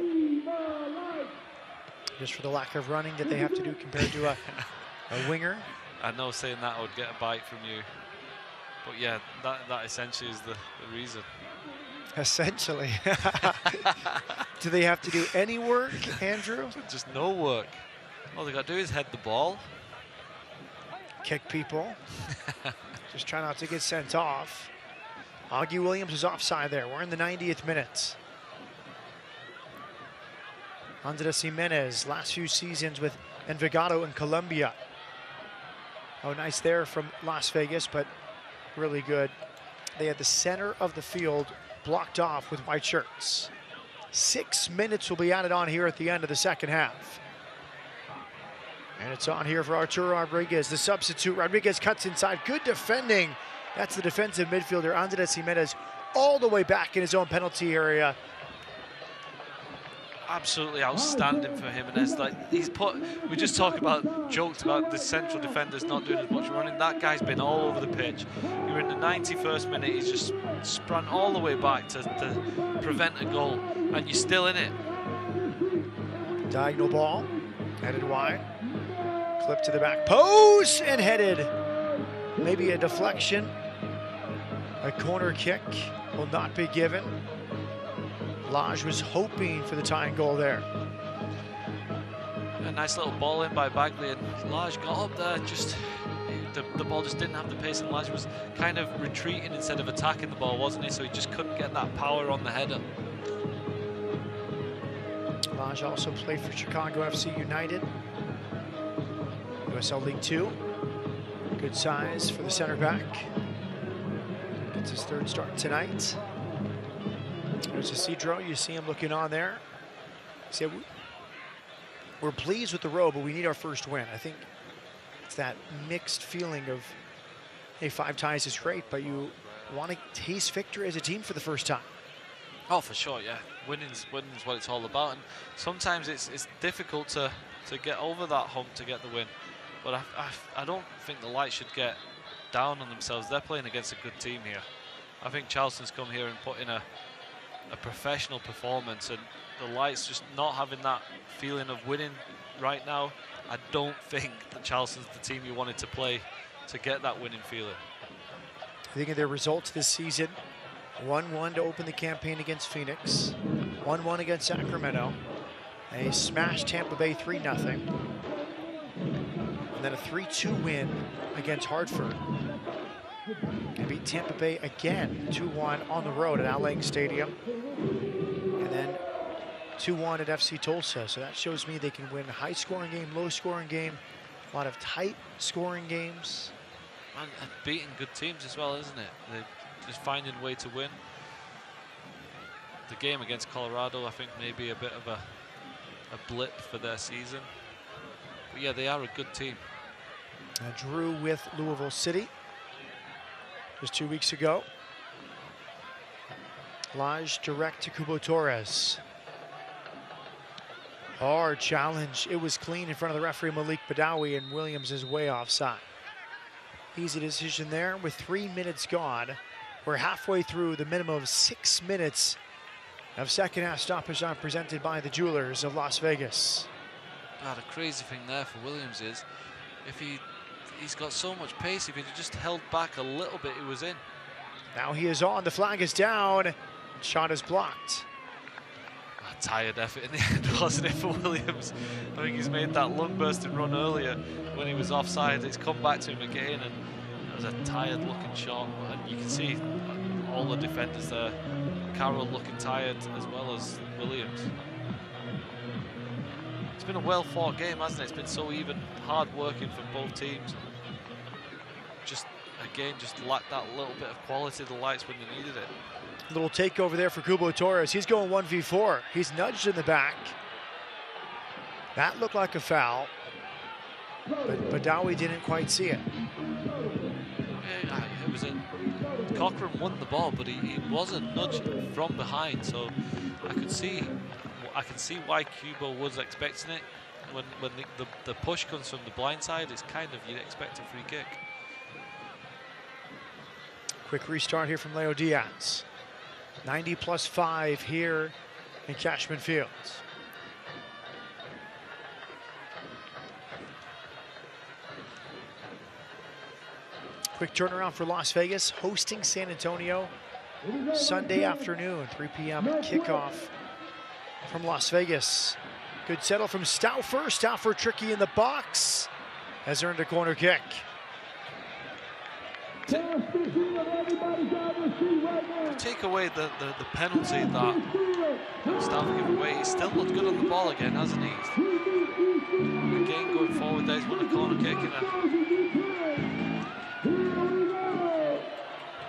T: Just for the lack of running that they have to do compared to a winger.
J: I know saying that would get a bite from you, but yeah, that essentially is the reason.
T: Essentially. Do they have to do any work, Andrew?
J: Just no work. All they got to do is head the ball.
T: Kick people. Just try not to get sent off. Augie Williams is offside there. We're in the 90th minute. Andres Jimenez, last few seasons with Envigado in Colombia. Oh, nice there from Las Vegas, but really good. They had the center of the field blocked off with white shirts. 6 minutes will be added on here at the end of the second half. And it's on here for Arturo Rodriguez, the substitute. Rodriguez cuts inside. Good defending That's the defensive midfielder, Andres Jimenez, all the way back in his own penalty area.
J: Absolutely outstanding for him, and it's like we just joked about the central defenders not doing as much running. That guy's been all over the pitch. You're in the 91st minute, he's just sprung all the way back to prevent a goal, and you're still in it.
T: Diagonal ball, headed wide, clip to the back post, and headed. Maybe a deflection. A corner kick will not be given. Lage was hoping for the tying goal there.
J: A nice little ball in by Bagley, and Lage got up there. Just the ball just didn't have the pace, and Lage was kind of retreating instead of attacking the ball, wasn't he? So he just couldn't get that power on the header.
T: Lage also played for Chicago FC United, USL League Two. Good size for the center back. Gets his third start tonight. There's Isidro, you see him looking on there. He said, we're pleased with the road, but we need our first win. I think it's that mixed feeling of, hey, 5 ties is great, but you want to taste victory as a team for the first time.
J: Oh, for sure, yeah. Winning's what it's all about, and sometimes it's difficult to get over that hump to get the win. But I don't think the Lights should get down on themselves. They're playing against a good team here. I think Charleston's come here and put in a professional performance, and the Lights just not having that feeling of winning right now. I don't think that Charleston's the team you wanted to play to get that winning feeling.
T: I think of their results this season: 1-1 to open the campaign against Phoenix, 1-1 against Sacramento, they smashed Tampa Bay 3-0, and then a 3-2 win against Hartford. And beat Tampa Bay again 2-1 on the road at Al Lang Stadium, and then 2-1 at FC Tulsa. So that shows me they can win a high-scoring game, low-scoring game, a lot of tight scoring games.
J: And beating good teams as well, isn't it? They're just finding a way to win. The game against Colorado, I think, may be a bit of a blip for their season. But yeah, they are a good team.
T: Drew with Louisville City just 2 weeks ago. Lage direct to Kubo Torres. Hard challenge. It was clean in front of the referee Malik Badawi, and Williams is way offside. Easy decision there with 3 minutes gone. We're halfway through the minimum of 6 minutes of second half stoppage time presented by the Jewelers of Las Vegas.
J: God, the crazy thing there for Williams is if he's got so much pace, if he'd just held back a little bit, he was in.
T: Now he is on, the flag is down, shot is blocked.
J: A tired effort in the end, wasn't it, for Williams? I think he's made that lung bursting run earlier when he was offside. It's come back to him again, and it was a tired looking shot. And you can see all the defenders there. Carroll looking tired as well as Williams. It's been a well fought game, hasn't it? It's been so even, hard working from both teams. Just again, just lacked that little bit of quality of the Lights when they needed it.
T: Little takeover there for Kubo Torres. He's going 1v4. He's nudged in the back. That looked like a foul, but Badawi didn't quite see it.
J: Yeah, it was Cochran won the ball, but he wasn't nudged from behind, so I can see why Kubo was expecting it. When the push comes from the blind side, it's kind of, you'd expect a free kick.
T: Quick restart here from Leo Diaz. 90+5 here in Cashman Fields. Quick turnaround for Las Vegas, hosting San Antonio Sunday afternoon, 3 p.m. kickoff from Las Vegas. Good settle from Stauffer. Stauffer tricky in the box, has earned a corner kick.
J: Take away the penalty that Stauffer gave away. He's still looked good on the ball again, hasn't he? Again, going forward there, he's won a corner kick.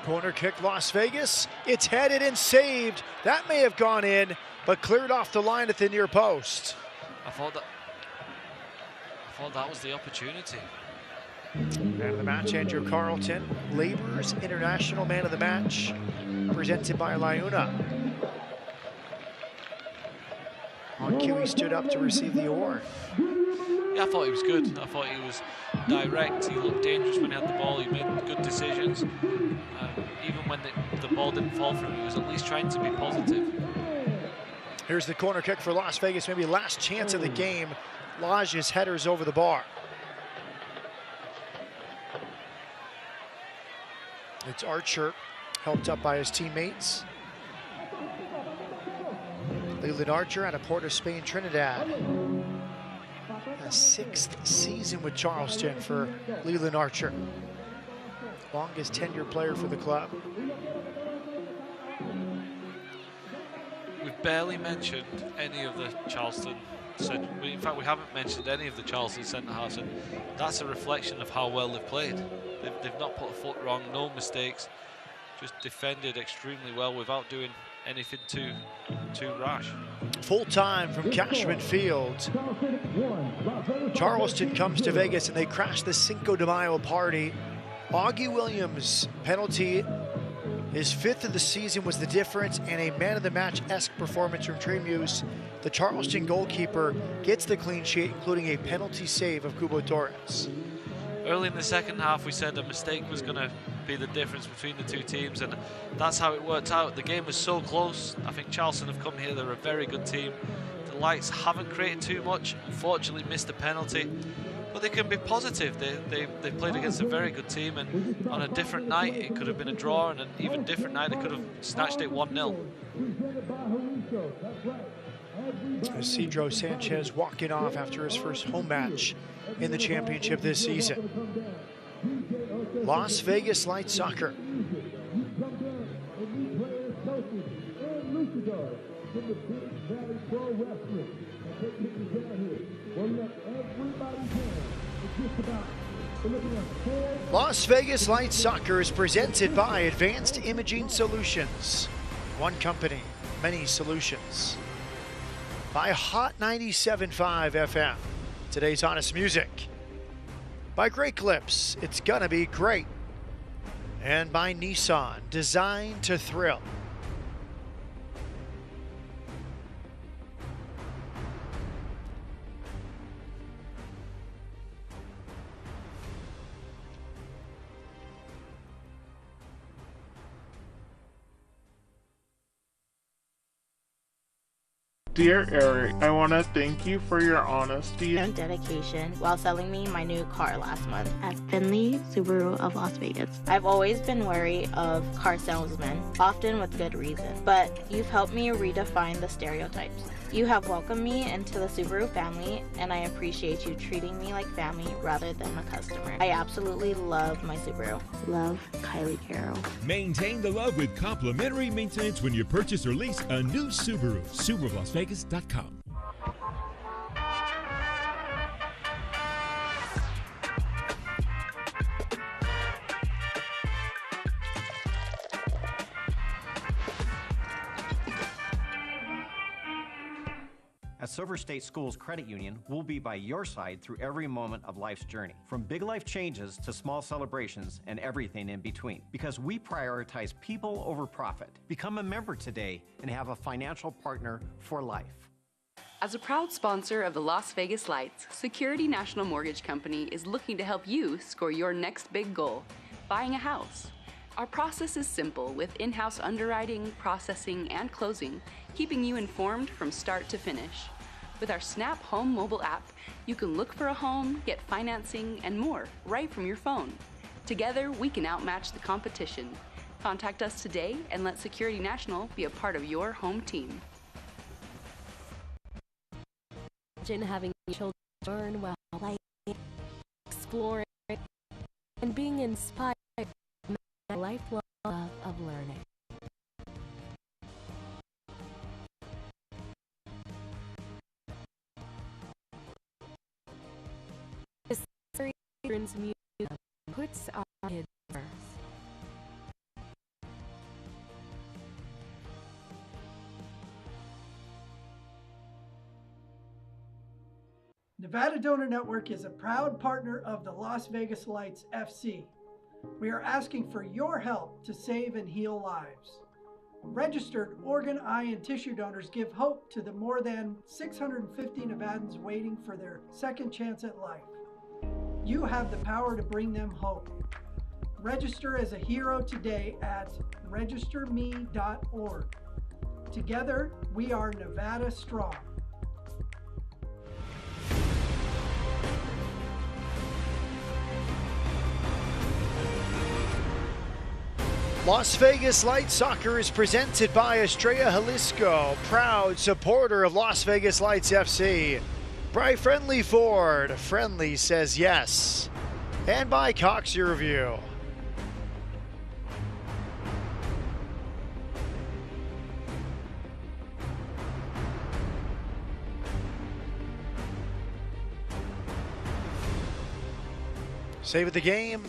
T: Corner kick, Las Vegas. It's headed and saved. That may have gone in, but cleared off the line at the near post.
J: I thought that was the opportunity.
T: Man of the match, Andrew Carlton. Labor's International Man of the Match, presented by Lyuna. On cue, he stood up to receive the award.
J: Yeah, I thought he was good. I thought he was direct. He looked dangerous when he had the ball. He made good decisions. Even when the ball didn't fall for him, he was at least trying to be positive.
T: Here's the corner kick for Las Vegas, maybe last chance of the game. Lage's headers over the bar. It's Archer, helped up by his teammates. Leland Archer out of Port of Spain, Trinidad. A 6th season with Charleston for Leland Archer. Longest tenured player for the club.
J: We've barely mentioned any of the Charleston. In fact, we haven't mentioned any of the Charleston centre-halves, and that's a reflection of how well they've played. They've not put a foot wrong, no mistakes, just defended extremely well without doing anything too rash.
T: Full time from Cashman Field. Charleston comes to Vegas and they crash the Cinco de Mayo party. Augie Williams' penalty, his 5th of the season, was the difference, and a man-of-the-match-esque performance from Trey Muse. The Charleston goalkeeper gets the clean sheet, including a penalty save of Cubo Torres.
J: Early in the second half, we said a mistake was going to be the difference between the two teams, and that's how it worked out. The game was so close. I think Charleston have come here. They're a very good team. The Lights haven't created too much, unfortunately missed a penalty, but they can be positive. They played against a very good team, and on a different night it could have been a draw, and an even different night they could have snatched it 1-0.
T: Isidro Sanchez walking off after his first home match in the championship this season. Las Vegas Light Soccer. Las Vegas Light Soccer is presented by Advanced Imaging Solutions. One company, many solutions. By Hot 97.5 FM, today's Honest Music. By Great Clips, it's gonna be great. And by Nissan, designed to thrill.
U: Dear Eric, I want to thank you for your honesty
V: and dedication while selling me my new car last month at Finley Subaru of Las Vegas. I've always been wary of car salesmen, often with good reason, but you've helped me redefine the stereotypes. You have welcomed me into the Subaru family, and I appreciate you treating me like family rather than a customer. I absolutely love my Subaru. Love, Kylie Carroll.
W: Maintain the love with complimentary maintenance when you purchase or lease a new Subaru. SubaruLasVegas.com.
X: At Silver State Schools Credit Union, we'll be by your side through every moment of life's journey, from big life changes to small celebrations and everything in between, because we prioritize people over profit. Become a member today and have a financial partner for life.
S: As a proud sponsor of the Las Vegas Lights, Security National Mortgage Company is looking to help you score your next big goal, buying a house. Our process is simple, with in-house underwriting, processing, and closing, keeping you informed from start to finish. With our Snap Home mobile app, you can look for a home, get financing, and more right from your phone. Together, we can outmatch the competition. Contact us today and let Security National be a part of your home team.
Y: Imagine having children learn while playing, exploring, and being inspired by a lifelong love of learning. The Children's Museum puts our kids first.
B: Nevada Donor Network is a proud partner of the Las Vegas Lights FC. We are asking for your help to save and heal lives. Registered organ, eye, and tissue donors give hope to the more than 650 Nevadans waiting for their second chance at life. You have the power to bring them hope. Register as a hero today at registerme.org. Together, we are Nevada Strong.
T: Las Vegas Light Soccer is presented by Estrella Jalisco, proud supporter of Las Vegas Lights FC. By Friendly Ford, Friendly says yes. And by Cox Review. Save of the game.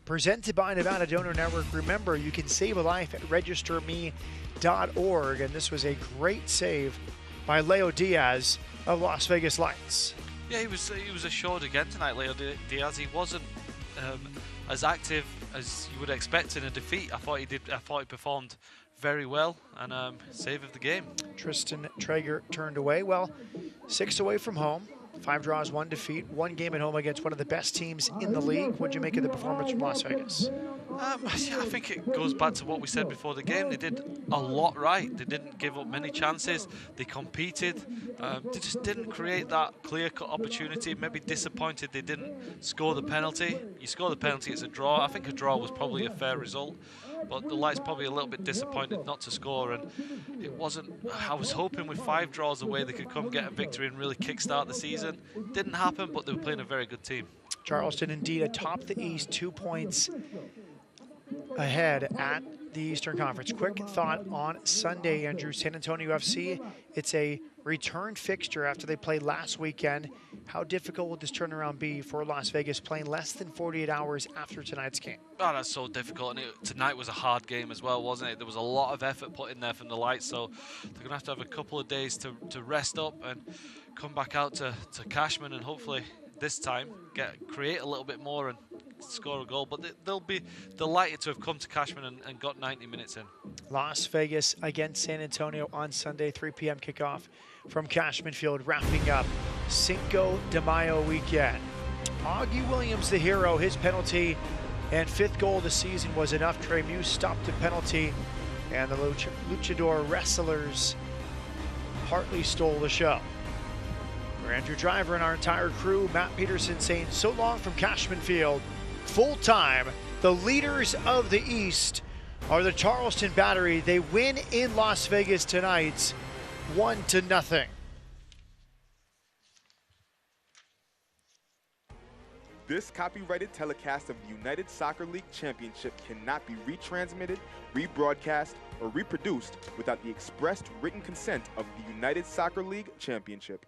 T: Presented by Nevada Donor Network. Remember, you can save a life at registerme.org. And this was a great save by Leo Diaz of Las Vegas Lights.
J: Yeah, he was assured again tonight, Leo Diaz. He wasn't as active as you would expect in a defeat. I thought he performed very well, and save of the game.
T: Tristan Traeger turned away. Well, 6 away from home. 5 draws, 1 defeat, 1 game at home against one of the best teams in the league. What did you make of the performance from Las Vegas?
J: Yeah, I think it goes back to what we said before the game. They did a lot right. They didn't give up many chances. They competed. They just didn't create that clear-cut opportunity. Maybe disappointed they didn't score the penalty. You score the penalty, it's a draw. I think a draw was probably a fair result. But the Lights probably a little bit disappointed not to score, and it wasn't. I was hoping with 5 draws away they could come get a victory and really kickstart the season. Didn't happen, but they were playing a very good team.
T: Charleston indeed atop the East, 2 points ahead at the Eastern Conference. Quick thought on Sunday, Andrew. San Antonio FC, it's a return fixture after they played last weekend. How difficult will this turnaround be for Las Vegas, playing less than 48 hours after tonight's game?
J: Oh, that's so difficult, and tonight was a hard game as well, wasn't it? There was a lot of effort put in there from the Lights, so they're going to have a couple of days to rest up and come back out to Cashman, and hopefully this time create a little bit more and score a goal. But they'll be delighted to have come to Cashman and got 90 minutes in.
T: Las Vegas against San Antonio on Sunday, 3 p.m. kickoff from Cashman Field, wrapping up Cinco de Mayo weekend. Augie Williams, the hero, his penalty and 5th goal of the season was enough. Trey Muse stopped the penalty, and the Luchador wrestlers partly stole the show. For Andrew Driver and our entire crew, Matt Peterson saying so long from Cashman Field. Full time, the leaders of the East are the Charleston Battery. They win in Las Vegas tonight, 1-0.
D: This copyrighted telecast of the United Soccer League Championship cannot be retransmitted, rebroadcast, or reproduced without the expressed written consent of the United Soccer League Championship.